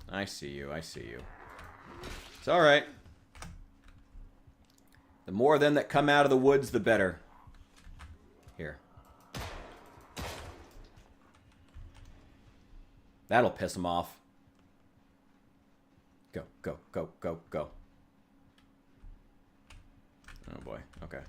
I see you. I see you. It's alright. The more of them that come out of the woods, the better. Here. That'll piss them off. Go, go, go, go, go. Oh boy, okay.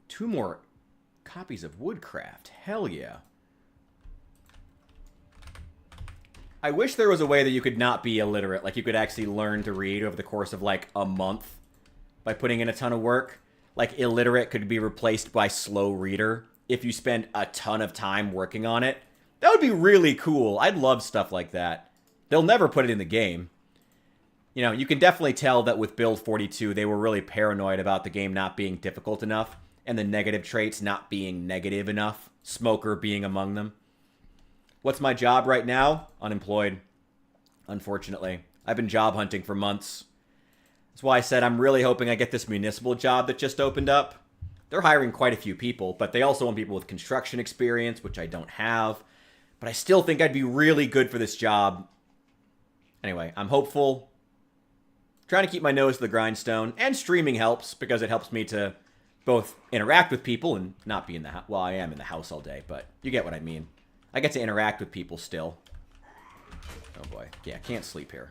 Two more copies of Woodcraft. Hell yeah. I wish there was a way that you could not be illiterate. Like, you could actually learn to read over the course of, like, a month by putting in a ton of work. Like, illiterate could be replaced by slow reader if you spend a ton of time working on it. That would be really cool. I'd love stuff like that. They'll never put it in the game. You know, you can definitely tell that with Build 42, they were really paranoid about the game not being difficult enough. And the negative traits not being negative enough. Smoker being among them. What's my job right now? Unemployed. Unfortunately. I've been job hunting for months. That's why I said I'm really hoping I get this municipal job that just opened up. They're hiring quite a few people, but they also want people with construction experience, which I don't have. But I still think I'd be really good for this job. Anyway, I'm hopeful. Trying to keep my nose to the grindstone. And streaming helps, because it helps me to both interact with people and not be in the house. Well, I am in the house all day, but you get what I mean. I get to interact with people still. Oh boy. Yeah, can't sleep here.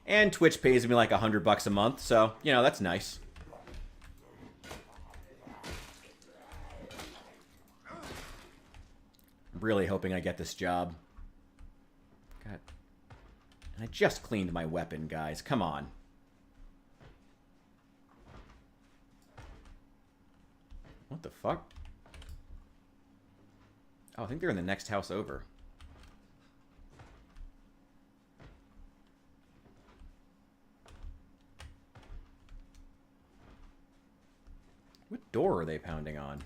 And Twitch pays me like $100 a month, so, you know, that's nice. I'm really hoping I get this job. God. And I just cleaned my weapon, guys. Come on. What the fuck? Oh, I think they're in the next house over. What door are they pounding on?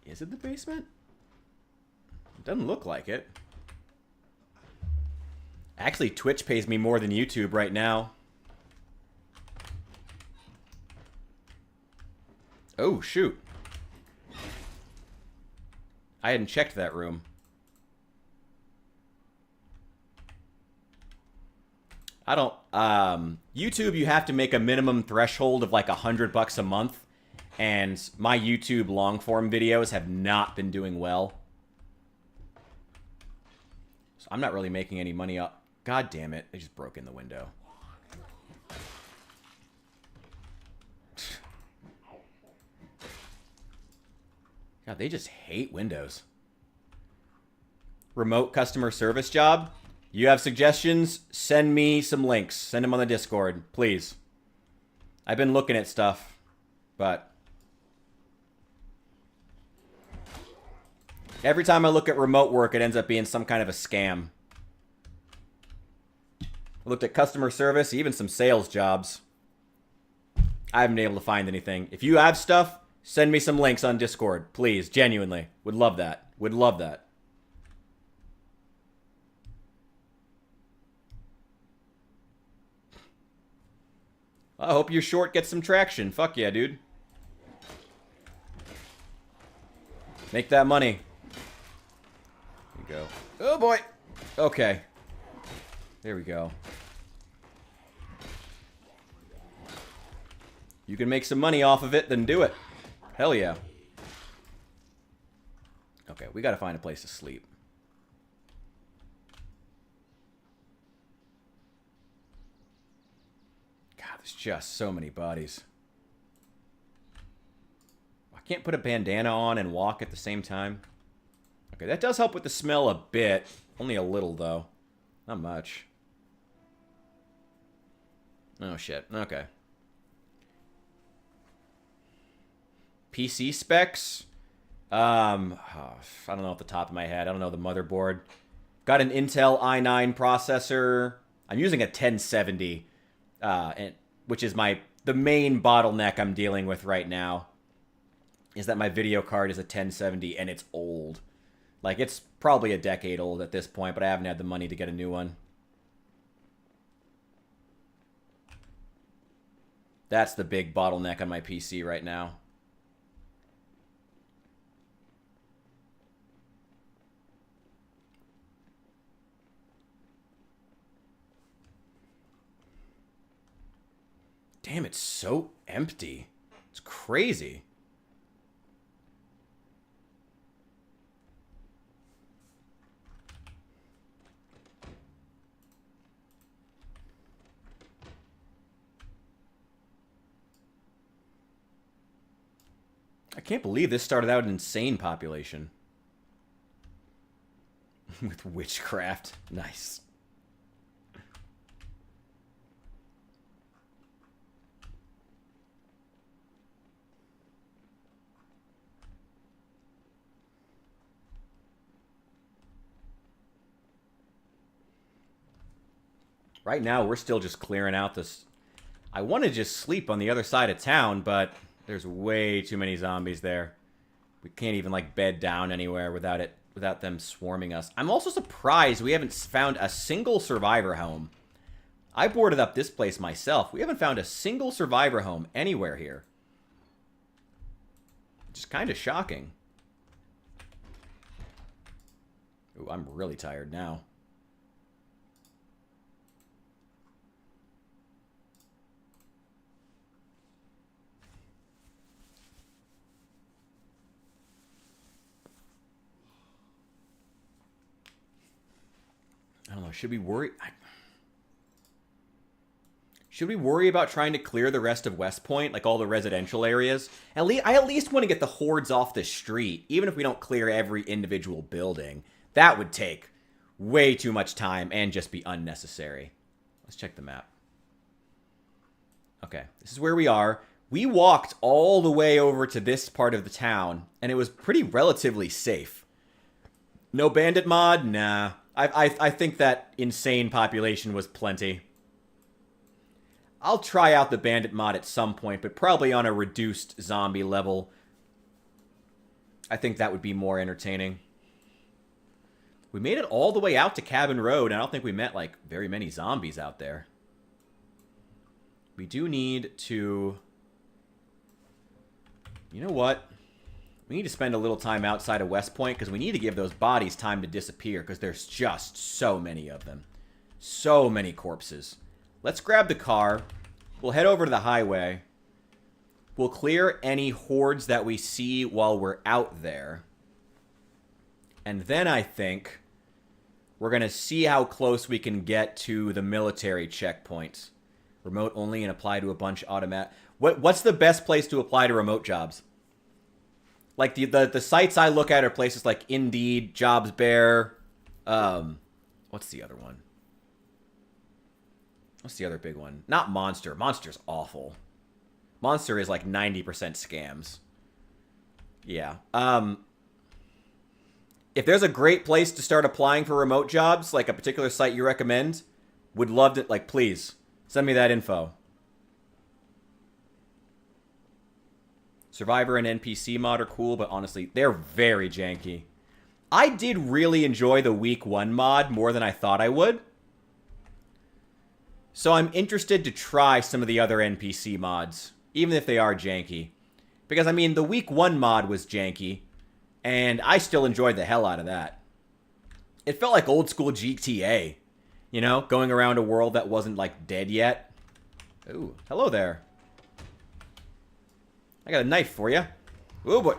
Is it the basement? It doesn't look like it. Actually, Twitch pays me more than YouTube right now. Oh, shoot. I hadn't checked that room. I don't... YouTube, you have to make a minimum threshold of like $100 a month. And my YouTube long-form videos have not been doing well. So I'm not really making any money up. God damn it. They just broke in the window. God, they just hate Windows. Remote customer service job? You have suggestions? Send me some links. Send them on the Discord, please. I've been looking at stuff, but... every time I look at remote work, it ends up being some kind of a scam. I looked at customer service, even some sales jobs. I haven't been able to find anything. If you have stuff, send me some links on Discord. Please, genuinely. Would love that. Would love that. I hope your short gets some traction. Fuck yeah, dude. Make that money. There we go. Oh boy. Okay. There we go. You can make some money off of it, then do it. Hell yeah. Okay, we gotta find a place to sleep. God, there's just so many bodies. I can't put a bandana on and walk at the same time. Okay, that does help with the smell a bit. Only a little, though. Not much. Oh, shit. Okay. PC specs. I don't know off the top of my head. I don't know the motherboard. Got an Intel i9 processor. I'm using a 1070, which is the main bottleneck I'm dealing with right now. Is that my video card is a 1070 and it's old. Like, it's probably a decade old at this point, but I haven't had the money to get a new one. That's the big bottleneck on my PC right now. Damn, it's so empty. It's crazy. I can't believe this started out an insane population. With witchcraft. Nice. Right now, we're still just clearing out this. I want to just sleep on the other side of town, but there's way too many zombies there. We can't even, like, bed down anywhere without them swarming us. I'm also surprised we haven't found a single survivor home. I boarded up this place myself. We haven't found a single survivor home anywhere here. Just kind of shocking. Ooh, I'm really tired now. I don't know. Should we worry? Should we worry about trying to clear the rest of West Point, like all the residential areas? I at least want to get the hordes off the street, even if we don't clear every individual building. That would take way too much time and just be unnecessary. Let's check the map. Okay, this is where we are. We walked all the way over to this part of the town, and it was pretty relatively safe. No bandit mod? Nah. I think that insane population was plenty. I'll try out the bandit mod at some point, but probably on a reduced zombie level. I think that would be more entertaining. We made it all the way out to Cabin Road, and I don't think we met, like, very many zombies out there. We do need to... You know what? We need to spend a little time outside of West Point because we need to give those bodies time to disappear because there's just so many of them. So many corpses. Let's grab the car. We'll head over to the highway. We'll clear any hordes that we see while we're out there. And then I think we're going to see how close we can get to the military checkpoints. Remote only and apply to a bunch automatic. What's the best place to apply to remote jobs? Like, the sites I look at are places like Indeed, JobsBear. What's the other one? What's the other big one? Not Monster. Monster's awful. Monster is like 90% scams. Yeah. If there's a great place to start applying for remote jobs, like a particular site you recommend, would love to, like, please, send me that info. Survivor and NPC mod are cool, but honestly, they're very janky. I did really enjoy the Week 1 mod more than I thought I would. So I'm interested to try some of the other NPC mods, even if they are janky. Because, I mean, the Week 1 mod was janky, and I still enjoyed the hell out of that. It felt like old school GTA, you know, going around a world that wasn't, like, dead yet. Ooh, hello there. I got a knife for you. Oh, boy.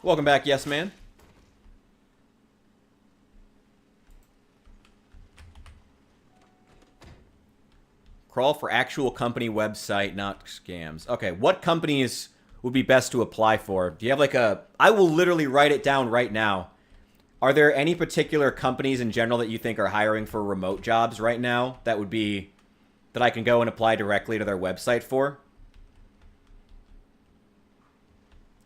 Welcome back, yes, man. Crawl for actual company website, not scams. Okay, what companies would be best to apply for? Do you have like a... I will literally write it down right now. Are there any particular companies in general that you think are hiring for remote jobs right now that would be... that I can go and apply directly to their website for?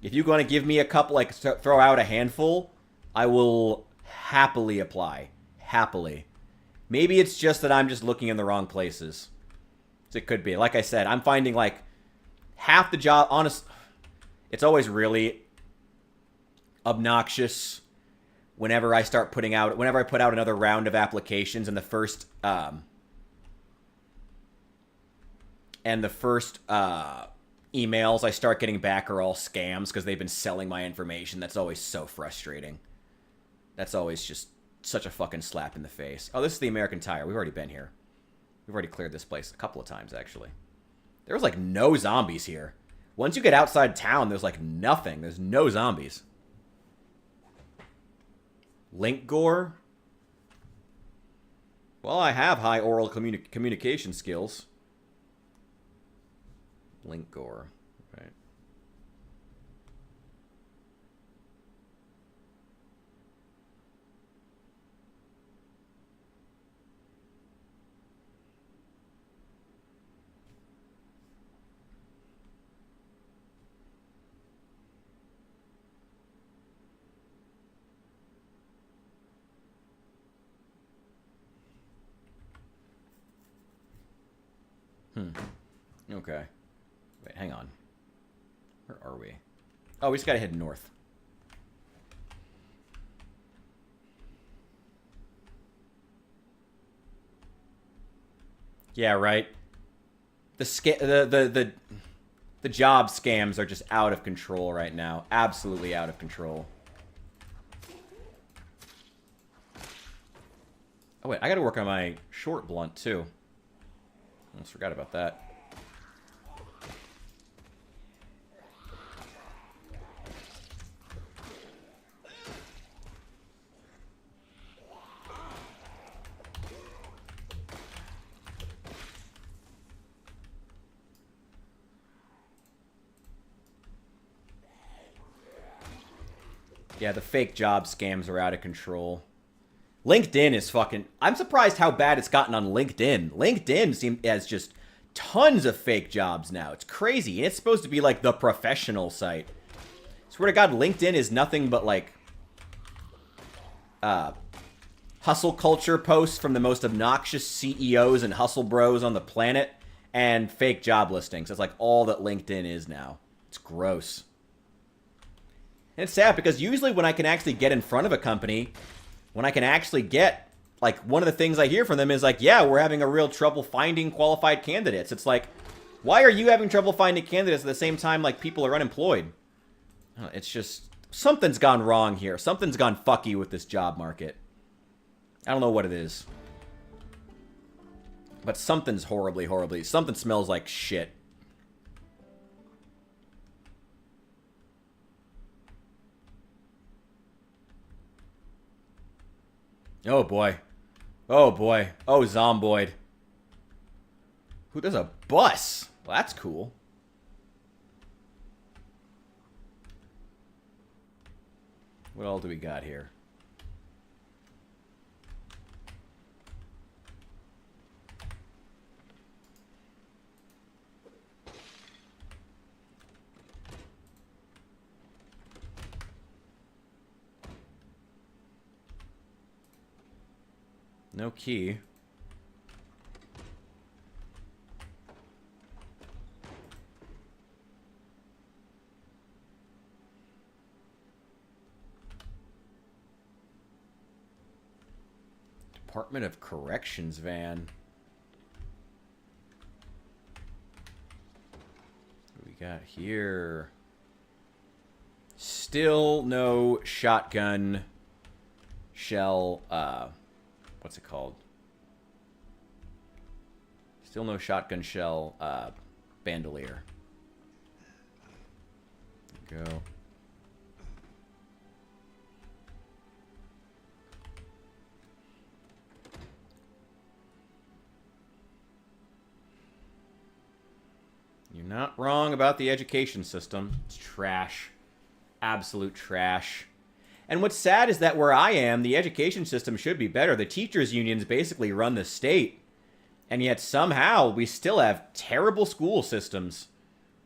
If you're going to give me a couple, like throw out a handful, I will happily apply. Happily. Maybe it's just that I'm just looking in the wrong places. It could be. Like I said, I'm finding like half the job, honest, it's always really obnoxious whenever I put out another round of applications and the first emails I start getting back are all scams because they've been selling my information. That's always so frustrating. That's always just such a fucking slap in the face. Oh, this is the American Tire. We've already been here. We've already cleared this place a couple of times, actually. There was, like, no zombies here. Once you get outside town, there's, like, nothing. There's no zombies. Link gore? Well, I have high oral communication skills. Link gore. Right. Okay. Wait, hang on. Where are we? Oh, we just gotta head north. Yeah, right. The job scams are just out of control right now. Absolutely out of control. Oh wait, I gotta work on my short blunt too. Almost forgot about that. Yeah, the fake job scams are out of control. LinkedIn is fucking... I'm surprised how bad it's gotten on LinkedIn. LinkedIn has just tons of fake jobs now. It's crazy. And it's supposed to be like the professional site. Swear to God, LinkedIn is nothing but like... hustle culture posts from the most obnoxious CEOs and hustle bros on the planet. And fake job listings. That's like all that LinkedIn is now. It's gross. And it's sad because usually when I can actually get in front of a company, when I can actually get, like, one of the things I hear from them is like, yeah, we're having a real trouble finding qualified candidates. It's like, why are you having trouble finding candidates at the same time, like, people are unemployed? It's just, something's gone wrong here. Something's gone fucky with this job market. I don't know what it is. But something's horribly, something smells like shit. Oh, boy. Oh, boy. Oh, Zomboid. Ooh, there's a bus. Well, that's cool. What all do we got here? No key. Department of Corrections van. What do we got here? Still no shotgun shell, what's it called? Still no shotgun shell, bandolier. There we go. You're not wrong about the education system. It's trash. Absolute trash. And what's sad is that where I am, the education system should be better. The teachers' unions basically run the state. And yet somehow we still have terrible school systems.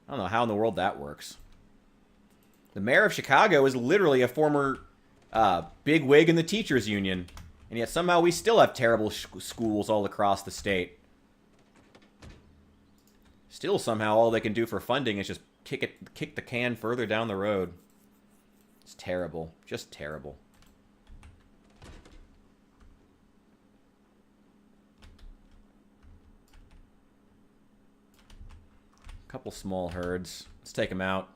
I don't know how in the world that works. The mayor of Chicago is literally a former big wig in the teachers union. And yet somehow we still have terrible schools all across the state. Still somehow all they can do for funding is just kick the can further down the road. It's terrible. Just terrible. Couple small herds. Let's take them out.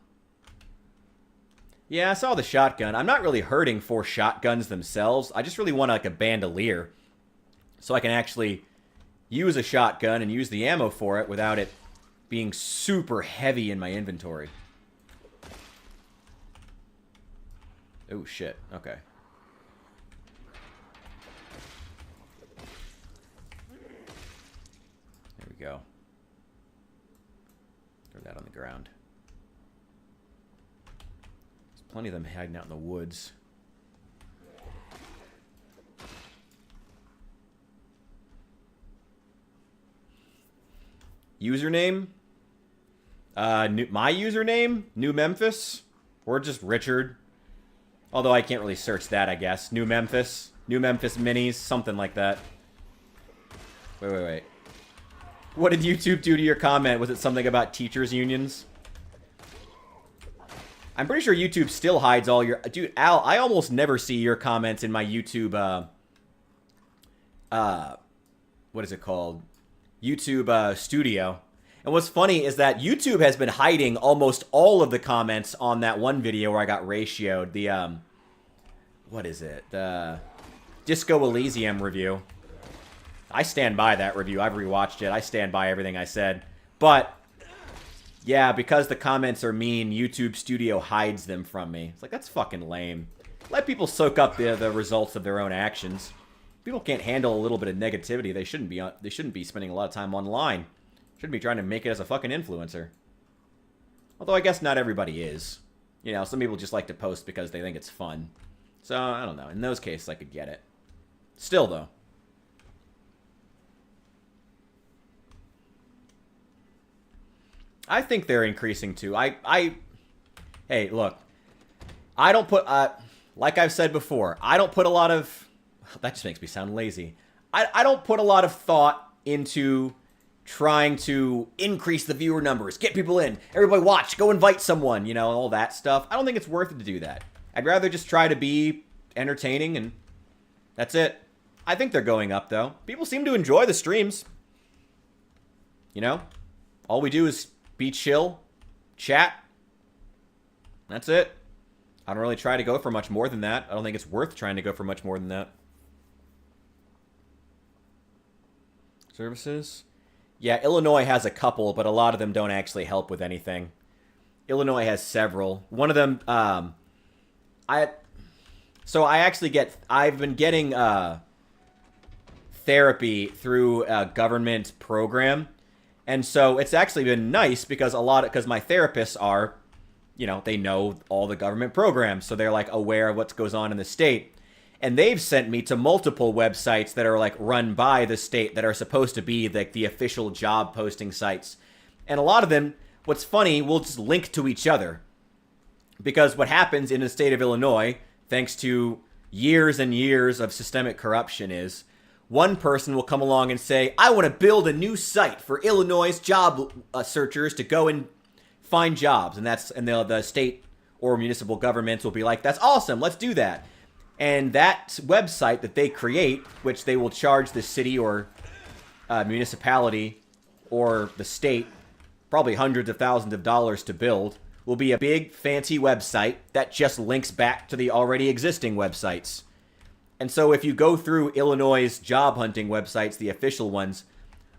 Yeah, I saw the shotgun. I'm not really hurting for shotguns themselves. I just really want like a bandolier. So I can actually use a shotgun and use the ammo for it without it being super heavy in my inventory. Oh, shit. Okay. There we go. Throw that on the ground. There's plenty of them hiding out in the woods. Username? My username? New Memphis? Or just Richard? Although I can't really search that, I guess. New Memphis? New Memphis Minis? Something like that. Wait. What did YouTube do to your comment? Was it something about teachers' unions? I'm pretty sure YouTube still hides all your... Dude, Al, I almost never see your comments in my YouTube, what is it called? YouTube, Studio. And what's funny is that YouTube has been hiding almost all of the comments on that one video where I got ratioed. The, what is it? The Disco Elysium review. I stand by that review. I've rewatched it. I stand by everything I said. But, yeah, because the comments are mean, YouTube Studio hides them from me. It's like, that's fucking lame. Let people soak up the results of their own actions. People can't handle a little bit of negativity. They shouldn't be spending a lot of time online. Shouldn't be trying to make it as a fucking influencer. Although I guess not everybody is. You know, some people just like to post because they think it's fun. So, I don't know. In those cases, I could get it. Still, though. I think they're increasing, too. Hey, look. I don't put, like I've said before, I don't put a lot of... That just makes me sound lazy. I don't put a lot of thought into trying to increase the viewer numbers, get people in, everybody watch, go invite someone, you know, all that stuff. I don't think it's worth it to do that. I'd rather just try to be entertaining, and that's it. I think they're going up, though. People seem to enjoy the streams. You know? All we do is be chill, chat. That's it. I don't really try to go for much more than that. I don't think it's worth trying to go for much more than that. Services? Yeah, Illinois has a couple, but a lot of them don't actually help with anything. Illinois has several. One of them, I've been getting therapy through a government program. And so it's actually been nice because because my therapists are, you know, they know all the government programs. So they're like aware of what goes on in the state. And they've sent me to multiple websites that are like run by the state that are supposed to be like the official job posting sites. And a lot of them, what's funny, will just link to each other. Because what happens in the state of Illinois, thanks to years and years of systemic corruption, is one person will come along and say, I want to build a new site for Illinois' job searchers to go and find jobs. And the state or municipal governments will be like, that's awesome, let's do that. And that website that they create, which they will charge the city or municipality or the state probably hundreds of thousands of dollars to build, will be a big fancy website that just links back to the already existing websites. And so if you go through Illinois' job hunting websites, the official ones,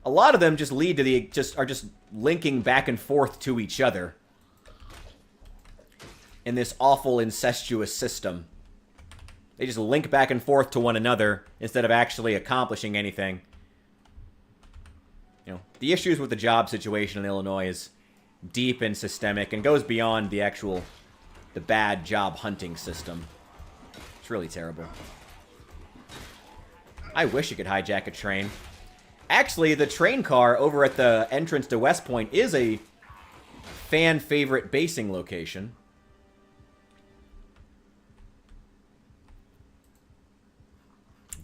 a lot of them just lead to are just linking back and forth to each other in this awful incestuous system. They just link back and forth to one another instead of actually accomplishing anything. You know, the issues with the job situation in Illinois is deep and systemic and goes beyond the bad job hunting system. It's really terrible. I wish you could hijack a train. Actually, the train car over at the entrance to West Point is a fan favorite basing location.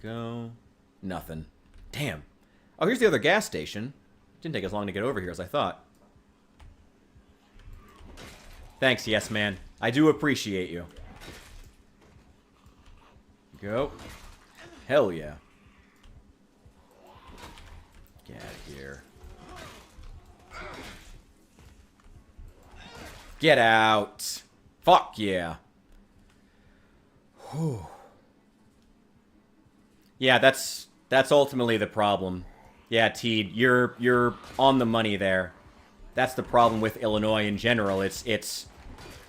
go. Nothing. Damn. Oh, here's the other gas station. Didn't take as long to get over here as I thought. Thanks, yes, man. I do appreciate you. Go. Hell yeah. Get out of here. Get out. Fuck yeah. Whew. Yeah, that's ultimately the problem. Yeah, Teed, you're on the money there. That's the problem with Illinois in general. It's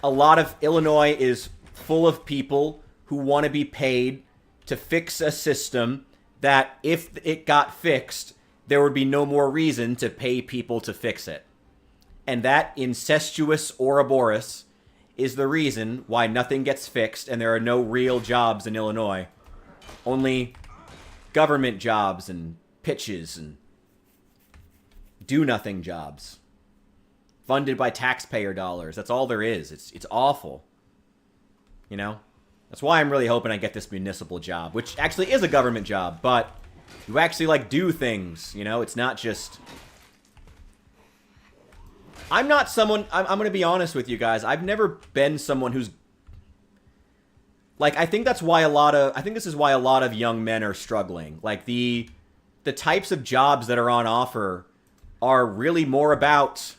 a lot of Illinois is full of people who want to be paid to fix a system that if it got fixed, there would be no more reason to pay people to fix it. And that incestuous Ouroboros is the reason why nothing gets fixed and there are no real jobs in Illinois. Only government jobs and pitches and do-nothing jobs. Funded by taxpayer dollars. That's all there is. It's awful. You know? That's why I'm really hoping I get this municipal job, which actually is a government job, but you actually, like, do things, you know? It's not just... I'm not someone... I'm going to be honest with you guys. I've never been someone who's... Like, I think that's why a lot of... I think this is why a lot of young men are struggling. Like, the types of jobs that are on offer are really more about,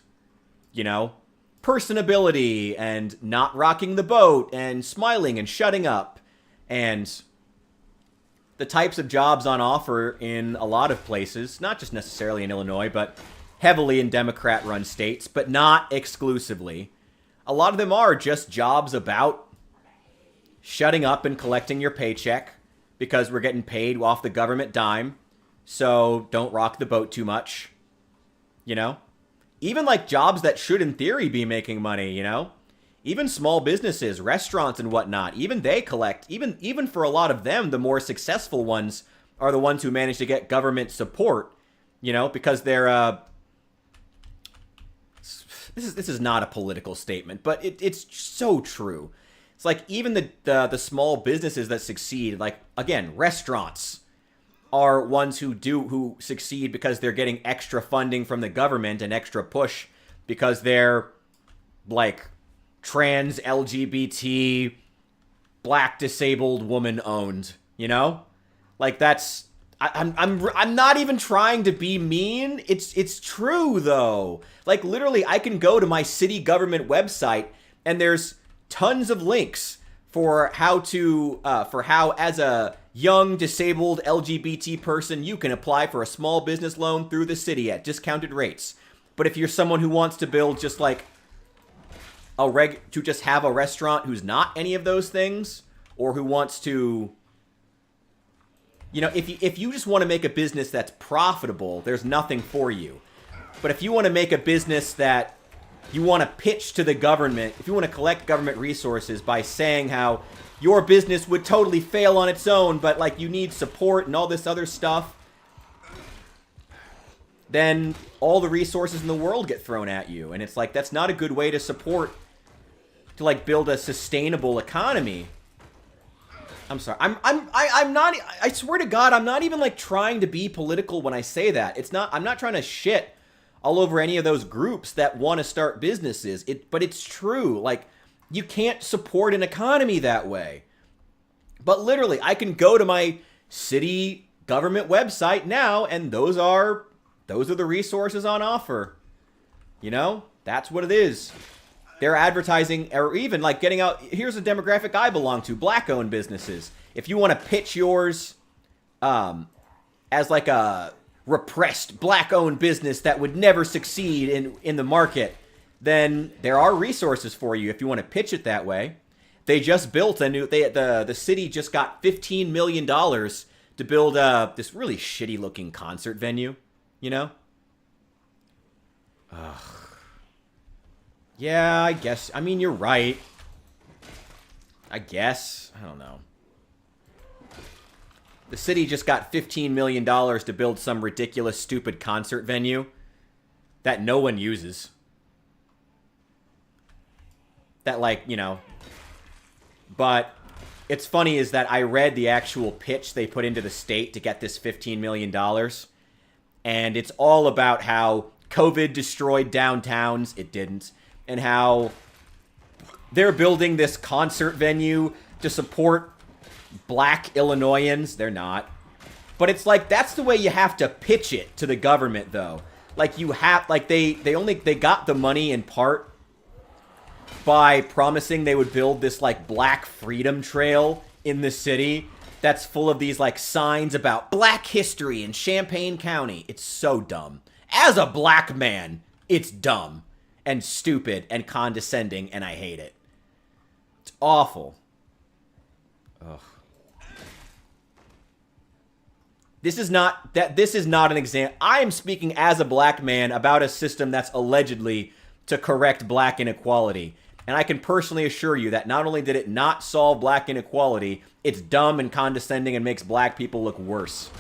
you know, personability and not rocking the boat and smiling and shutting up. And the types of jobs on offer in a lot of places, not just necessarily in Illinois, but heavily in Democrat-run states, but not exclusively. A lot of them are just jobs about shutting up and collecting your paycheck because we're getting paid off the government dime, so don't rock the boat too much, you know? Even like jobs that should in theory be making money, you know? Even small businesses, restaurants and whatnot, even they collect, even for a lot of them, the more successful ones are the ones who manage to get government support, you know, because they're, this is not a political statement, but it's so true. It's like even the small businesses that succeed, like, again, restaurants are ones who succeed because they're getting extra funding from the government and extra push because they're, like, trans, LGBT, black, disabled, woman owned, you know? Like, that's... I'm not even trying to be mean. It's true, though. Like, literally, I can go to my city government website, and there's tons of links for how as a young, disabled LGBT person, you can apply for a small business loan through the city at discounted rates. But if you're someone who wants to build just like to just have a restaurant who's not any of those things, or who wants to, you know, if you just want to make a business that's profitable, there's nothing for you. But if you want to make a business that you want to pitch to the government, if you want to collect government resources by saying how your business would totally fail on its own, but like you need support and all this other stuff, then all the resources in the world get thrown at you. And it's like, that's not a good way to to like build a sustainable economy. I'm sorry. I'm not, I swear to God, I'm not even like trying to be political when I say that. I'm not trying to shit all over any of those groups that want to start businesses. But it's true. Like, you can't support an economy that way. But literally, I can go to my city government website now, and those are the resources on offer. You know? That's what it is. They're advertising, or even like getting out, here's a demographic I belong to, black-owned businesses. If you want to pitch yours as like a repressed black-owned business that would never succeed in the market, then there are resources for you if you want to pitch it that way. They just built the city just got $15 million to build this really shitty-looking concert venue, you know? Ugh. Yeah, I guess. I mean, you're right. I guess. I don't know. The city just got $15 million to build some ridiculous, stupid concert venue that no one uses. That, like, you know. But It's funny is that I read the actual pitch they put into the state to get this $15 million, and it's all about how COVID destroyed downtowns. It didn't. And how they're building this concert venue to support black Illinoisans. They're not. But it's like, that's the way you have to pitch it to the government, though. Like, you have, like, they got the money in part by promising they would build this, like, Black Freedom Trail in the city that's full of these, like, signs about black history in Champaign County. It's so dumb. As a black man, it's dumb and stupid and condescending, and I hate it. It's awful. Ugh. This is not an example. I am speaking as a black man about a system that's allegedly to correct black inequality. And I can personally assure you that not only did it not solve black inequality, it's dumb and condescending and makes black people look worse.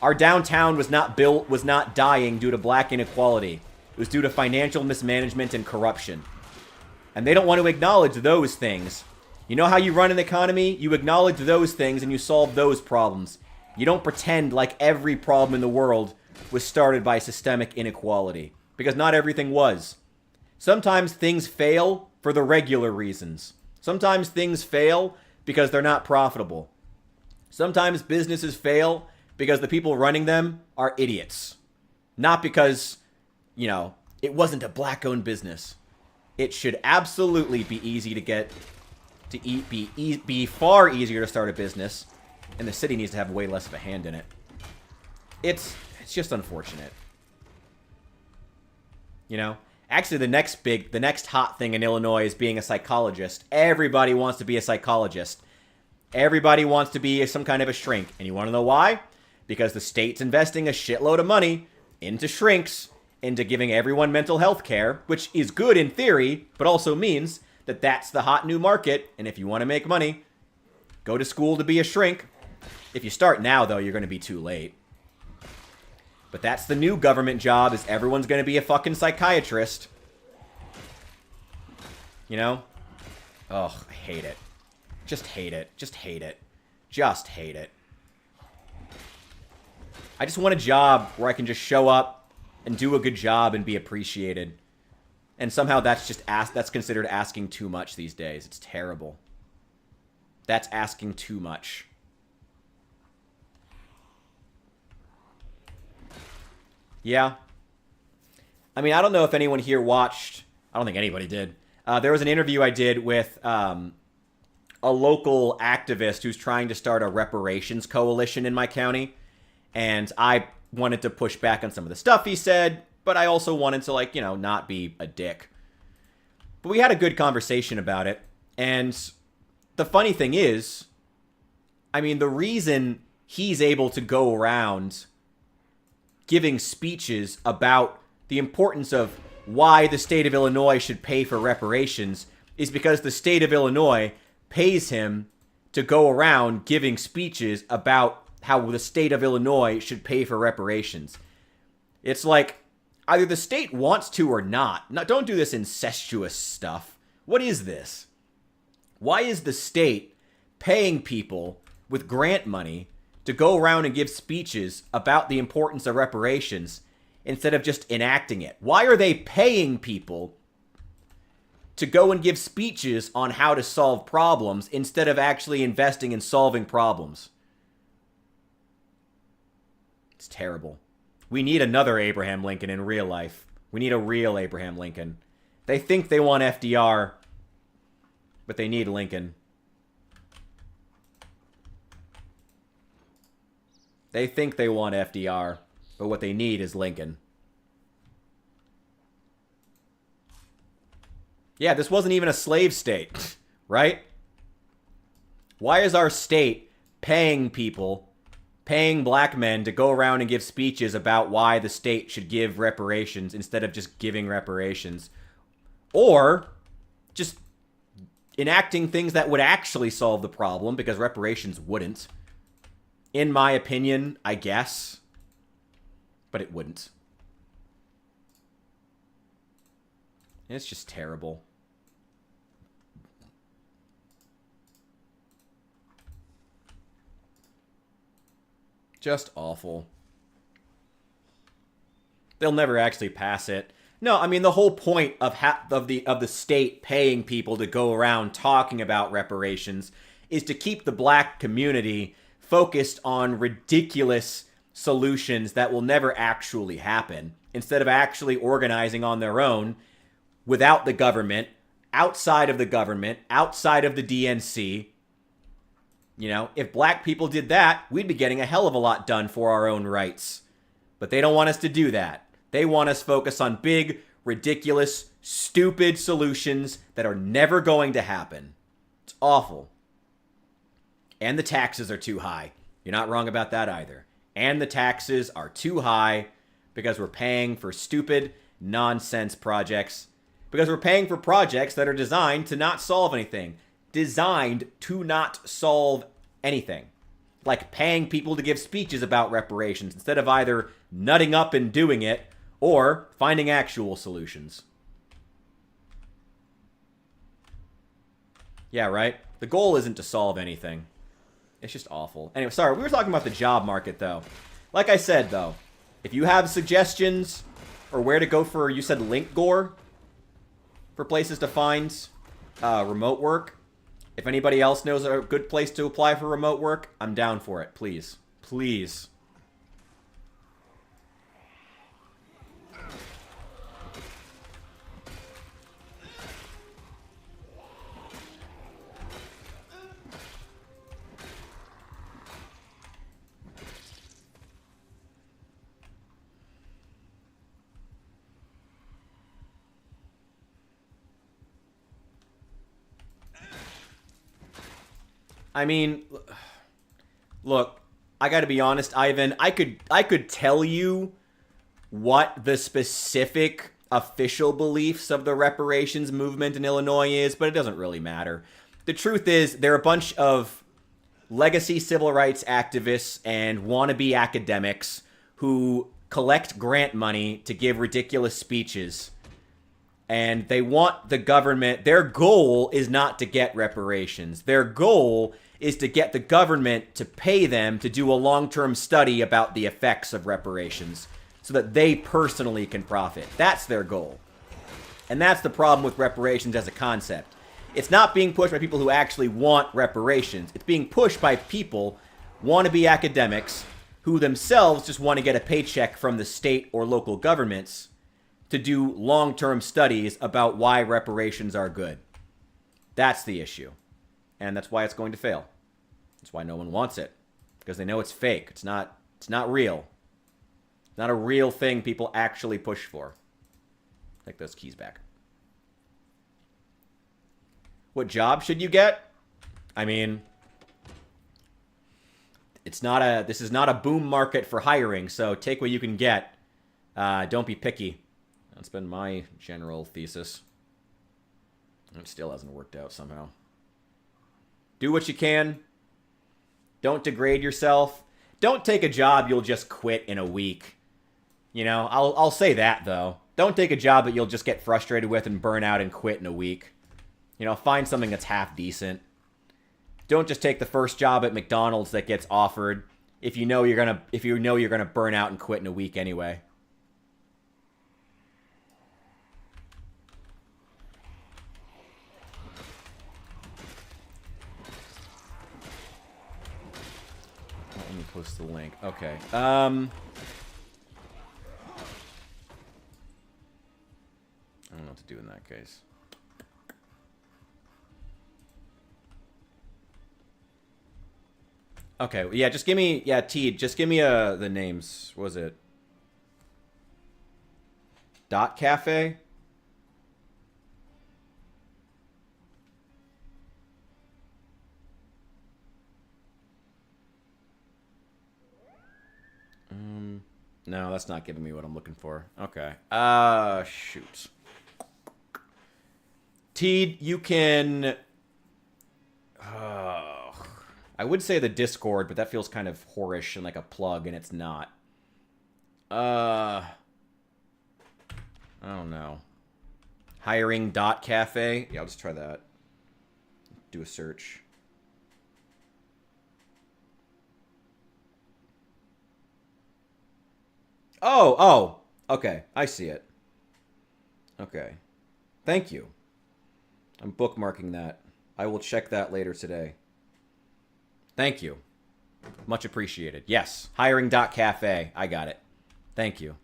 Our downtown was not dying due to black inequality. It was due to financial mismanagement and corruption. And they don't want to acknowledge those things. You know how you run an economy? You acknowledge those things and you solve those problems. You don't pretend like every problem in the world was started by systemic inequality. Because not everything was. Sometimes things fail for the regular reasons. Sometimes things fail because they're not profitable. Sometimes businesses fail because the people running them are idiots. Not because, you know, it wasn't a black-owned business. It should absolutely be easy to get to eat, be far easier to start a business, and the city needs to have way less of a hand in it. It's just unfortunate. You know? Actually, the next hot thing in Illinois is being a psychologist. Everybody wants to be a psychologist. Everybody wants to be some kind of a shrink. And you want to know why? Because the state's investing a shitload of money into shrinks, into giving everyone mental health care, which is good in theory, but also means that that's the hot new market. And if you want to make money, go to school to be a shrink. If you start now, though, you're going to be too late. But that's the new government job, is everyone's going to be a fucking psychiatrist. You know? Ugh, I hate it. Just hate it. Just hate it. Just hate it. I just want a job where I can just show up and do a good job and be appreciated. And somehow that's just that's considered asking too much these days. It's terrible. That's asking too much. Yeah. I mean, I don't know if anyone here watched. I don't think anybody did. There was an interview I did with a local activist who's trying to start a reparations coalition in my county. And I wanted to push back on some of the stuff he said, but I also wanted to, like, you know, not be a dick. But we had a good conversation about it. And the funny thing is, I mean, the reason he's able to go around giving speeches about the importance of why the state of Illinois should pay for reparations is because the state of Illinois pays him to go around giving speeches about how the state of Illinois should pay for reparations. It's like, either the state wants to or not. No, don't do this incestuous stuff. What is this? Why is the state paying people with grant money to go around and give speeches about the importance of reparations instead of just enacting it? Why are they paying people to go and give speeches on how to solve problems instead of actually investing in solving problems? It's terrible. We need another Abraham Lincoln in real life. We need a real Abraham Lincoln. They think they want FDR, but they need Lincoln. They think they want FDR, but what they need is Lincoln. Yeah, this wasn't even a slave state, right? Why is our state paying people, paying black men to go around and give speeches about why the state should give reparations instead of just giving reparations? Or just enacting things that would actually solve the problem, because reparations wouldn't. In my opinion, I guess. But it wouldn't. It's just terrible. Just awful. They'll never actually pass it. No, I mean the whole point of the state paying people to go around talking about reparations is to keep the black community focused on ridiculous solutions that will never actually happen, instead of actually organizing on their own without the government, outside of the government, outside of the DNC. You know, if black people did that, we'd be getting a hell of a lot done for our own rights. But they don't want us to do that. They want us focused on big, ridiculous, stupid solutions that are never going to happen. It's awful. And the taxes are too high. You're not wrong about that either. And the taxes are too high because we're paying for stupid, nonsense projects. Because we're paying for projects that are designed to not solve anything. Designed to not solve anything. Like paying people to give speeches about reparations instead of either nutting up and doing it or finding actual solutions. Yeah, right? The goal isn't to solve anything. It's just awful. Anyway, sorry, we were talking about the job market, though. Like I said, though, if you have suggestions or where to go for, you said link gore, for places to find remote work. If anybody else knows a good place to apply for remote work, I'm down for it. Please. Please. I mean, look, I gotta be honest, Ivan. I could tell you what the specific official beliefs of the reparations movement in Illinois is, but it doesn't really matter. The truth is, they're a bunch of legacy civil rights activists and wannabe academics who collect grant money to give ridiculous speeches. And they want the government, their goal is not to get reparations. Their goal is to get the government to pay them to do a long-term study about the effects of reparations so that they personally can profit. That's their goal. And that's the problem with reparations as a concept. It's not being pushed by people who actually want reparations. It's being pushed by people, wannabe academics, who themselves just want to get a paycheck from the state or local governments to do long-term studies about why reparations are good. That's the issue. And that's why it's going to fail. That's why no one wants it. Because they know it's fake. It's not real. It's not a real thing people actually push for. Take those keys back. What job should you get? I mean, this is not a boom market for hiring, so take what you can get. Don't be picky. That's been my general thesis. It still hasn't worked out somehow. Do what you can. Don't degrade yourself. Don't take a job you'll just quit in a week. You know, I'll say that, though. Don't take a job that you'll just get frustrated with and burn out and quit in a week. You know, find something that's half decent. Don't just take the first job at McDonald's that gets offered if you know you're gonna burn out and quit in a week anyway. Let me post the link. Okay. I don't know what to do in that case. Okay, yeah, just give me, T, just give me the names. What was it? Dot Cafe? No, that's not giving me what I'm looking for. Okay. Shoot. T, you can... I would say the Discord, but that feels kind of whorish and like a plug, and it's not. I don't know. Hiring.cafe? Yeah, I'll just try that. Do a search. Oh. Okay, I see it. Okay. Thank you. I'm bookmarking that. I will check that later today. Thank you. Much appreciated. Yes. Hiring.cafe. I got it. Thank you.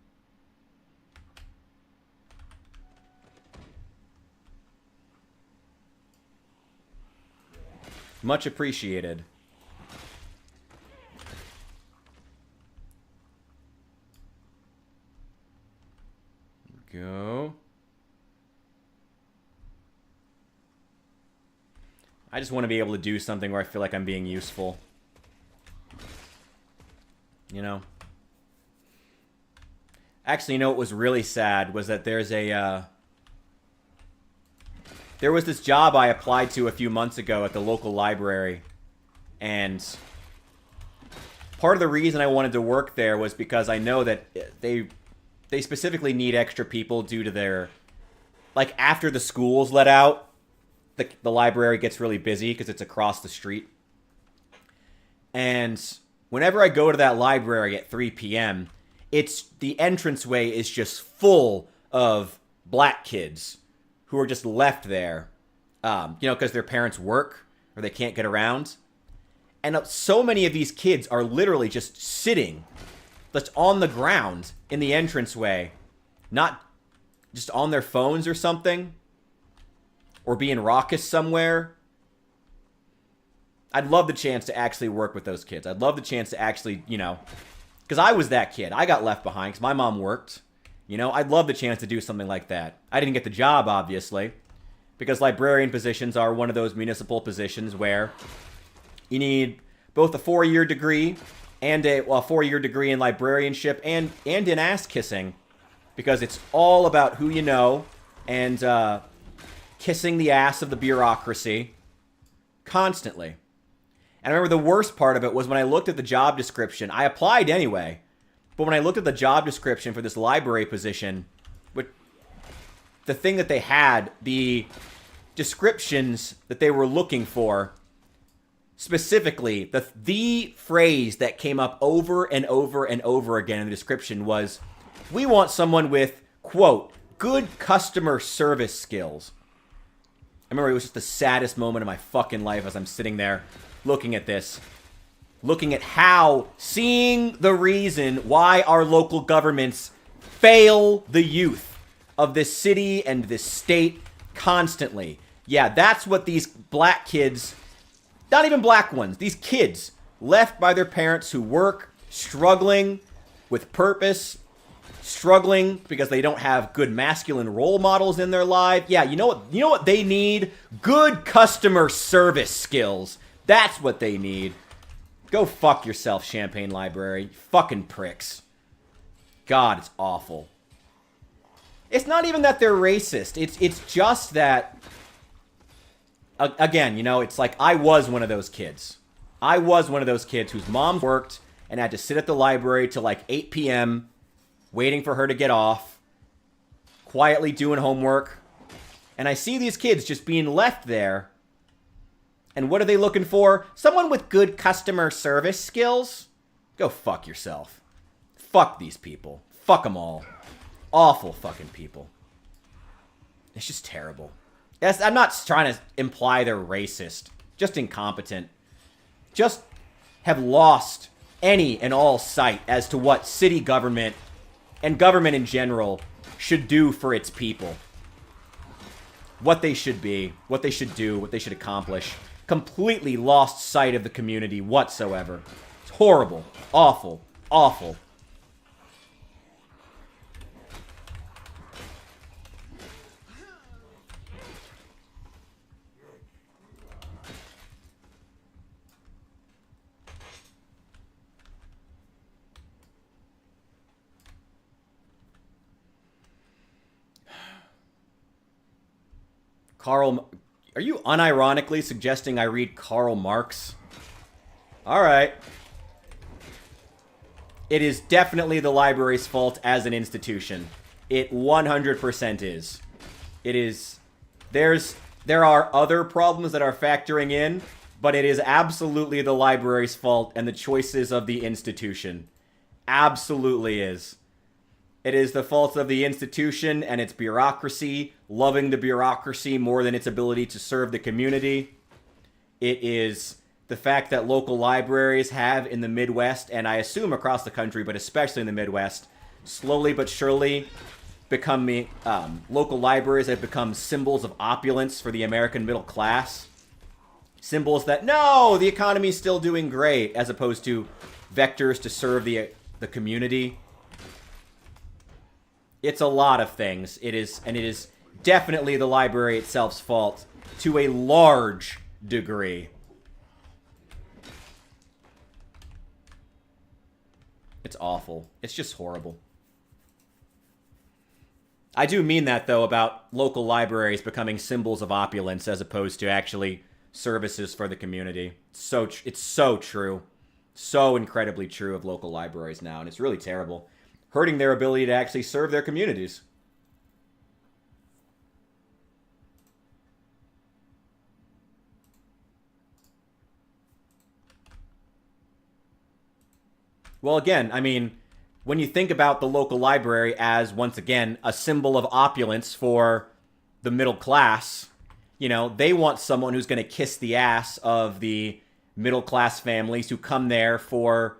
Much appreciated. Go. I just want to be able to do something where I feel like I'm being useful. You know? Actually, you know what was really sad was that there's a, there was this job I applied to a few months ago at the local library, and part of the reason I wanted to work there was because I know that they specifically need extra people due to their, like, after the schools let out, the library gets really busy because it's across the street. And whenever I go to that library at 3 p.m., it's the entranceway is just full of black kids who are just left there, because their parents work or they can't get around. And so many of these kids are literally just sitting just on the ground in the entranceway, not just on their phones or something, or being raucous somewhere. I'd love the chance to actually work with those kids. I'd love the chance to actually, because I was that kid. I got left behind because my mom worked. I'd love the chance to do something like that. I didn't get the job, obviously, because librarian positions are one of those municipal positions where you need both a 4-year degree and a 4-year degree in librarianship and in ass kissing, because it's all about who you know and kissing the ass of the bureaucracy constantly. And I remember the worst part of it was when I looked at the job description. I applied anyway, but when I looked at the job description for this library position, the thing that they had, the descriptions that they were looking for, specifically, the phrase that came up over and over and over again in the description was, we want someone with, quote, good customer service skills. I remember it was just the saddest moment of my fucking life as I'm sitting there looking at this. Looking at seeing the reason why our local governments fail the youth of this city and this state constantly. Yeah, that's what these black kids, not even black ones, these kids left by their parents who work, struggling with purpose, struggling because they don't have good masculine role models in their life. Yeah, you know what they need? Good customer service skills. That's what they need. Go fuck yourself, Champaign Library. You fucking pricks. God, it's awful. It's not even that they're racist. It's just that, again, it's like I was one of those kids. I was one of those kids whose mom worked and had to sit at the library till like 8 p.m. waiting for her to get off, quietly doing homework. And I see these kids just being left there. And what are they looking for? Someone with good customer service skills? Go fuck yourself. Fuck these people. Fuck them all. Awful fucking people. It's just terrible. Yes, I'm not trying to imply they're racist. Just incompetent. Just have lost any and all sight as to what city government and government in general should do for its people. What they should be, what they should do, what they should accomplish. Completely lost sight of the community whatsoever. It's horrible. Awful. Awful. Karl, are you unironically suggesting I read Karl Marx? All right. It is definitely the library's fault as an institution. It 100% is. It is. There are other problems that are factoring in, but it is absolutely the library's fault and the choices of the institution. Absolutely is. It is the fault of the institution and its bureaucracy, loving the bureaucracy more than its ability to serve the community. It is the fact that local libraries have in the Midwest, and I assume across the country, but especially in the Midwest, slowly but surely becoming local libraries have become symbols of opulence for the American middle class. Symbols that, no, the economy is still doing great, as opposed to vectors to serve the community. It's a lot of things. It is definitely the library itself's fault to a large degree. It's awful. It's just horrible. I do mean that, though, about local libraries becoming symbols of opulence as opposed to actually services for the community. It's so true. So incredibly true of local libraries now, and it's really terrible. Hurting their ability to actually serve their communities. Well, again, I mean, when you think about the local library as, once again, a symbol of opulence for the middle class, you know, they want someone who's going to kiss the ass of the middle class families who come there for,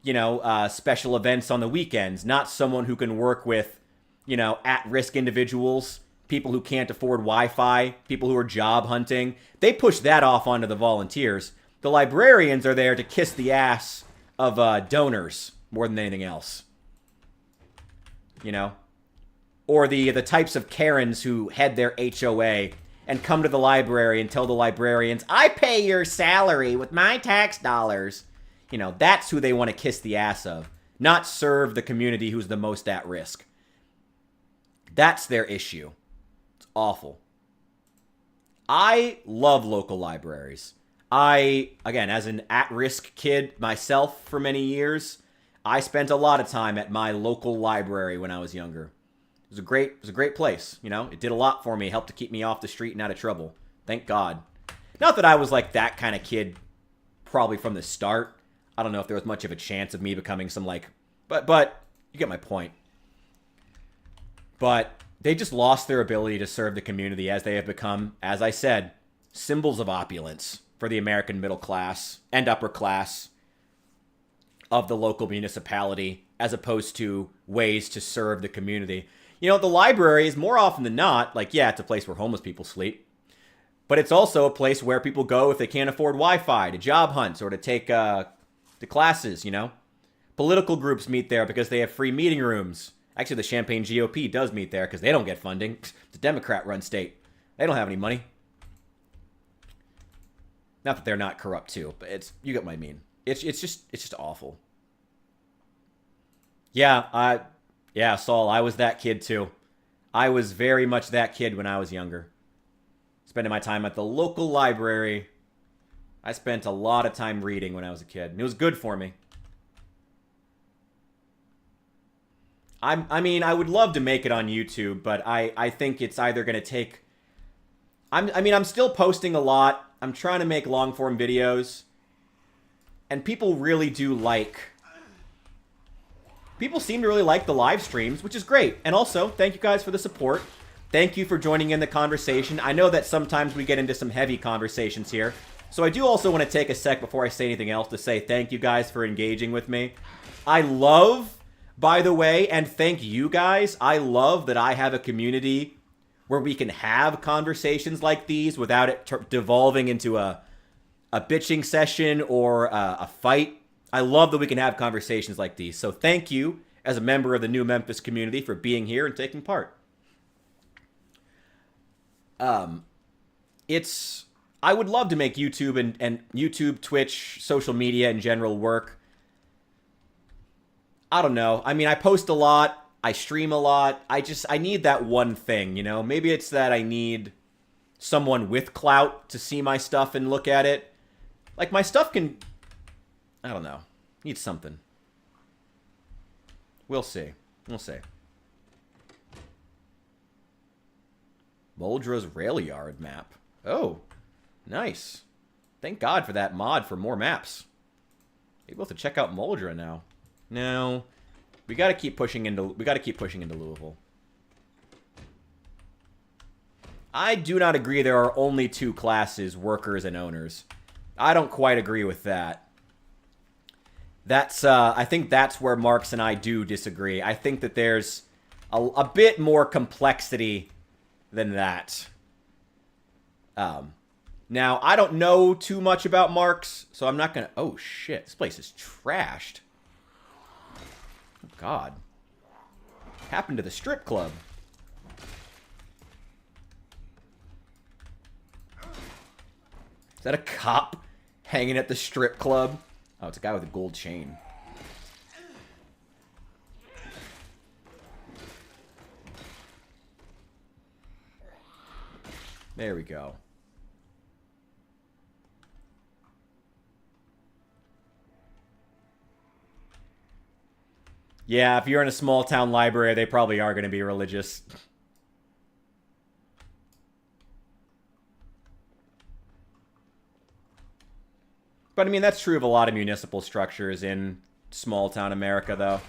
you know, special events on the weekends, not someone who can work with, you know, at-risk individuals, people who can't afford Wi-Fi, people who are job hunting. They push that off onto the volunteers. The librarians are there to kiss the ass of donors more than anything else. You know? Or the types of Karens who head their HOA and come to the library and tell the librarians, I pay your salary with my tax dollars. You know, that's who they want to kiss the ass of, not serve the community who's the most at risk. That's their issue. It's awful. I love local libraries. Again, as an at-risk kid myself for many years, I spent a lot of time at my local library when I was younger. It was a great place, you know? It did a lot for me, helped to keep me off the street and out of trouble. Thank God. Not that I was like that kind of kid probably from the start. I don't know if there was much of a chance of me becoming some like... But you get my point. But they just lost their ability to serve the community as they have become, as I said, symbols of opulence for the American middle class and upper class of the local municipality, as opposed to ways to serve the community. You know, the library is more often than not, like, yeah, it's a place where homeless people sleep, but it's also a place where people go if they can't afford Wi-Fi, to job hunts, or to take the classes, you know? Political groups meet there because they have free meeting rooms. Actually, the Champaign GOP does meet there because they don't get funding. It's a Democrat-run state. They don't have any money. Not that they're not corrupt too, but you get what I mean. It's just awful. Yeah, Saul, I was that kid too. I was very much that kid when I was younger. Spending my time at the local library. I spent a lot of time reading when I was a kid, and it was good for me. I mean, I would love to make it on YouTube, but I think it's either going to take... I'm still posting a lot. I'm trying to make long-form videos. And people really do like... People seem to really like the live streams, which is great. And also, thank you guys for the support. Thank you for joining in the conversation. I know that sometimes we get into some heavy conversations here. So I do also want to take a sec before I say anything else to say thank you guys for engaging with me. I love... By the way, and thank you guys, I love that I have a community where we can have conversations like these without it devolving into a bitching session or a fight. I love that we can have conversations like these. So thank you as a member of the New Memphis community for being here and taking part. I would love to make YouTube and YouTube, Twitch, social media in general work. I don't know. I mean, I post a lot. I stream a lot. I need that one thing, you know? Maybe it's that I need someone with clout to see my stuff and look at it. Like, my stuff can... I don't know. Need something. We'll see. We'll see. Moldra's Rail Yard map. Oh, nice. Thank God for that mod for more maps. Able to check out Moldra now. No. We got to keep pushing into Louisville. I do not agree there are only two classes, workers and owners. I don't quite agree with that. That's I think that's where Marx and I do disagree. I think that there's a bit more complexity than that. Now, I don't know too much about Marx, so I'm not going to... Oh, shit. This place is trashed. Oh, God. What happened to the strip club? Is that a cop hanging at the strip club? Oh, it's a guy with a gold chain. There we go. Yeah, if you're in a small town library, they probably are going to be religious. But I mean, that's true of a lot of municipal structures in small town America, though.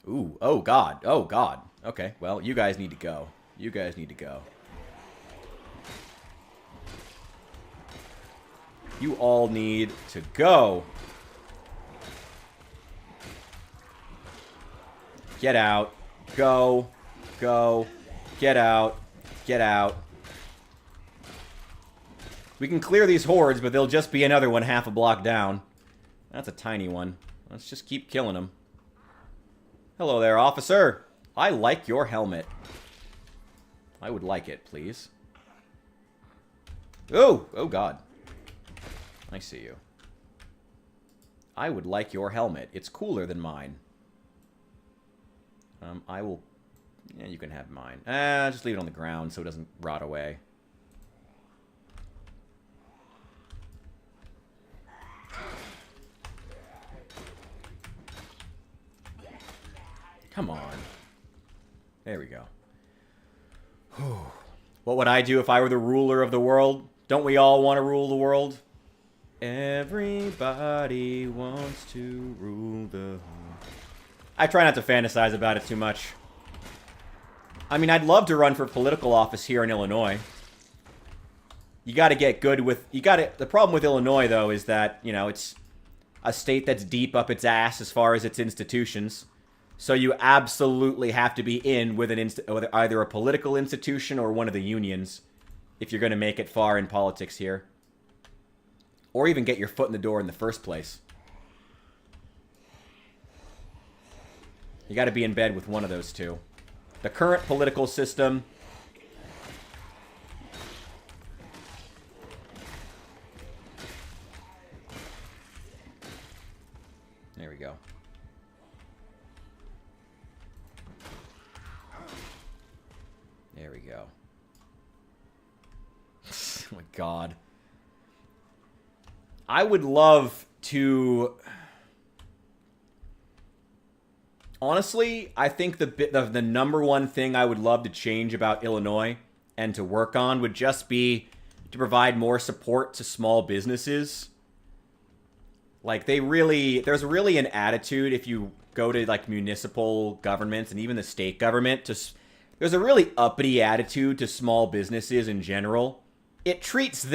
Ooh, oh God, oh God. Okay, well, you guys need to go. You guys need to go. You all need to go. Get out. Go. Go. Get out. Get out. We can clear these hordes, but there'll just be another one half a block down. That's a tiny one. Let's just keep killing them. Hello there, officer. I like your helmet. I would like it, please. Oh! Oh, God. I see you. I would like your helmet. It's cooler than mine. I will... Yeah, you can have mine. Just leave it on the ground so it doesn't rot away. Come on. There we go. What would I do if I were the ruler of the world? Don't we all want to rule the world? Everybody wants to rule the world. I try not to fantasize about it too much. I mean, I'd love to run for political office here in Illinois. You got to get good with... The problem with Illinois, though, is that, you know, it's a state that's deep up its ass as far as its institutions. So you absolutely have to be in with either a political institution or one of the unions if you're going to make it far in politics here. Or even get your foot in the door in the first place. You got to be in bed with one of those two. The current political system... There we go. There we go. Oh my God. I would love to... Honestly, I think the number one thing I would love to change about Illinois and to work on would just be to provide more support to small businesses. Like, there's really an attitude if you go to, like, municipal governments and even the state government, there's a really uppity attitude to small businesses in general. It treats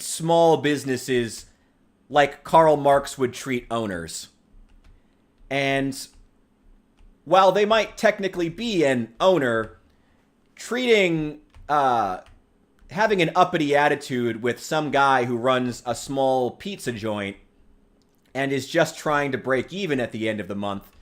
small businesses like Karl Marx would treat owners. And while they might technically be an owner, having an uppity attitude with some guy who runs a small pizza joint and is just trying to break even at the end of the month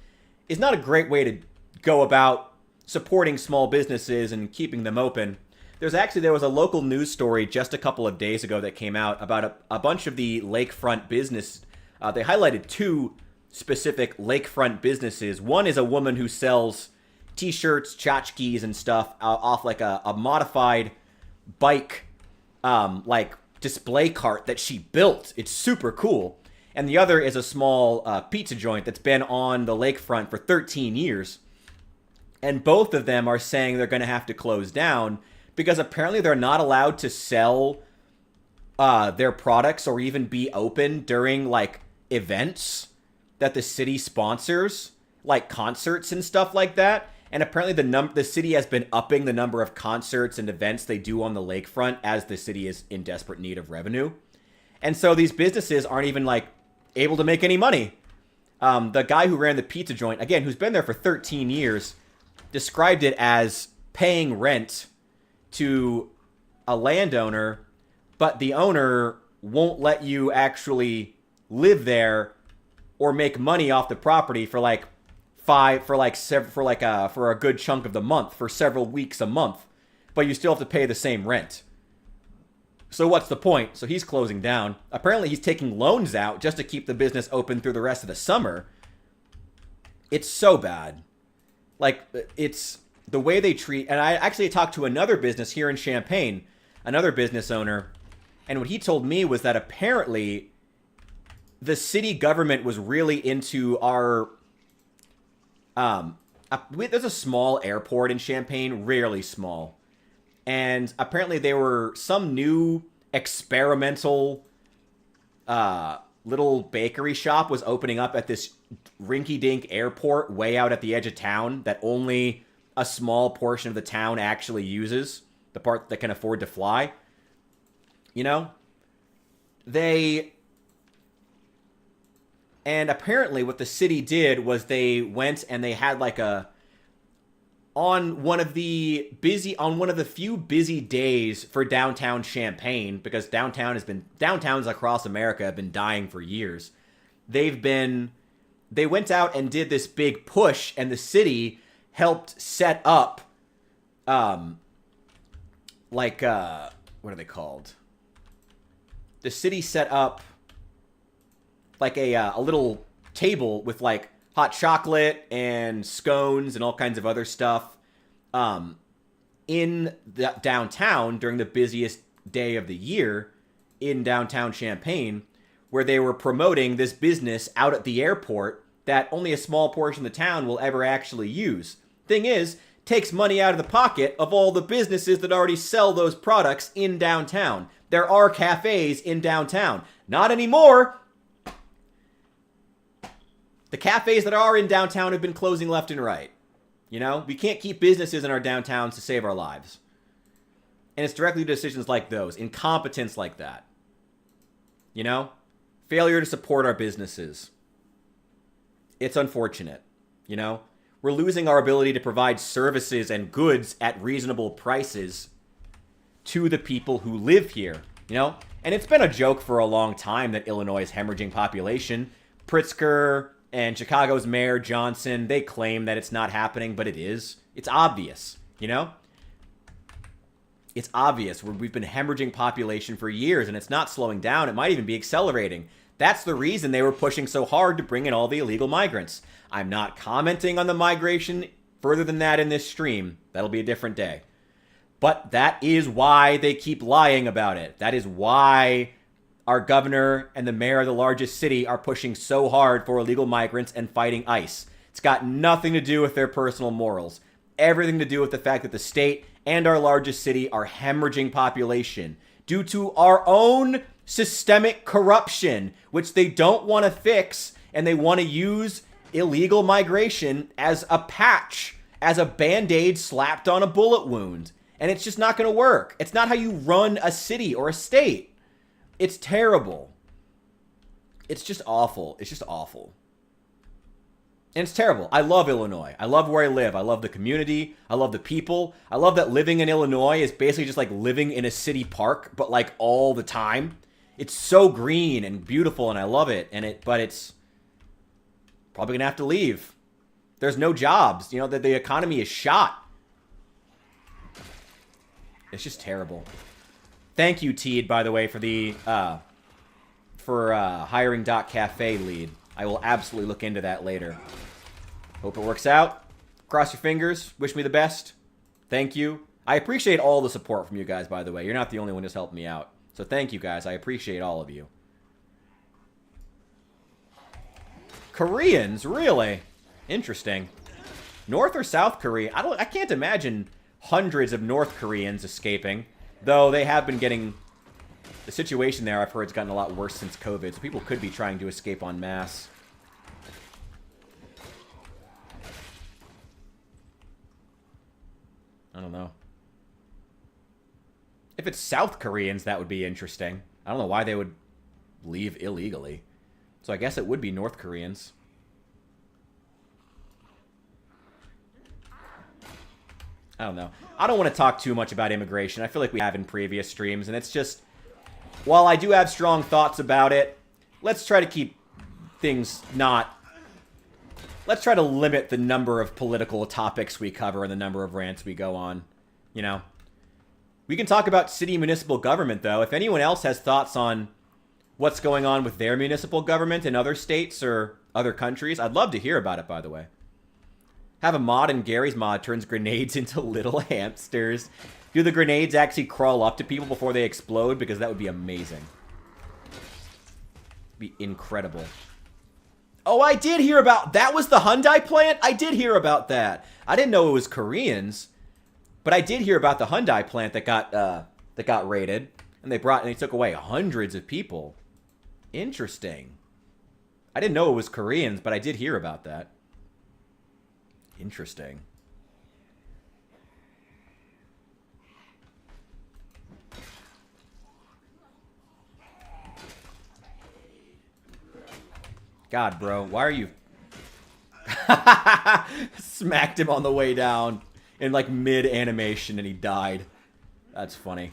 is not a great way to go about supporting small businesses and keeping them open. There was a local news story just a couple of days ago that came out about a bunch of the lakefront business. They highlighted two specific lakefront businesses. One is a woman who sells t-shirts, tchotchkes, and stuff off like a modified bike, like display cart that she built. It's super cool. And the other is a small pizza joint that's been on the lakefront for 13 years. And both of them are saying they're going to have to close down because apparently they're not allowed to sell their products or even be open during, like, events. that the city sponsors, like concerts and stuff like that. And apparently the city has been upping the number of concerts and events they do on the lakefront as the city is in desperate need of revenue. And so these businesses aren't even like able to make any money. The guy who ran the pizza joint, again, who's been there for 13 years, described it as paying rent to a landowner, but the owner won't let you actually live there or make money off the property for like for a good chunk of the month, for several weeks a month, but you still have to pay the same rent. So what's the point? So he's closing down. Apparently he's taking loans out just to keep the business open through the rest of the summer. It's so bad. Like, it's the way they treat, and I actually talked to another business here in Champaign, another business owner, and what he told me was that apparently the city government was really into our there's a small airport in Champaign, really small. And apparently there were some new experimental little bakery shop was opening up at this rinky-dink airport way out at the edge of town that only a small portion of the town actually uses, the part that can afford to fly. You know? And apparently what the city did was they went and they had like on one of the few busy days for downtown Champaign, because downtowns across America have been dying for years. They went out and did this big push, and the city helped set up what are they called? The city set up like a little table with like hot chocolate and scones and all kinds of other stuff in the downtown during the busiest day of the year in downtown Champaign, where they were promoting this business out at the airport that only a small portion of the town will ever actually use. Thing is, takes money out of the pocket of all the businesses that already sell those products in downtown. There are cafes in downtown. Not anymore. The cafes that are in downtown have been closing left and right. You know, we can't keep businesses in our downtowns to save our lives. And it's directly decisions like those, incompetence like that. You know, failure to support our businesses. It's unfortunate, you know. We're losing our ability to provide services and goods at reasonable prices to the people who live here, you know. And it's been a joke for a long time that Illinois is hemorrhaging population. Pritzker and Chicago's Mayor Johnson, they claim that it's not happening, but it is. It's obvious, you know? It's obvious. We've been hemorrhaging population for years, and it's not slowing down. It might even be accelerating. That's the reason they were pushing so hard to bring in all the illegal migrants. I'm not commenting on the migration further than that in this stream. That'll be a different day. But that is why they keep lying about it. That is why our governor and the mayor of the largest city are pushing so hard for illegal migrants and fighting ICE. It's got nothing to do with their personal morals. Everything to do with the fact that the state and our largest city are hemorrhaging population due to our own systemic corruption, which they don't want to fix, and they want to use illegal migration as a patch, as a Band-Aid slapped on a bullet wound. And it's just not going to work. It's not how you run a city or a state. It's terrible. It's just awful. It's just awful. And it's terrible. I love Illinois. I love where I live. I love the community. I love the people. I love that living in Illinois is basically just like living in a city park, but like all the time. It's so green and beautiful, and I love it. But it's probably gonna have to leave. There's no jobs. You know, the economy is shot. It's just terrible. Thank you, Teed, by the way, for the hiring Cafe lead. I will absolutely look into that later. Hope it works out. Cross your fingers. Wish me the best. Thank you. I appreciate all the support from you guys, by the way. You're not the only one who's helped me out. So thank you, guys. I appreciate all of you. Koreans? Really? Interesting. North or South Korea? I can't imagine hundreds of North Koreans escaping. Though they have been getting... The situation there, I've heard, has gotten a lot worse since COVID. So people could be trying to escape en masse. I don't know. If it's South Koreans, that would be interesting. I don't know why they would leave illegally. So I guess it would be North Koreans. I don't know. I don't want to talk too much about immigration. I feel like we have in previous streams, and it's just, while I do have strong thoughts about it, let's try to keep things not... Let's try to limit the number of political topics we cover and the number of rants we go on. You know? We can talk about city municipal government, though. If anyone else has thoughts on what's going on with their municipal government in other states or other countries, I'd love to hear about it, by the way. Have a mod, and Gary's mod turns grenades into little hamsters. Do the grenades actually crawl up to people before they explode? Because that would be amazing. Be incredible. Oh, I did hear about... That was the Hyundai plant? I did hear about that. I didn't know it was Koreans. But I did hear about the Hyundai plant that got raided. And they took away hundreds of people. Interesting. I didn't know it was Koreans, but I did hear about that. Interesting. God, bro, why are you... Smacked him on the way down in, like, mid-animation and he died. That's funny.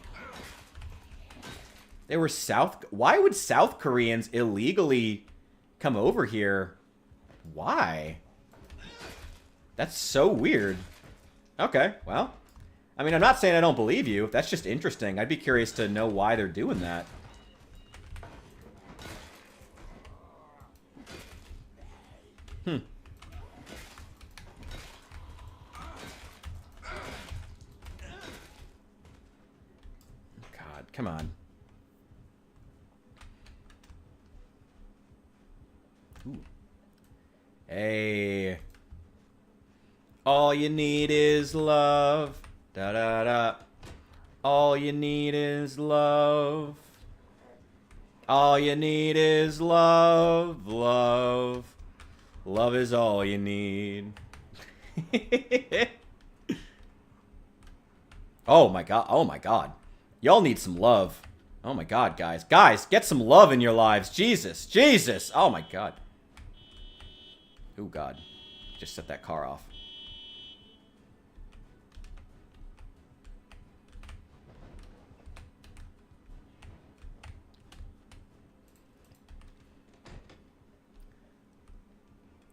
They were South... Why would South Koreans illegally come over here? Why? That's so weird. Okay, well. I mean, I'm not saying I don't believe you. That's just interesting. I'd be curious to know why they're doing that. God, come on. Ooh. Hey. All you need is love. Da da da. All you need is love. All you need is love. Love. Love is all you need. Oh my god. Oh my god. Y'all need some love. Oh my god, guys. Guys, get some love in your lives. Jesus. Jesus. Oh my god. Oh god. Just set that car off.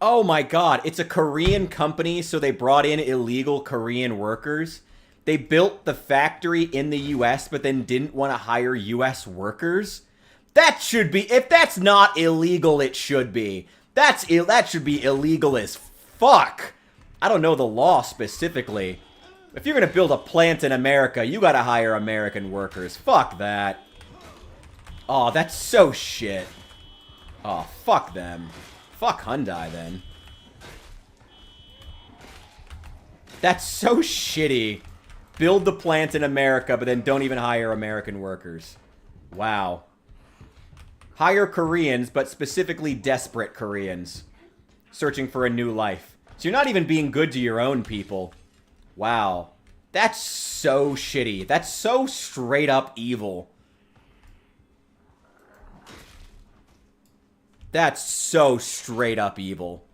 Oh my god, it's a Korean company, so they brought in illegal Korean workers. They built the factory in the US, but then didn't want to hire US workers. That should be, if that's not illegal, it should be. That should be illegal as fuck. I don't know the law specifically. If you're gonna build a plant in America, you gotta hire American workers. Fuck that. Oh, that's so shit. Oh, fuck them. Fuck Hyundai, then. That's so shitty. Build the plant in America, but then don't even hire American workers. Wow. Hire Koreans, but specifically desperate Koreans. Searching for a new life. So you're not even being good to your own people. Wow. That's so shitty. That's so straight up evil. That's so straight up evil.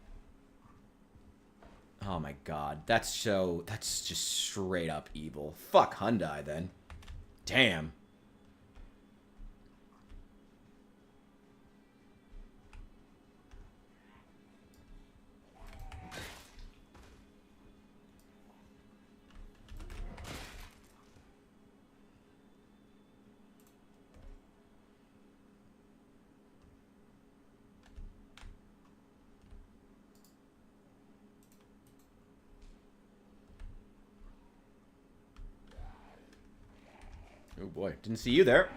Oh my god. That's just straight up evil. Fuck Hyundai then. Damn. Oh boy, didn't see you there.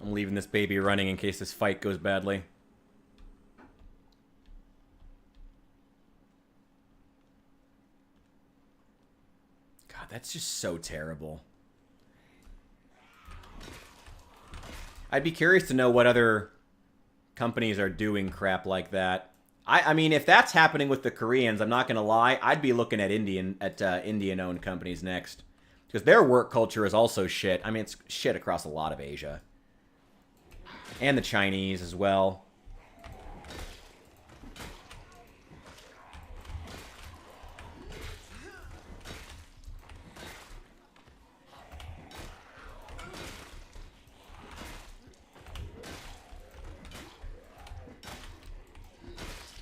I'm leaving this baby running in case this fight goes badly. That's just so terrible. I'd be curious to know what other companies are doing crap like that. I mean, if that's happening with the Koreans, I'm not gonna lie, I'd be looking at Indian-owned companies next, because their work culture is also shit. I mean, it's shit across a lot of Asia, and the Chinese as well.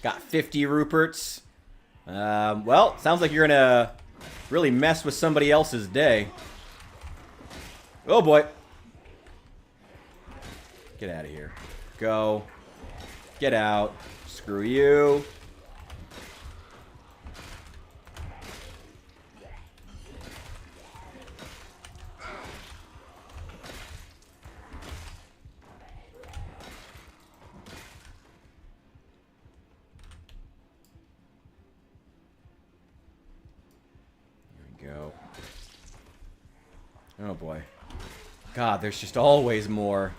Got 50 Ruperts. Well, sounds like you're gonna really mess with somebody else's day. Oh boy. Get out of here. Go. Get out. Screw you. Go. Oh boy. God, there's just always more.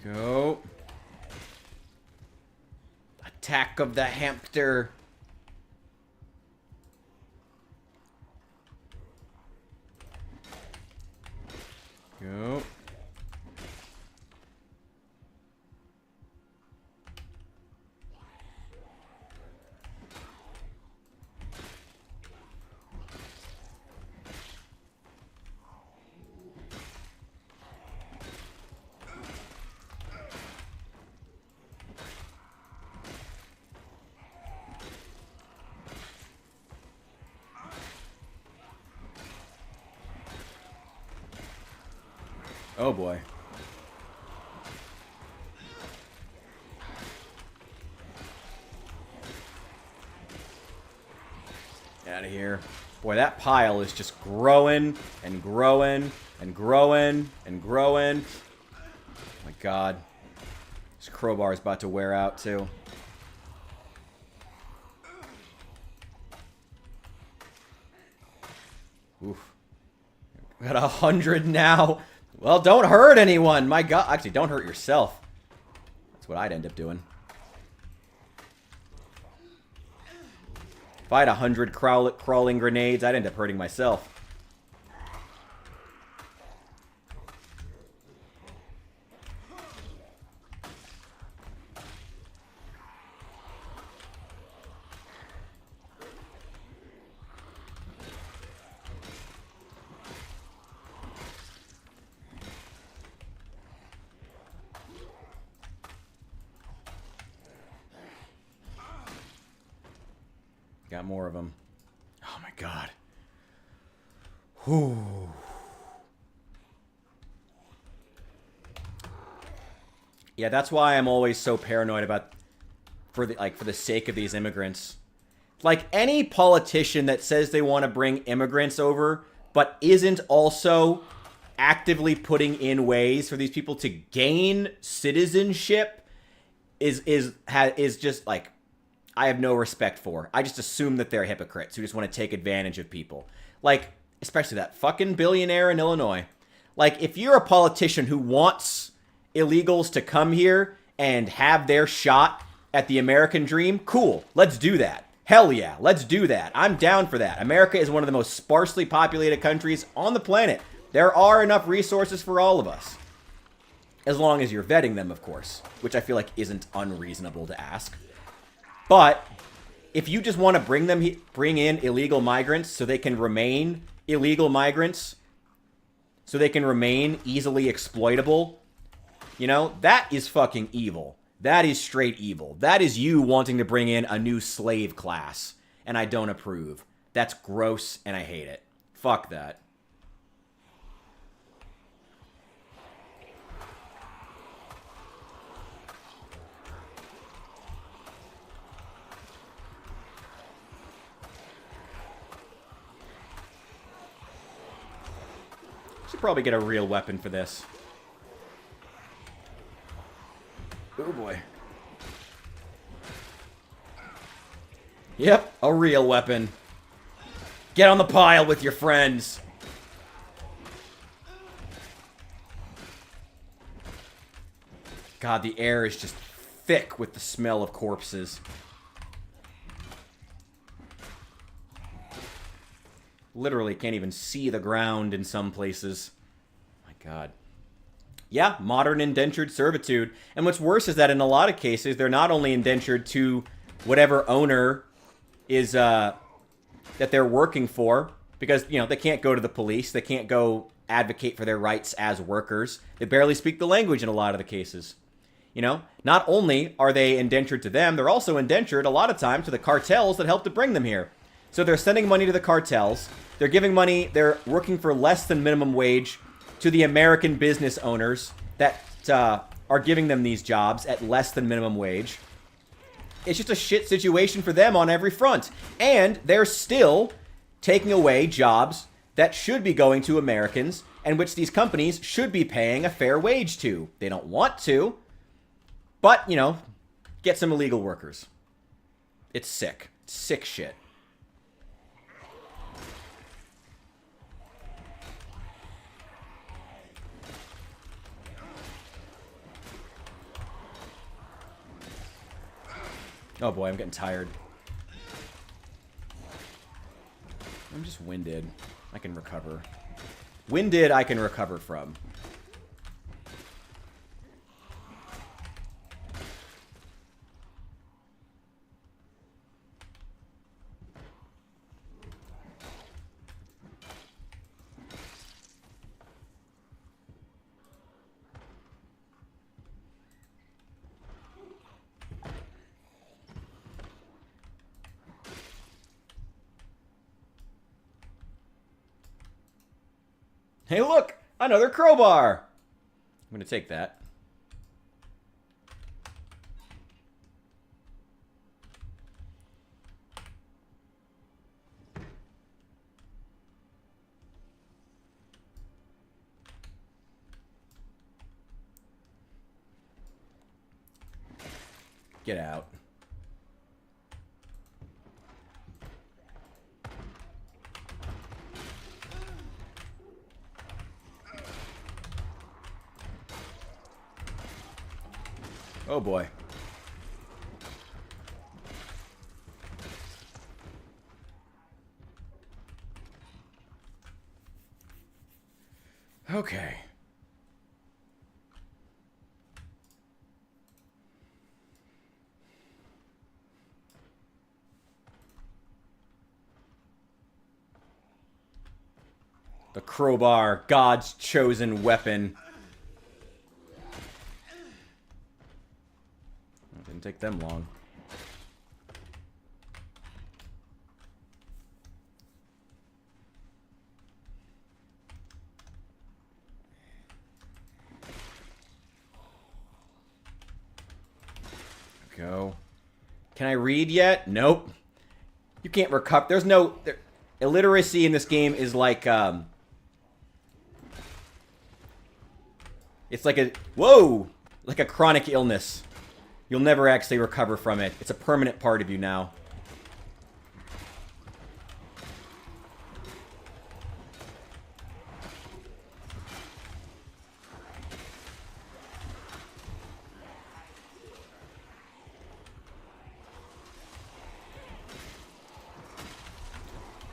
Go. Attack of the hamster. Go. Oh boy. Out of here. Boy, that pile is just growing and growing and growing and growing. Oh my god. This crowbar is about to wear out too. Oof. We got 100 now. Well, don't hurt anyone. My god. Actually, don't hurt yourself. That's what I'd end up doing. If I had 100 crawling grenades, I'd end up hurting myself. Got more of them. Oh my god. Whew. Yeah, that's why I'm always so paranoid about for the sake of these immigrants. Like any politician that says they want to bring immigrants over but isn't also actively putting in ways for these people to gain citizenship is just like I have no respect for. I just assume that they're hypocrites who just want to take advantage of people. Like, especially that fucking billionaire in Illinois. Like, if you're a politician who wants illegals to come here and have their shot at the American dream, cool. Let's do that. Hell yeah, let's do that. I'm down for that. America is one of the most sparsely populated countries on the planet. There are enough resources for all of us. As long as you're vetting them, of course. Which I feel like isn't unreasonable to ask. But if you just want to bring in illegal migrants so they can remain illegal migrants, so they can remain easily exploitable, you know, that is fucking evil. That is straight evil. That is you wanting to bring in a new slave class, and I don't approve. That's gross, and I hate it. Fuck that. Should probably get a real weapon for this. Oh boy. Yep, a real weapon. Get on the pile with your friends. God, the air is just thick with the smell of corpses. Literally can't even see the ground in some places. My God. Yeah, modern indentured servitude. And what's worse is that in a lot of cases, they're not only indentured to whatever owner is that they're working for, because, you know, they can't go to the police. They can't go advocate for their rights as workers. They barely speak the language in a lot of the cases. You know, not only are they indentured to them, they're also indentured a lot of times to the cartels that help to bring them here. So they're sending money to the cartels. They're giving money. They're working for less than minimum wage to the American business owners that are giving them these jobs at less than minimum wage. It's just a shit situation for them on every front. And they're still taking away jobs that should be going to Americans and which these companies should be paying a fair wage to. They don't want to, but, you know, get some illegal workers. It's sick. It's sick shit. Oh boy, I'm getting tired. I'm just winded. I can recover. Winded, I can recover from. Hey, look! Another crowbar! I'm gonna take that. Get out. Oh boy. Okay. The crowbar, God's chosen weapon. Didn't take them long. Go. Can I read yet? Nope. You can't recover. There's no... illiteracy in this game is like... it's like a... Whoa! Like a chronic illness. You'll never actually recover from it. It's a permanent part of you now.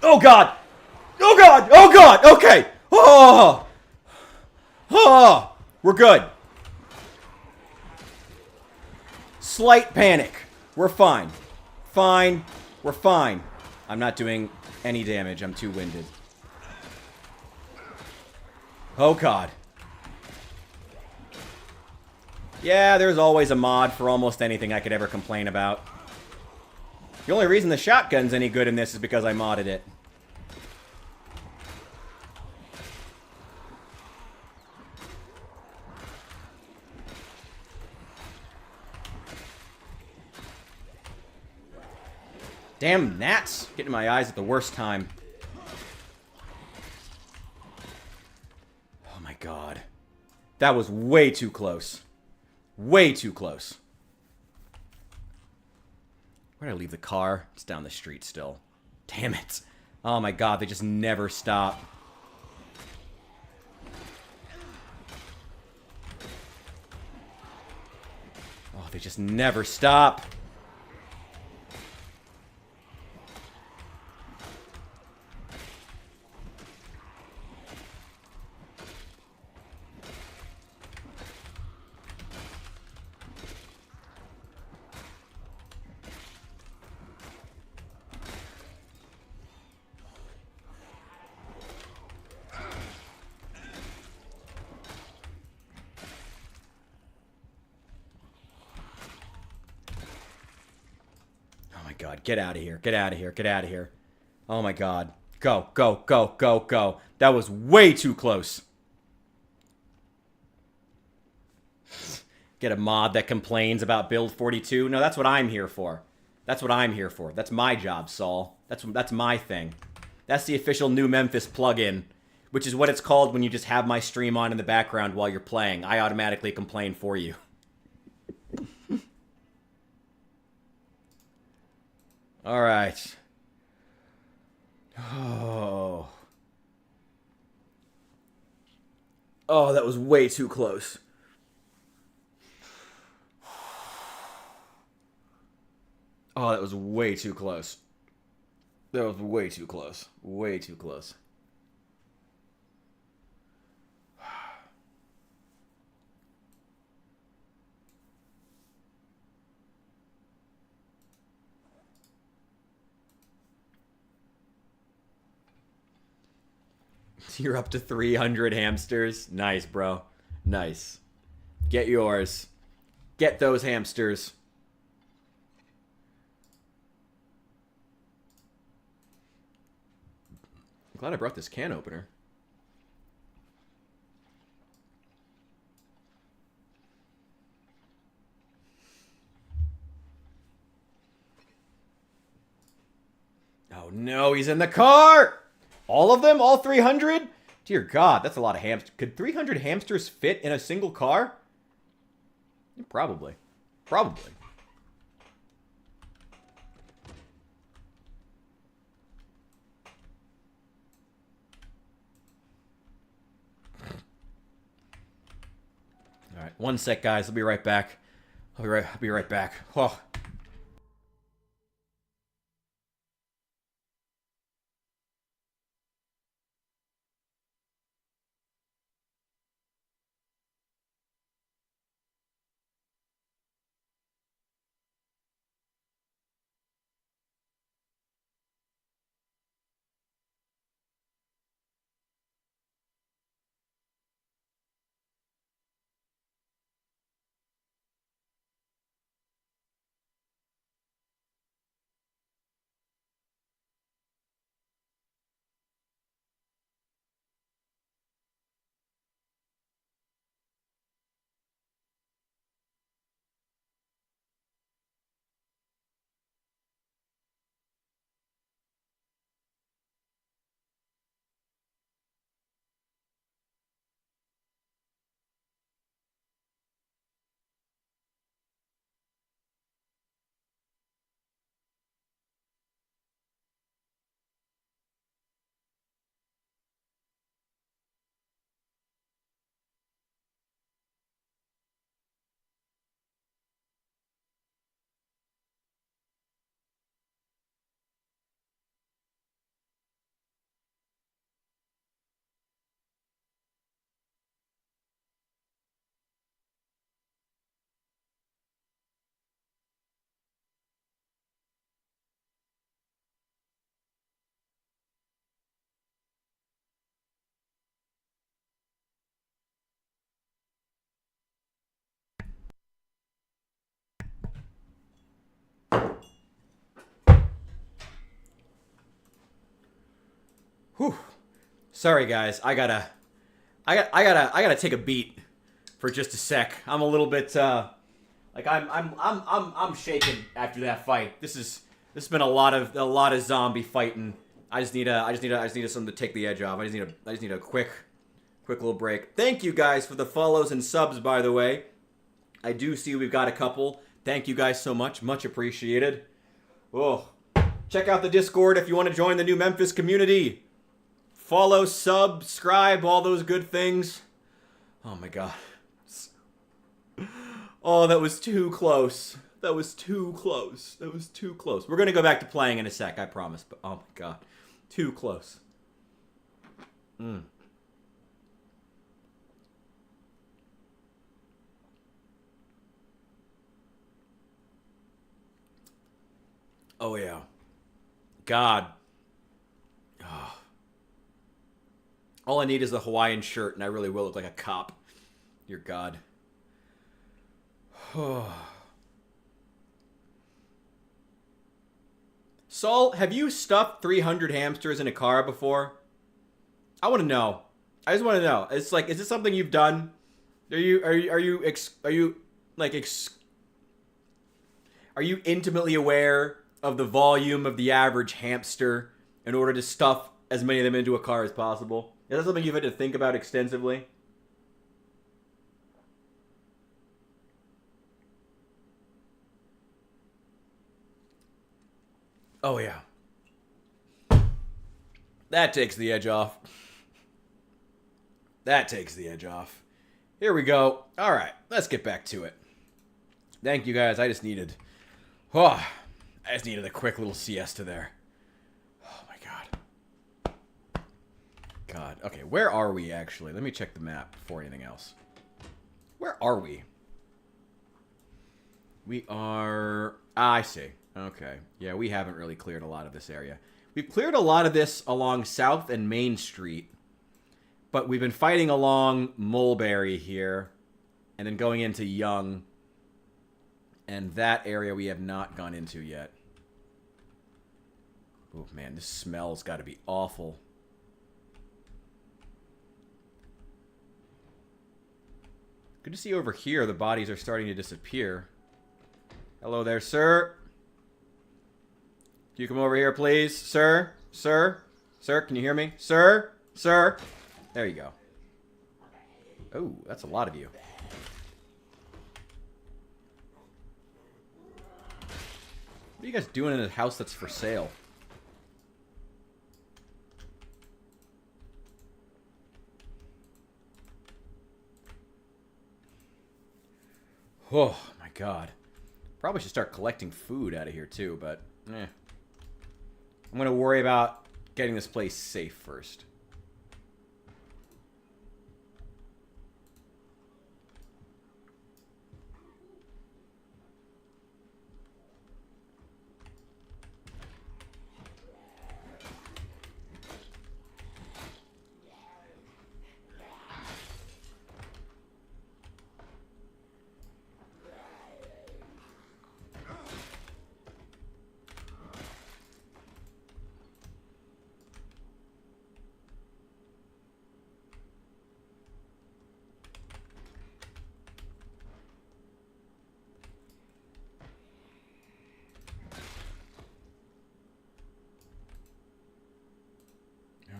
Oh God! Oh God! Oh God! Okay! Oh! Oh! We're good. Slight panic. We're fine. Fine. We're fine. I'm not doing any damage. I'm too winded. Oh God. Yeah, there's always a mod for almost anything I could ever complain about. The only reason the shotgun's any good in this is because I modded it. Damn gnats! Getting in my eyes at the worst time. That was way too close. Way too close. Where did I leave the car? It's down the street still. Damn it. Oh my god, they just never stop. Oh, they just never stop. God, get out of here. Get out of here. Get out of here. Oh my god. Go, go, go, go, go. That was way too close. Get a mod that complains about build 42. No, that's what I'm here for. That's what I'm here for. That's my job, Saul. That's my thing. That's the official New Memphis plugin, which is what it's called when you just have my stream on in the background while you're playing. I automatically complain for you. All right. Oh. Oh, that was way too close. Oh, that was way too close. That was way too close. Way too close. You're up to 300 hamsters. Nice, bro. Nice. Get yours. Get those hamsters. I'm glad I brought this can opener. Oh no, he's in the car! All of them? All 300? Dear God, that's a lot of hamsters. Could 300 hamsters fit in a single car? Probably. Probably. All right, one sec, guys. I'll be right back. I'll be right back. Oh. Whew. Sorry, guys. I gotta take a beat for just a sec. I'm a little bit like I'm shaking after that fight. This has been a lot of zombie fighting. I just need something to take the edge off. I just need a quick Quick little break. Thank you guys for the follows and subs, by the way. I do see we've got a couple. Thank you guys so much. Much appreciated. Oh, check out the Discord if you want to join the new Memphis community. Follow, subscribe, all those good things. Oh my god. Oh, that was too close. That was too close. That was too close. We're going to go back to playing in a sec, I promise. But oh my god. Too close. Oh yeah. God. Oh. All I need is the Hawaiian shirt, and I really will look like a cop. Dear God. Saul, have you stuffed 300 hamsters in a car before? I want to know. I just want to know. It's like, is this something you've done? Are you intimately aware of the volume of the average hamster in order to stuff as many of them into a car as possible? Is that something you've had to think about extensively? Oh, yeah. That takes the edge off. That takes the edge off. Here we go. All right, let's get back to it. Thank you, guys. I just needed a quick little siesta there. Oh, my God. God. Okay, where are we, actually? Let me check the map before anything else. Where are we? We are... I see. Okay. Yeah, we haven't really cleared a lot of this area. We've cleared a lot of this along South and Main Street, but we've been fighting along Mulberry here, and then going into Young, and that area we have not gone into yet. Oh, man, this smell's got to be awful. Good to see over here the bodies are starting to disappear. Hello there, sir. Can you come over here, please? Sir? Sir? Sir, can you hear me? Sir? Sir? There you go. Oh, that's a lot of you. What are you guys doing in a house that's for sale? Oh, my God. Probably should start collecting food out of here, too, but... I'm going to worry about getting this place safe first.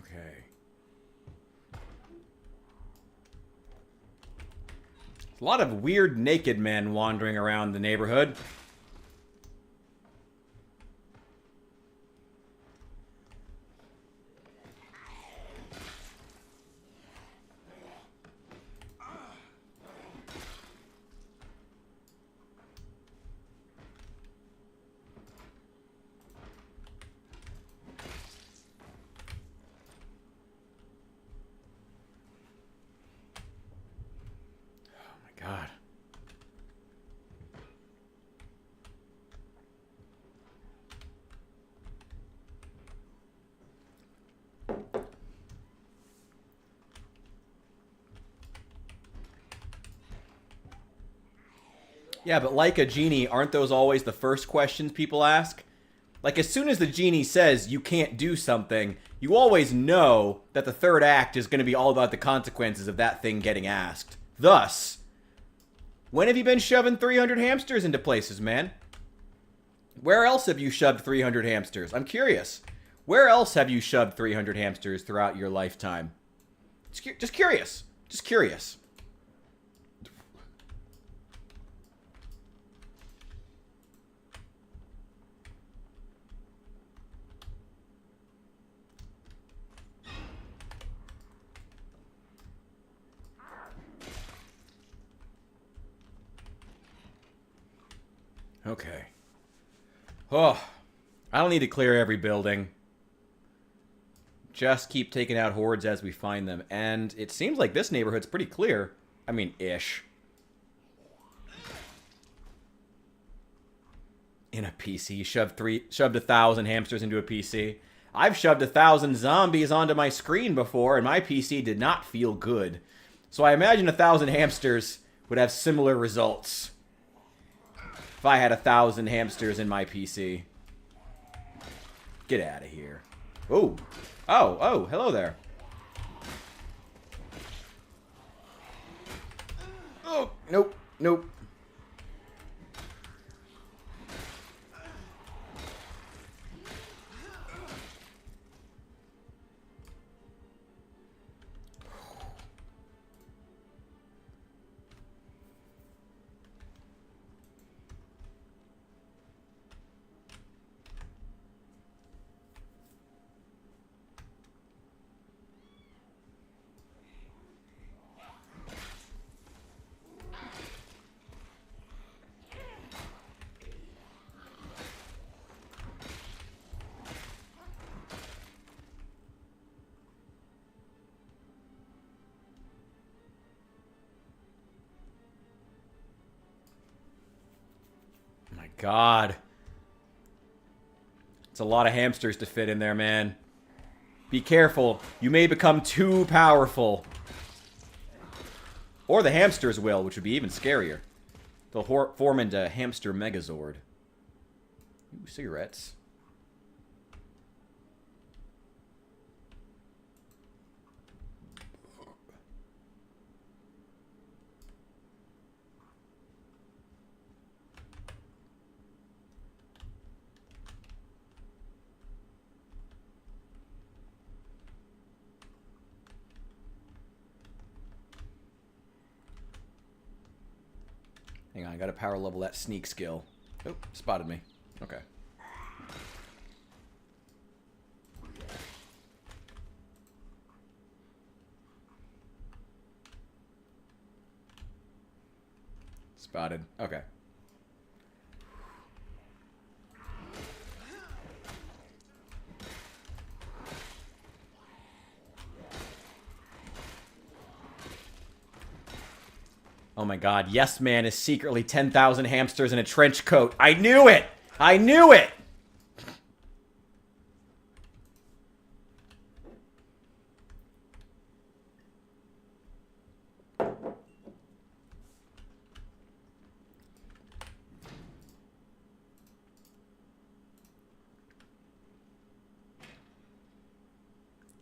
Okay. A lot of weird naked men wandering around the neighborhood. God. Yeah, but like a genie, aren't those always the first questions people ask? Like, as soon as the genie says you can't do something, you always know that the third act is going to be all about the consequences of that thing getting asked. Thus, when have you been shoving 300 hamsters into places, man? Where else have you shoved 300 hamsters? I'm curious. Where else have you shoved 300 hamsters throughout your lifetime? Just curious. Just curious. Okay. Oh, I don't need to clear every building. Just keep taking out hordes as we find them. And it seems like this neighborhood's pretty clear. I mean, ish. In a PC. Shoved 1,000 hamsters into a PC. I've shoved 1,000 zombies onto my screen before, and my PC did not feel good. So I imagine 1,000 hamsters would have similar results. If I had 1,000 hamsters in my PC. Get out of here. Oh. Oh, hello there. Oh, nope. God. It's a lot of hamsters to fit in there, man. Be careful. You may become too powerful. Or the hamsters will, which would be even scarier. They'll form into hamster megazord. Ooh, cigarettes. Hang on, I gotta power level that sneak skill. Oh, spotted me. Okay. Spotted. Okay. Oh my god, Yes Man is secretly 10,000 hamsters in a trench coat. I knew it! I knew it!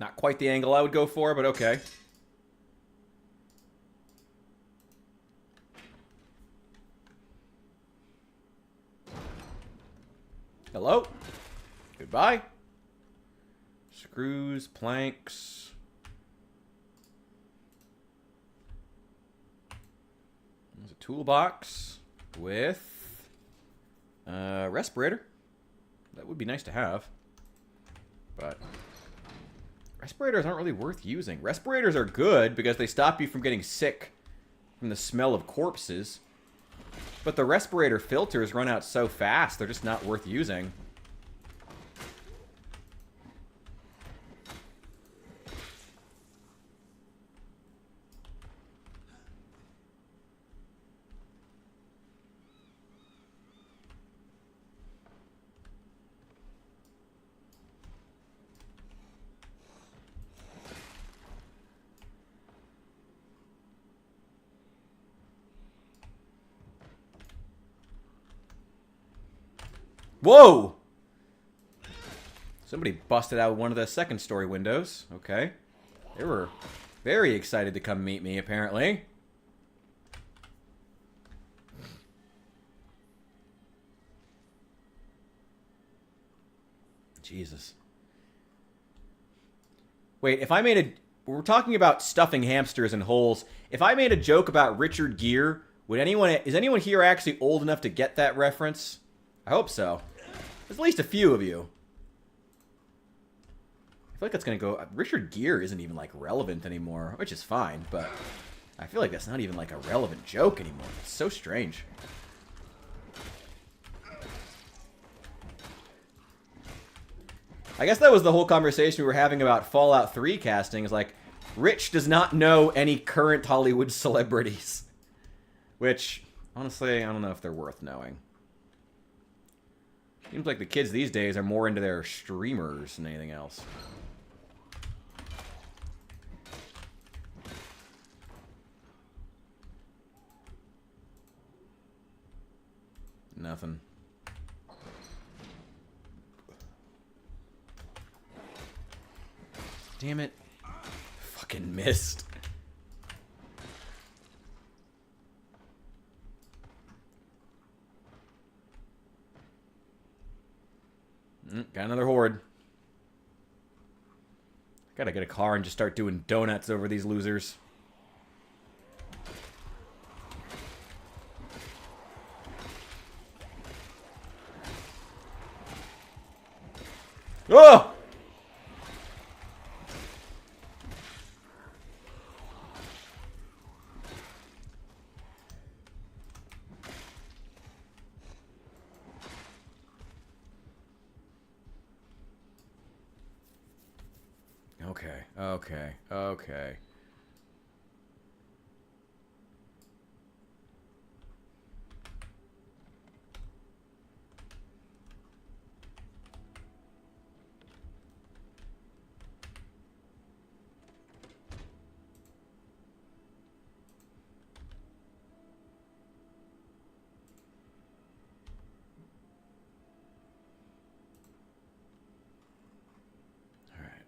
Not quite the angle I would go for, but okay. Hello? Goodbye. Screws, planks. There's a toolbox with a respirator. That would be nice to have. But respirators aren't really worth using. Respirators are good because they stop you from getting sick from the smell of corpses. But the respirator filters run out so fast, they're just not worth using. Whoa! Somebody busted out one of the second story windows. Okay. They were very excited to come meet me, apparently. Jesus. Wait, if I made a... we're talking about stuffing hamsters in holes. If I made a joke about Richard Gere, is anyone here actually old enough to get that reference? I hope so. There's at least a few of you. I feel like that's going to go... Richard Gere isn't even, like, relevant anymore, which is fine, but I feel like that's not even, like, a relevant joke anymore. It's so strange. I guess that was the whole conversation we were having about Fallout 3 casting. Is like, Rich does not know any current Hollywood celebrities. Which, honestly, I don't know if they're worth knowing. Seems like the kids these days are more into their streamers than anything else. Nothing. Damn it. Fucking missed. Got another horde. Gotta get a car and just start doing donuts over these losers. Oh! Okay.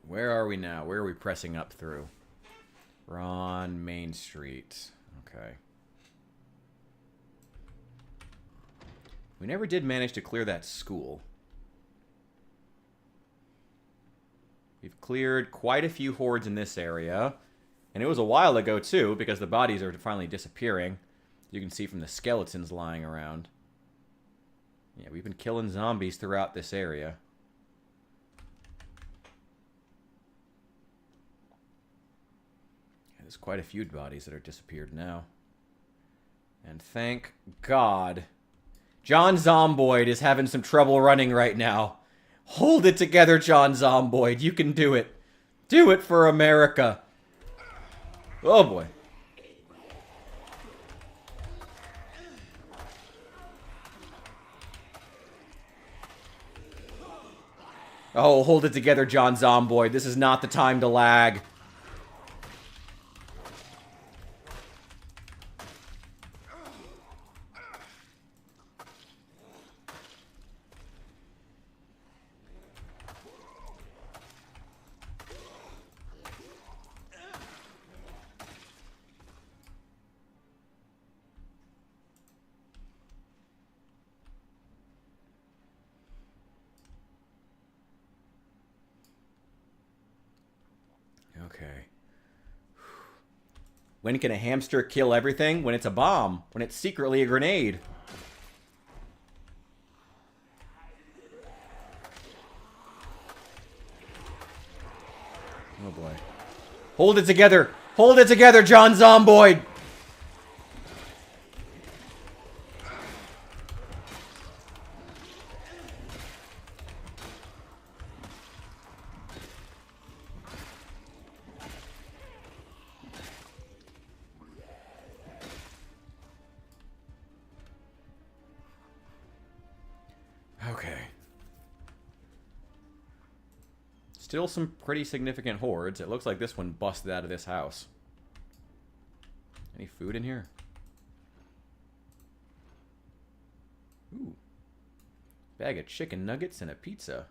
Where are we now? Where are we pressing up through? We're on Main Street. Okay. We never did manage to clear that school. We've cleared quite a few hordes in this area. And it was a while ago, too, because the bodies are finally disappearing. You can see from the skeletons lying around. Yeah, we've been killing zombies throughout this area. There's quite a few bodies that are disappeared now. And thank God, John Zomboid is having some trouble running right now. Hold it together, John Zomboid. You can do it. Do it for America. Oh, boy. Oh, hold it together, John Zomboid. This is not the time to lag. Okay. When can a hamster kill everything? When it's a bomb. When it's secretly a grenade. Oh boy. Hold it together! Hold it together, John Zomboid! Okay. Still some pretty significant hordes. It looks like this one busted out of this house. Any food in here? Ooh. Bag of chicken nuggets and a pizza.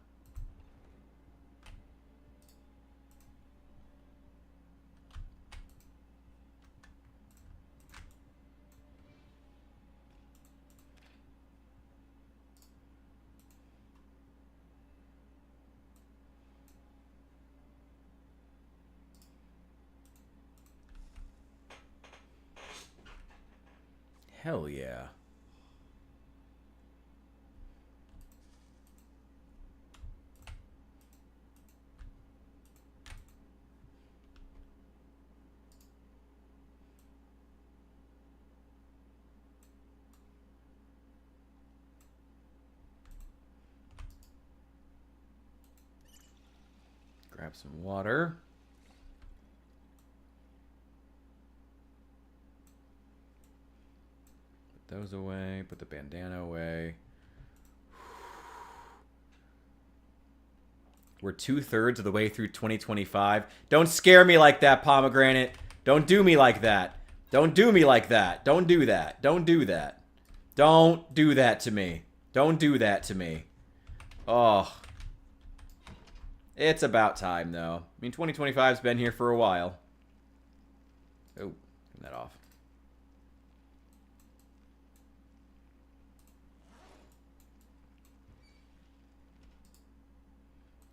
Hell yeah. Grab some water. Put those away. Put the bandana away. We're 2/3 of the way through 2025. Don't scare me like that, Pomegranate. Don't do me like that. Don't do me like that. Don't do that. Don't do that. Don't do that to me. Don't do that to me. Oh. It's about time, though. I mean, 2025's been here for a while. Oh, turn that off.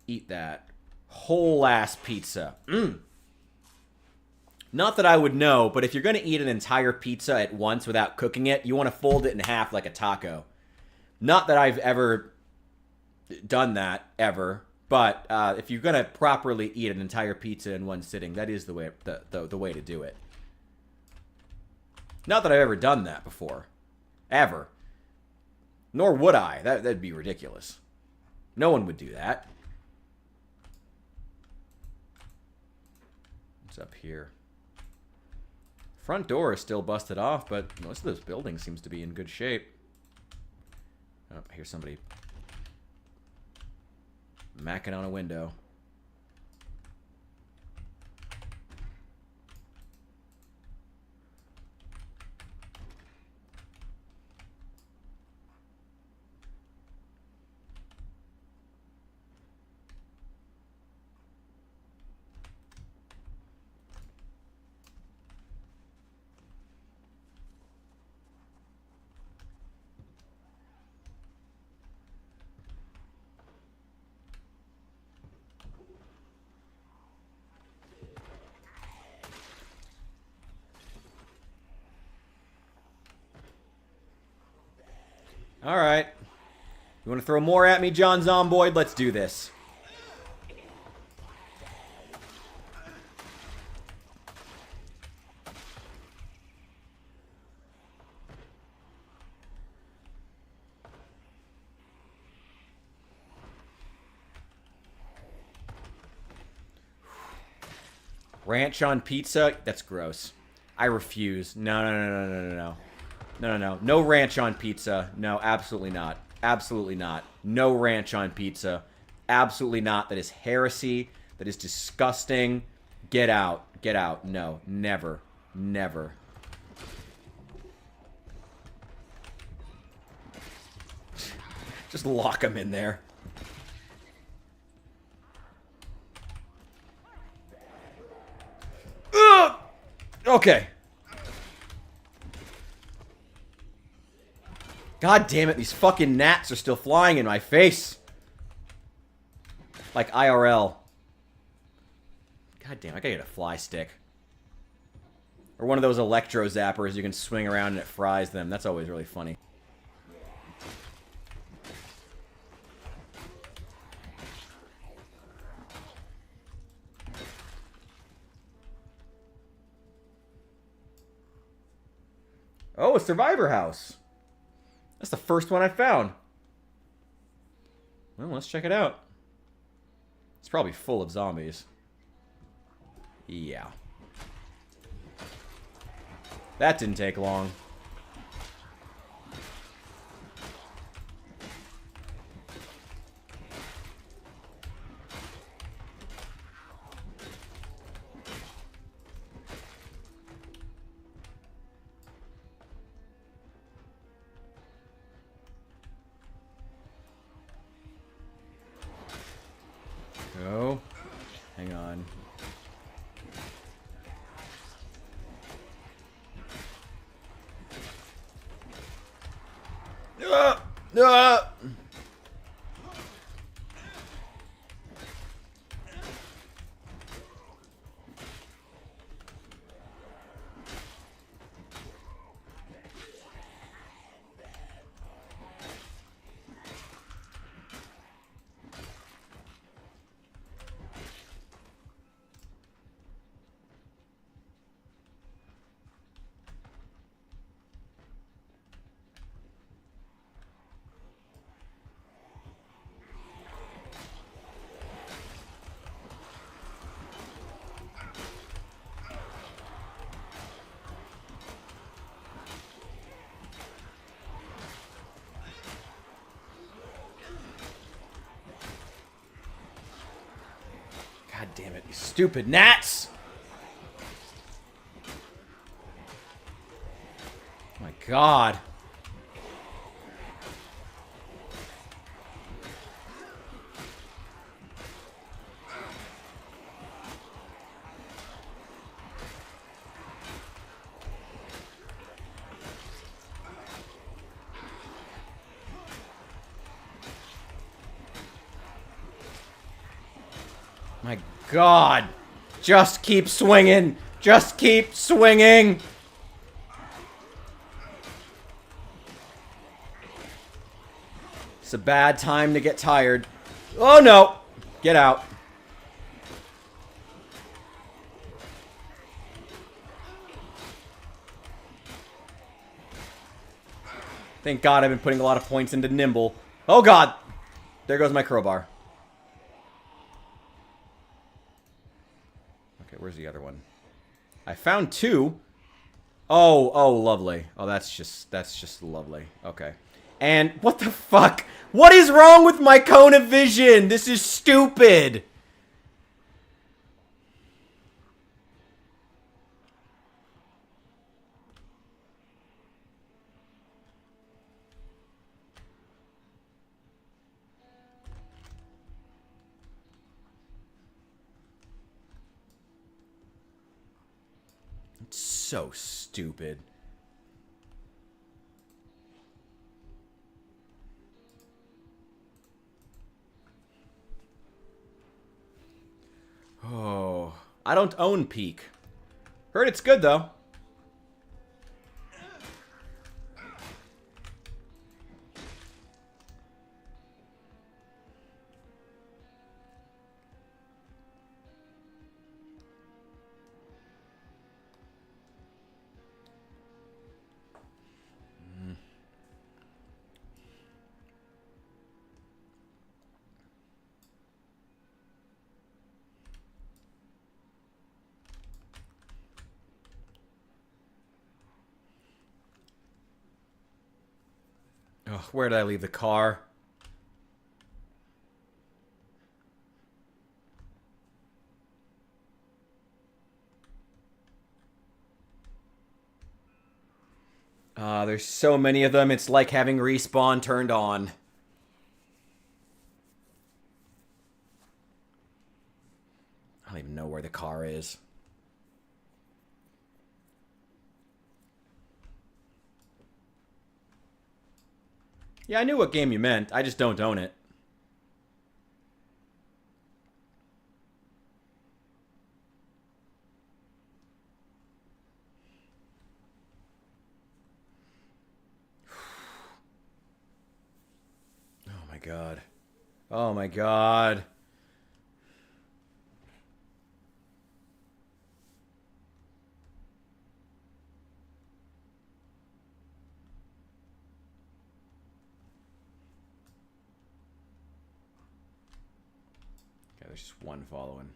Eat that whole ass pizza. Not that I would know, but if you're going to eat an entire pizza at once without cooking it, you want to fold it in half like a taco. Not that I've ever done that, ever. But if you're going to properly eat an entire pizza in one sitting, that is the way the way to do it. Not that I've ever done that before. Ever. Nor would I. That'd be ridiculous. No one would do that. What's up here? Front door is still busted off, but most of this building seems to be in good shape. Oh, I hear somebody macking on a window. All right. You want to throw more at me, John Zomboid? Let's do this. Ranch on pizza? That's gross. I refuse. No, no, no, no, no, no, no. No, no, no. No ranch on pizza. No, absolutely not. Absolutely not. No ranch on pizza. Absolutely not. That is heresy. That is disgusting. Get out. Get out. No. Never. Never. Just lock them in there. Ugh! Okay. God damn it, these fucking gnats are still flying in my face. Like IRL. God damn, I gotta get a fly stick. Or one of those electro zappers you can swing around and it fries them. That's always really funny. Oh, a survivor house. That's the first one I found. Well, let's check it out. It's probably full of zombies. Yeah. That didn't take long. Go. Hang on. God damn it, you stupid gnats! Oh my god. My god. Just keep swinging. Just keep swinging. It's a bad time to get tired. Oh no. Get out. Thank god I've been putting a lot of points into Nimble. Oh god. There goes my crowbar. Okay, where's the other one? I found two. Oh, lovely. Oh, that's just lovely. Okay. And what the fuck? What is wrong with my cone of vision? This is stupid. It's so stupid. Oh, I don't own Peak. Heard it's good though. Ugh, where did I leave the car? There's so many of them, it's like having respawn turned on. I don't even know where the car is. Yeah, I knew what game you meant. I just don't own it. Oh my god. Oh my god. Okay, there's just one following.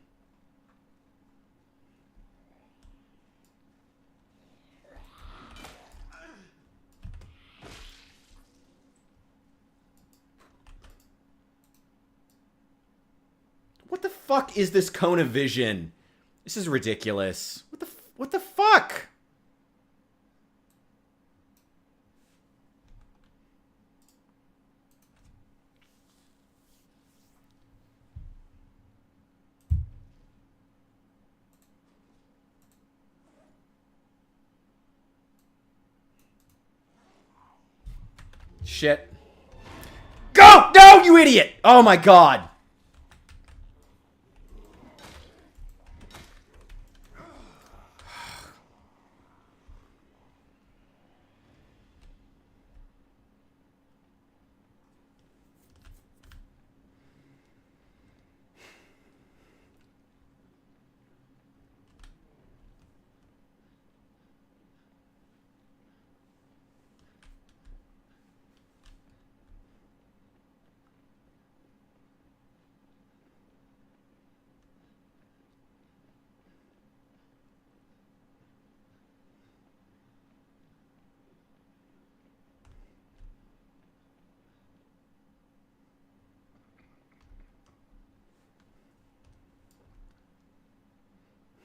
What the fuck is this cone of vision? This is ridiculous. What the fuck? Shit. Go! No, you idiot! Oh my god.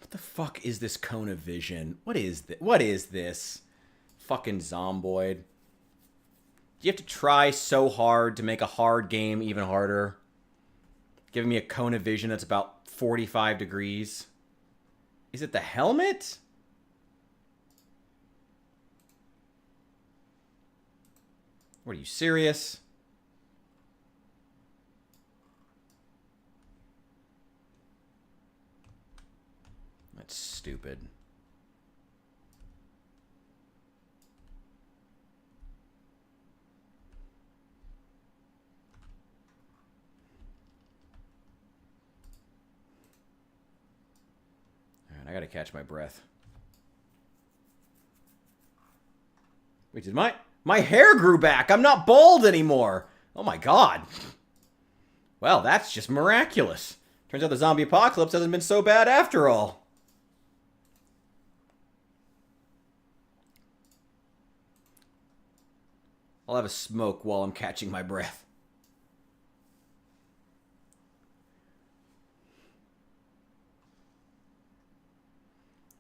What the fuck is this Cone of Vision? What is this? What is this? Fucking zomboid. Do you have to try so hard to make a hard game even harder? Giving me a Cone of Vision that's about 45 degrees. Is it the helmet? What, are you serious? That's stupid. All right, I gotta catch my breath. Wait, did my hair grew back? I'm not bald anymore. Oh my god. Well, that's just miraculous. Turns out the zombie apocalypse hasn't been so bad after all. I'll have a smoke while I'm catching my breath.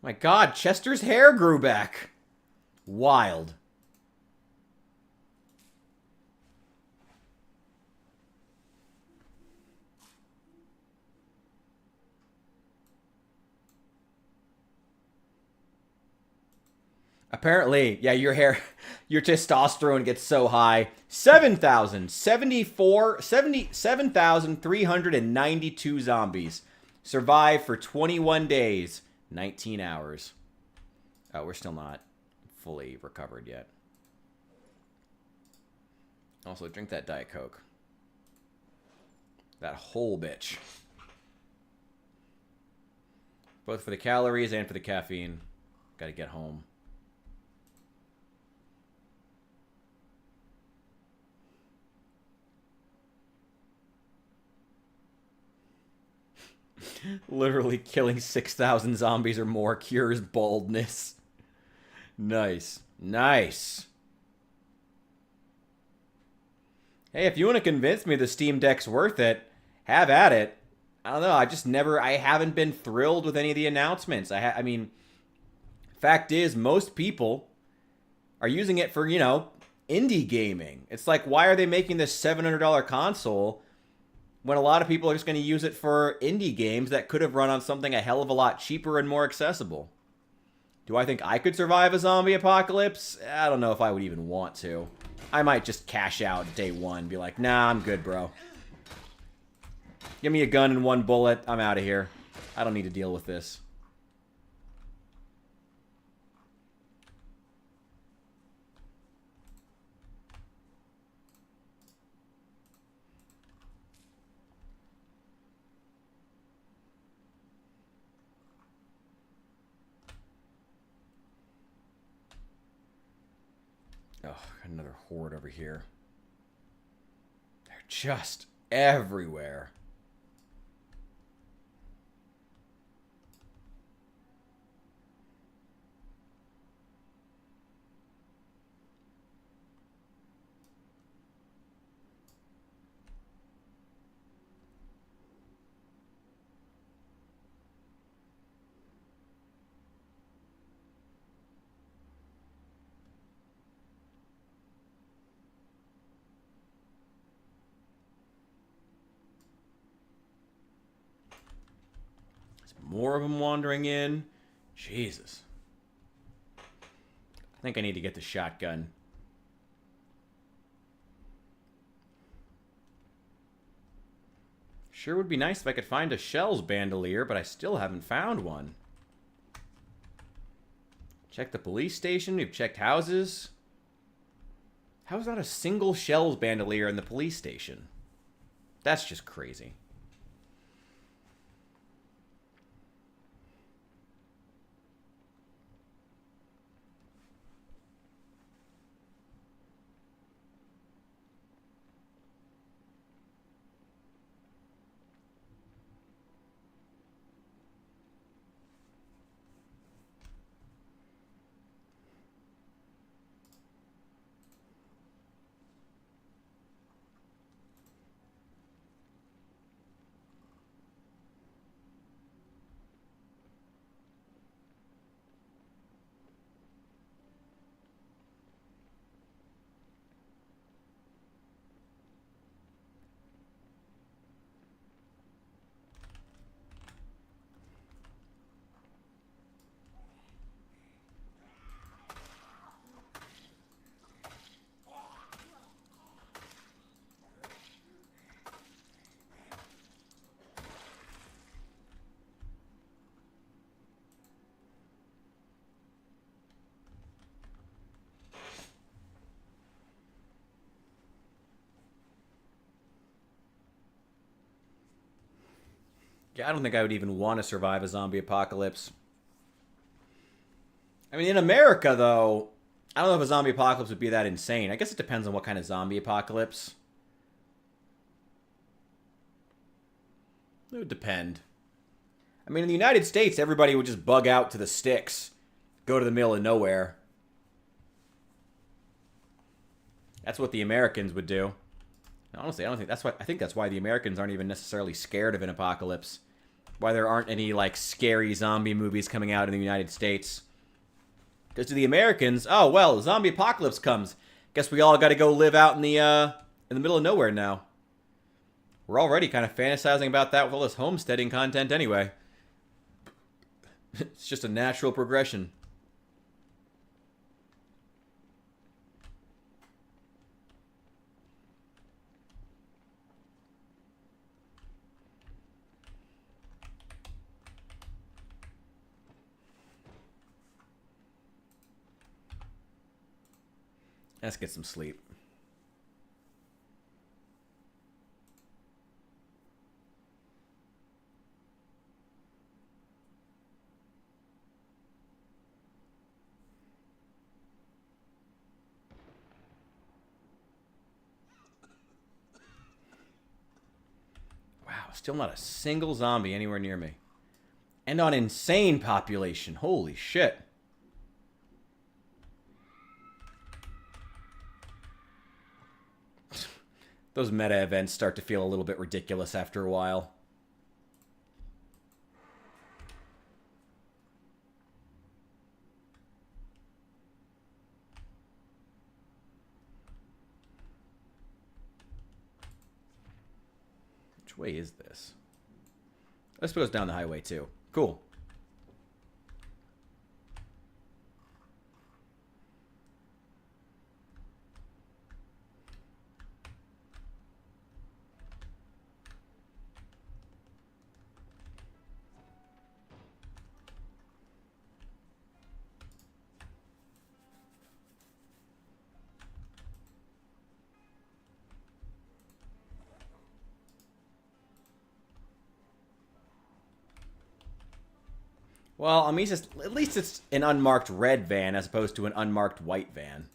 My god, Chester's hair grew back. Wild. Apparently, yeah, your testosterone gets so high. 77,392 zombies survive for 21 days, 19 hours. Oh, we're still not fully recovered yet. Also, drink that Diet Coke. That whole bitch. Both for the calories and for the caffeine. Gotta get home. Literally killing 6,000 zombies or more cures baldness. Nice. Nice. Hey, if you want to convince me the Steam Deck's worth it, have at it. I don't know. I haven't been thrilled with any of the announcements. I mean, fact is, most people are using it for, indie gaming. It's like, why are they making this $700 console when a lot of people are just going to use it for indie games that could have run on something a hell of a lot cheaper and more accessible? Do I think I could survive a zombie apocalypse? I don't know if I would even want to. I might just cash out day one, be like, nah, I'm good, bro. Give me a gun and one bullet, I'm out of here. I don't need to deal with this. Oh, another horde over here. They're just everywhere. More of them wandering in. Jesus. I think I need to get the shotgun. Sure would be nice if I could find a shells bandolier, but I still haven't found one. Check the police station. We've checked houses. How's not a single shells bandolier in the police station? That's just crazy. Yeah, I don't think I would even want to survive a zombie apocalypse. I mean, in America, though, I don't know if a zombie apocalypse would be that insane. I guess it depends on what kind of zombie apocalypse. It would depend. I mean, in the United States, everybody would just bug out to the sticks, go to the middle of nowhere. That's what the Americans would do. Honestly, I don't think that's why. I think that's why the Americans aren't even necessarily scared of an apocalypse. Why there aren't any like scary zombie movies coming out in the United States. Because to the Americans, oh well, zombie apocalypse comes. Guess we all got to go live out in the middle of nowhere now. We're already kind of fantasizing about that with all this homesteading content anyway. It's just a natural progression. Let's get some sleep. Wow, still not a single zombie anywhere near me. And on insane population. Holy shit. Those meta events start to feel a little bit ridiculous after a while. Which way is this? This goes down the highway too. Cool. Well, at least it's an unmarked red van as opposed to an unmarked white van.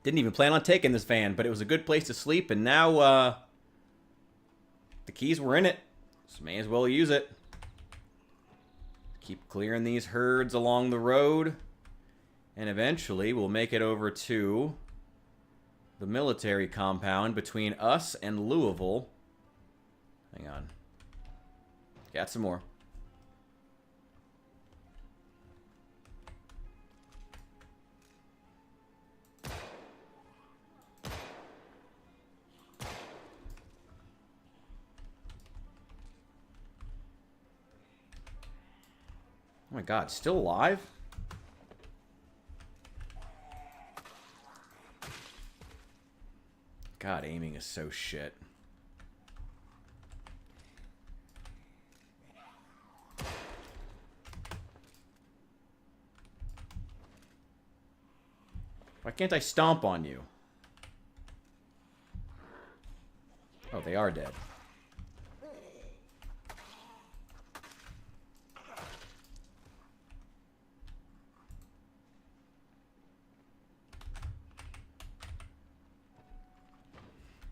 Didn't even plan on taking this van, but it was a good place to sleep, and now, the keys were in it. So may as well use it. Keep clearing these herds along the road. And eventually, we'll make it over to the military compound between us and Louisville. Hang on. Got some more. Oh my god, still alive? God, aiming is so shit. Why can't I stomp on you? Oh, they are dead.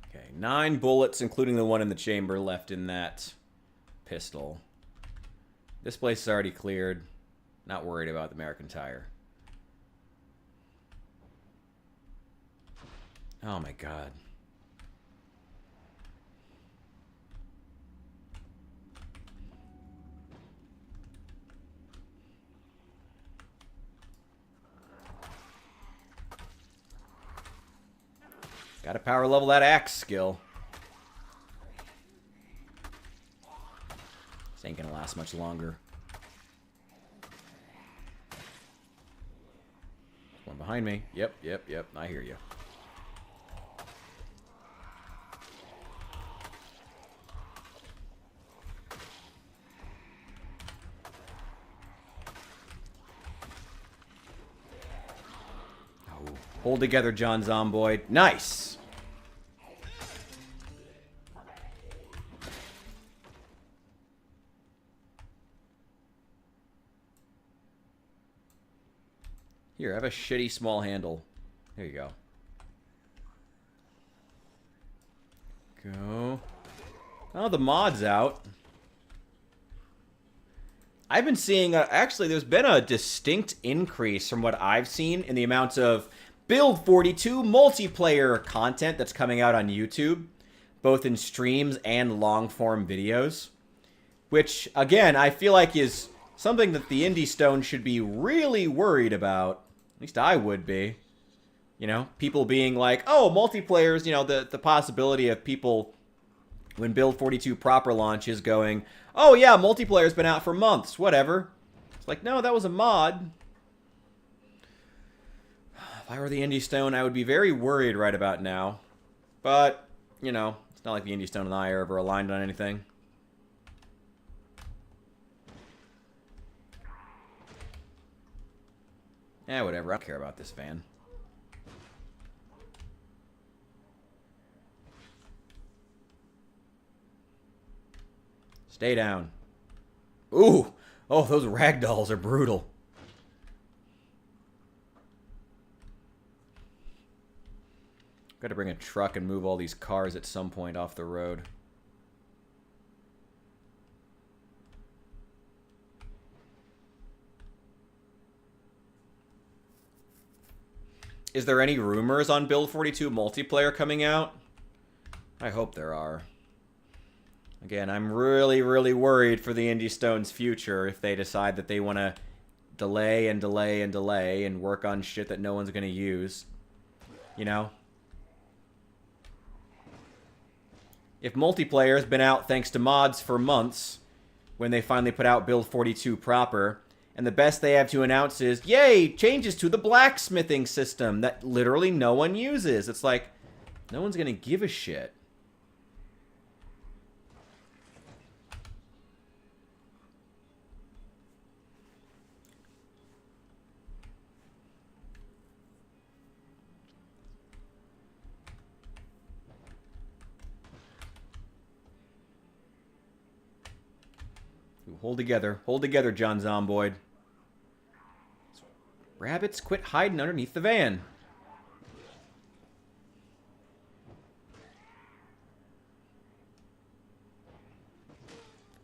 Okay, 9 bullets, including the one in the chamber, left in that pistol. This place is already cleared. Not worried about the American Tire. Oh my god. Gotta power level that axe skill. This ain't gonna last much longer. One behind me. Yep. I hear you. Oh, hold together, John Zomboid. Nice! Here, have a shitty small handle. There you go. Go. Oh, the mod's out. I've been seeing, actually, there's been a distinct increase from what I've seen in the amount of Build 42 multiplayer content that's coming out on YouTube, both in streams and long-form videos. Which, again, I feel like is something that the Indie Stone should be really worried about. At least I would be. You know, people being like, oh, multiplayers, you know, the possibility of people, when Build 42 proper launches, going, oh yeah, multiplayer's been out for months, whatever. It's like, no, that was a mod. If I were the Indie Stone, I would be very worried right about now. But, you know, it's not like the Indie Stone and I are ever aligned on anything. Yeah, whatever. I don't care about this van. Stay down. Ooh! Oh, those ragdolls are brutal. Got to bring a truck and move all these cars at some point off the road. Is there any rumors on Build 42 multiplayer coming out? I hope there are. Again, I'm really, really worried for the Indie Stone's future if they decide that they want to delay and delay and delay and work on shit that no one's going to use. You know? If multiplayer has been out thanks to mods for months, when they finally put out Build 42 proper, and the best they have to announce is, yay, changes to the blacksmithing system that literally no one uses. It's like, no one's going to give a shit. Hold together, John Zomboid. Rabbits, quit hiding underneath the van.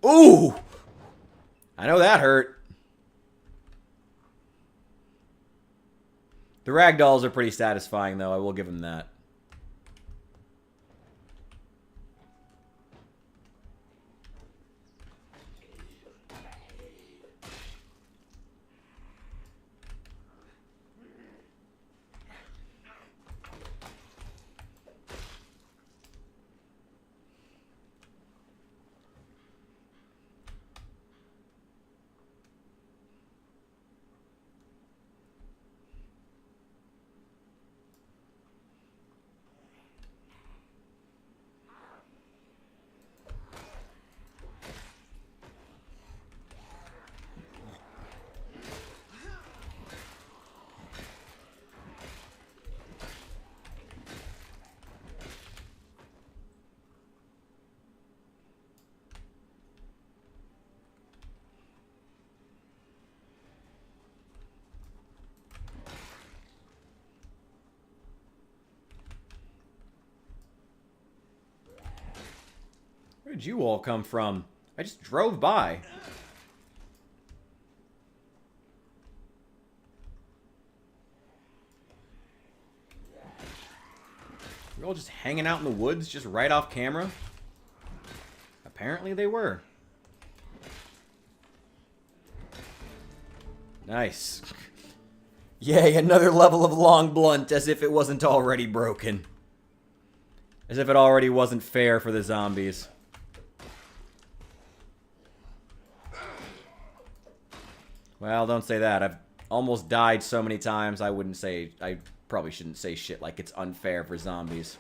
Ooh! I know that hurt. The ragdolls are pretty satisfying, though. I will give them that. Where did you all come from? I just drove by. You're all just hanging out in the woods, just right off camera? Apparently they were. Nice. Yay, another level of long blunt, as if it wasn't already broken. As if it already wasn't fair for the zombies. Well, don't say that. I've almost died so many times, I wouldn't say... I probably shouldn't say shit like it's unfair for zombies.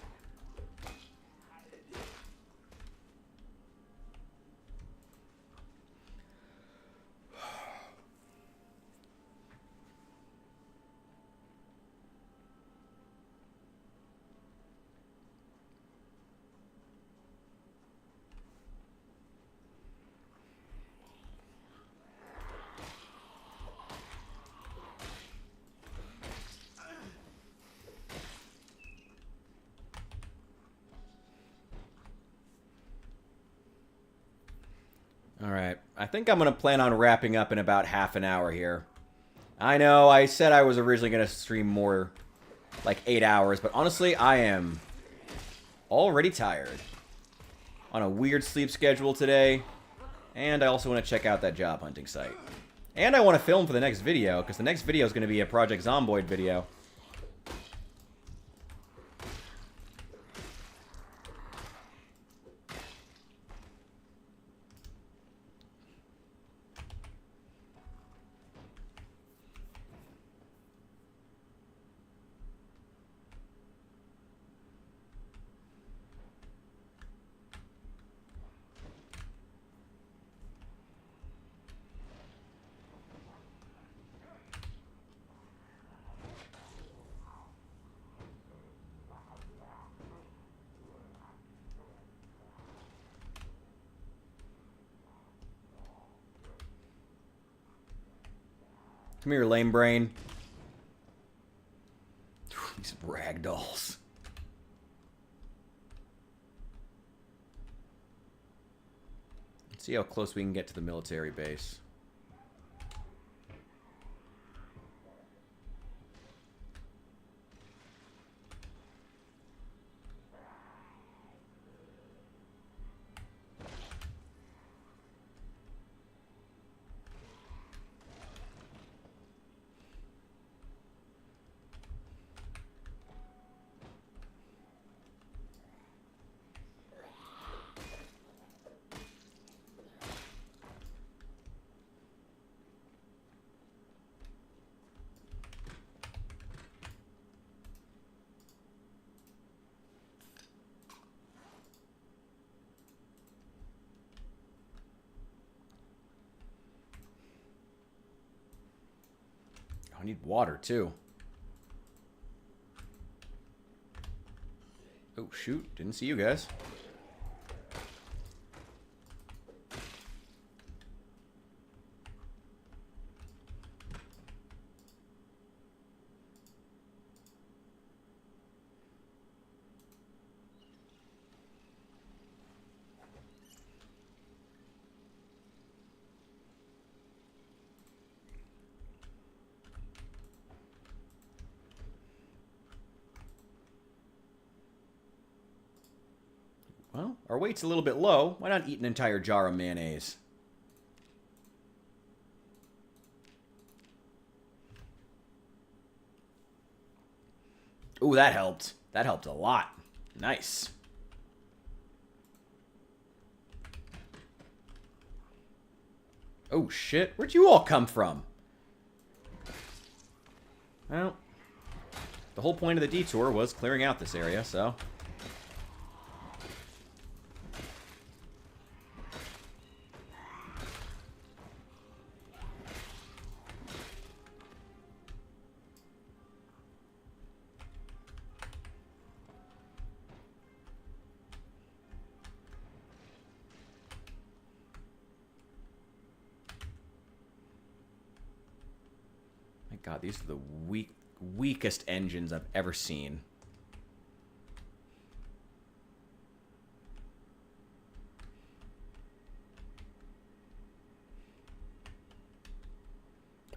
Alright, I think I'm going to plan on wrapping up in about half an hour here. I know, I said I was originally going to stream more, like 8 hours, but honestly, I am already tired. On a weird sleep schedule today, and I also want to check out that job hunting site. And I want to film for the next video, because the next video is going to be a Project Zomboid video. Come here, lame brain. These ragdolls. Let's see how close we can get to the military base. I need water, too. Oh, shoot. Didn't see you guys. Well, our weight's a little bit low. Why not eat an entire jar of mayonnaise? Ooh, that helped. That helped a lot. Nice. Oh, shit. Where'd you all come from? Well, the whole point of the detour was clearing out this area, so... God, these are the weakest engines I've ever seen.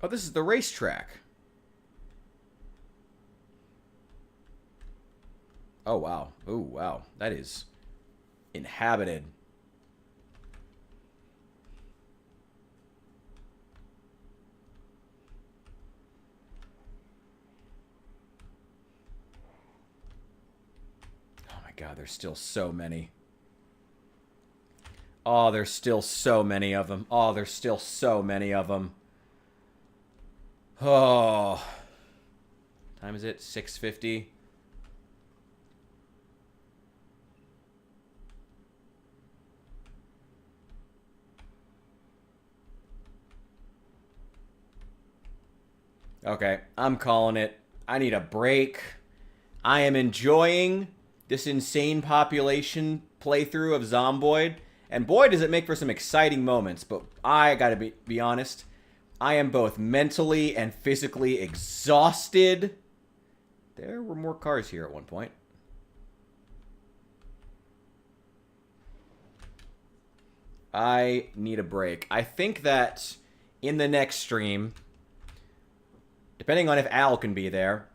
Oh, this is the racetrack. Oh, wow. Oh, wow. That is inhabited. God, there's still so many. Oh, there's still so many of them. Oh, there's still so many of them. Oh. Time is it? 6:50. Okay, I'm calling it. I need a break. I am enjoying this insane population playthrough of Zomboid. And boy, does it make for some exciting moments. But I gotta be honest. I am both mentally and physically exhausted. There were more cars here at one point. I need a break. I think that in the next stream, depending on if Al can be there,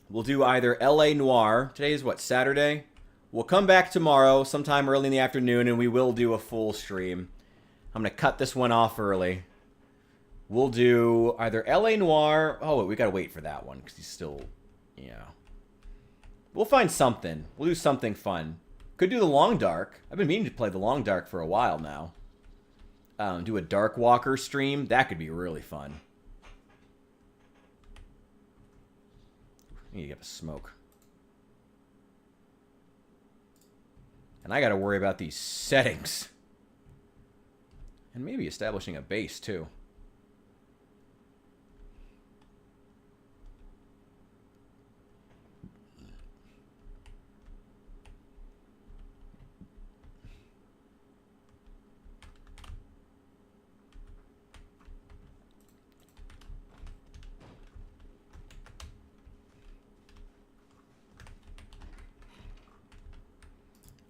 we'll do either LA Noire. Today is what, Saturday? We'll come back tomorrow sometime early in the afternoon and we will do a full stream. I'm going to cut this one off early. We'll do either LA Noire. Oh, wait, we got to wait for that one because he's still, yeah. We'll find something. We'll do something fun. Could do the Long Dark. I've been meaning to play the Long Dark for a while now. Do a Dark Walker stream. That could be really fun. I need to get a smoke. And I got to worry about these settings. And maybe establishing a base, too.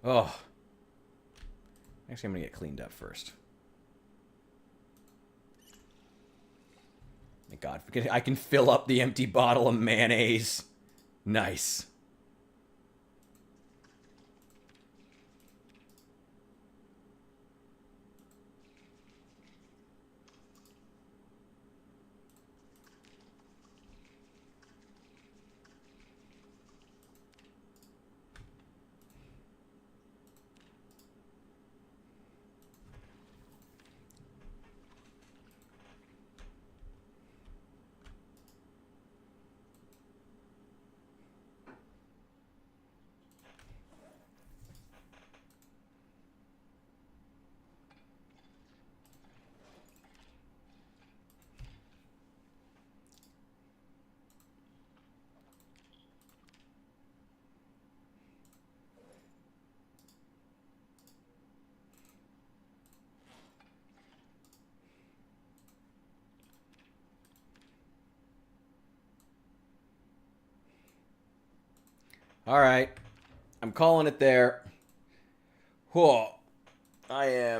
Oh. Actually, I'm going to get cleaned up first. Thank God. I can fill up the empty bottle of mayonnaise. Nice. All right. I'm calling it there. Whoa. I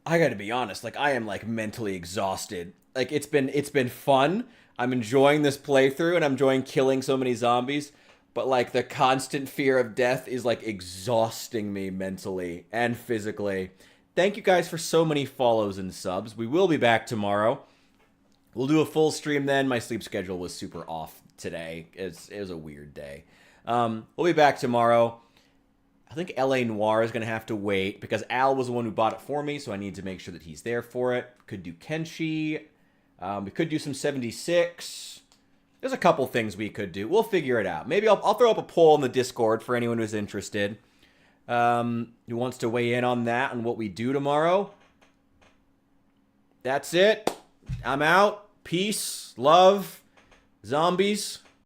got to be honest, like I am like mentally exhausted. Like it's been fun. I'm enjoying this playthrough and I'm enjoying killing so many zombies, but like the constant fear of death is like exhausting me mentally and physically. Thank you guys for so many follows and subs. We will be back tomorrow. We'll do a full stream then. My sleep schedule was super off today. It was a weird day. We'll be back tomorrow. I think LA Noire is going to have to wait because Al was the one who bought it for me, so I need to make sure that he's there for it. Could do Kenshi. We could do some 76. There's a couple things we could do. We'll figure it out. Maybe I'll throw up a poll in the Discord for anyone who's interested. Who wants to weigh in on that and what we do tomorrow. That's it. I'm out. Peace. Love. Zombies.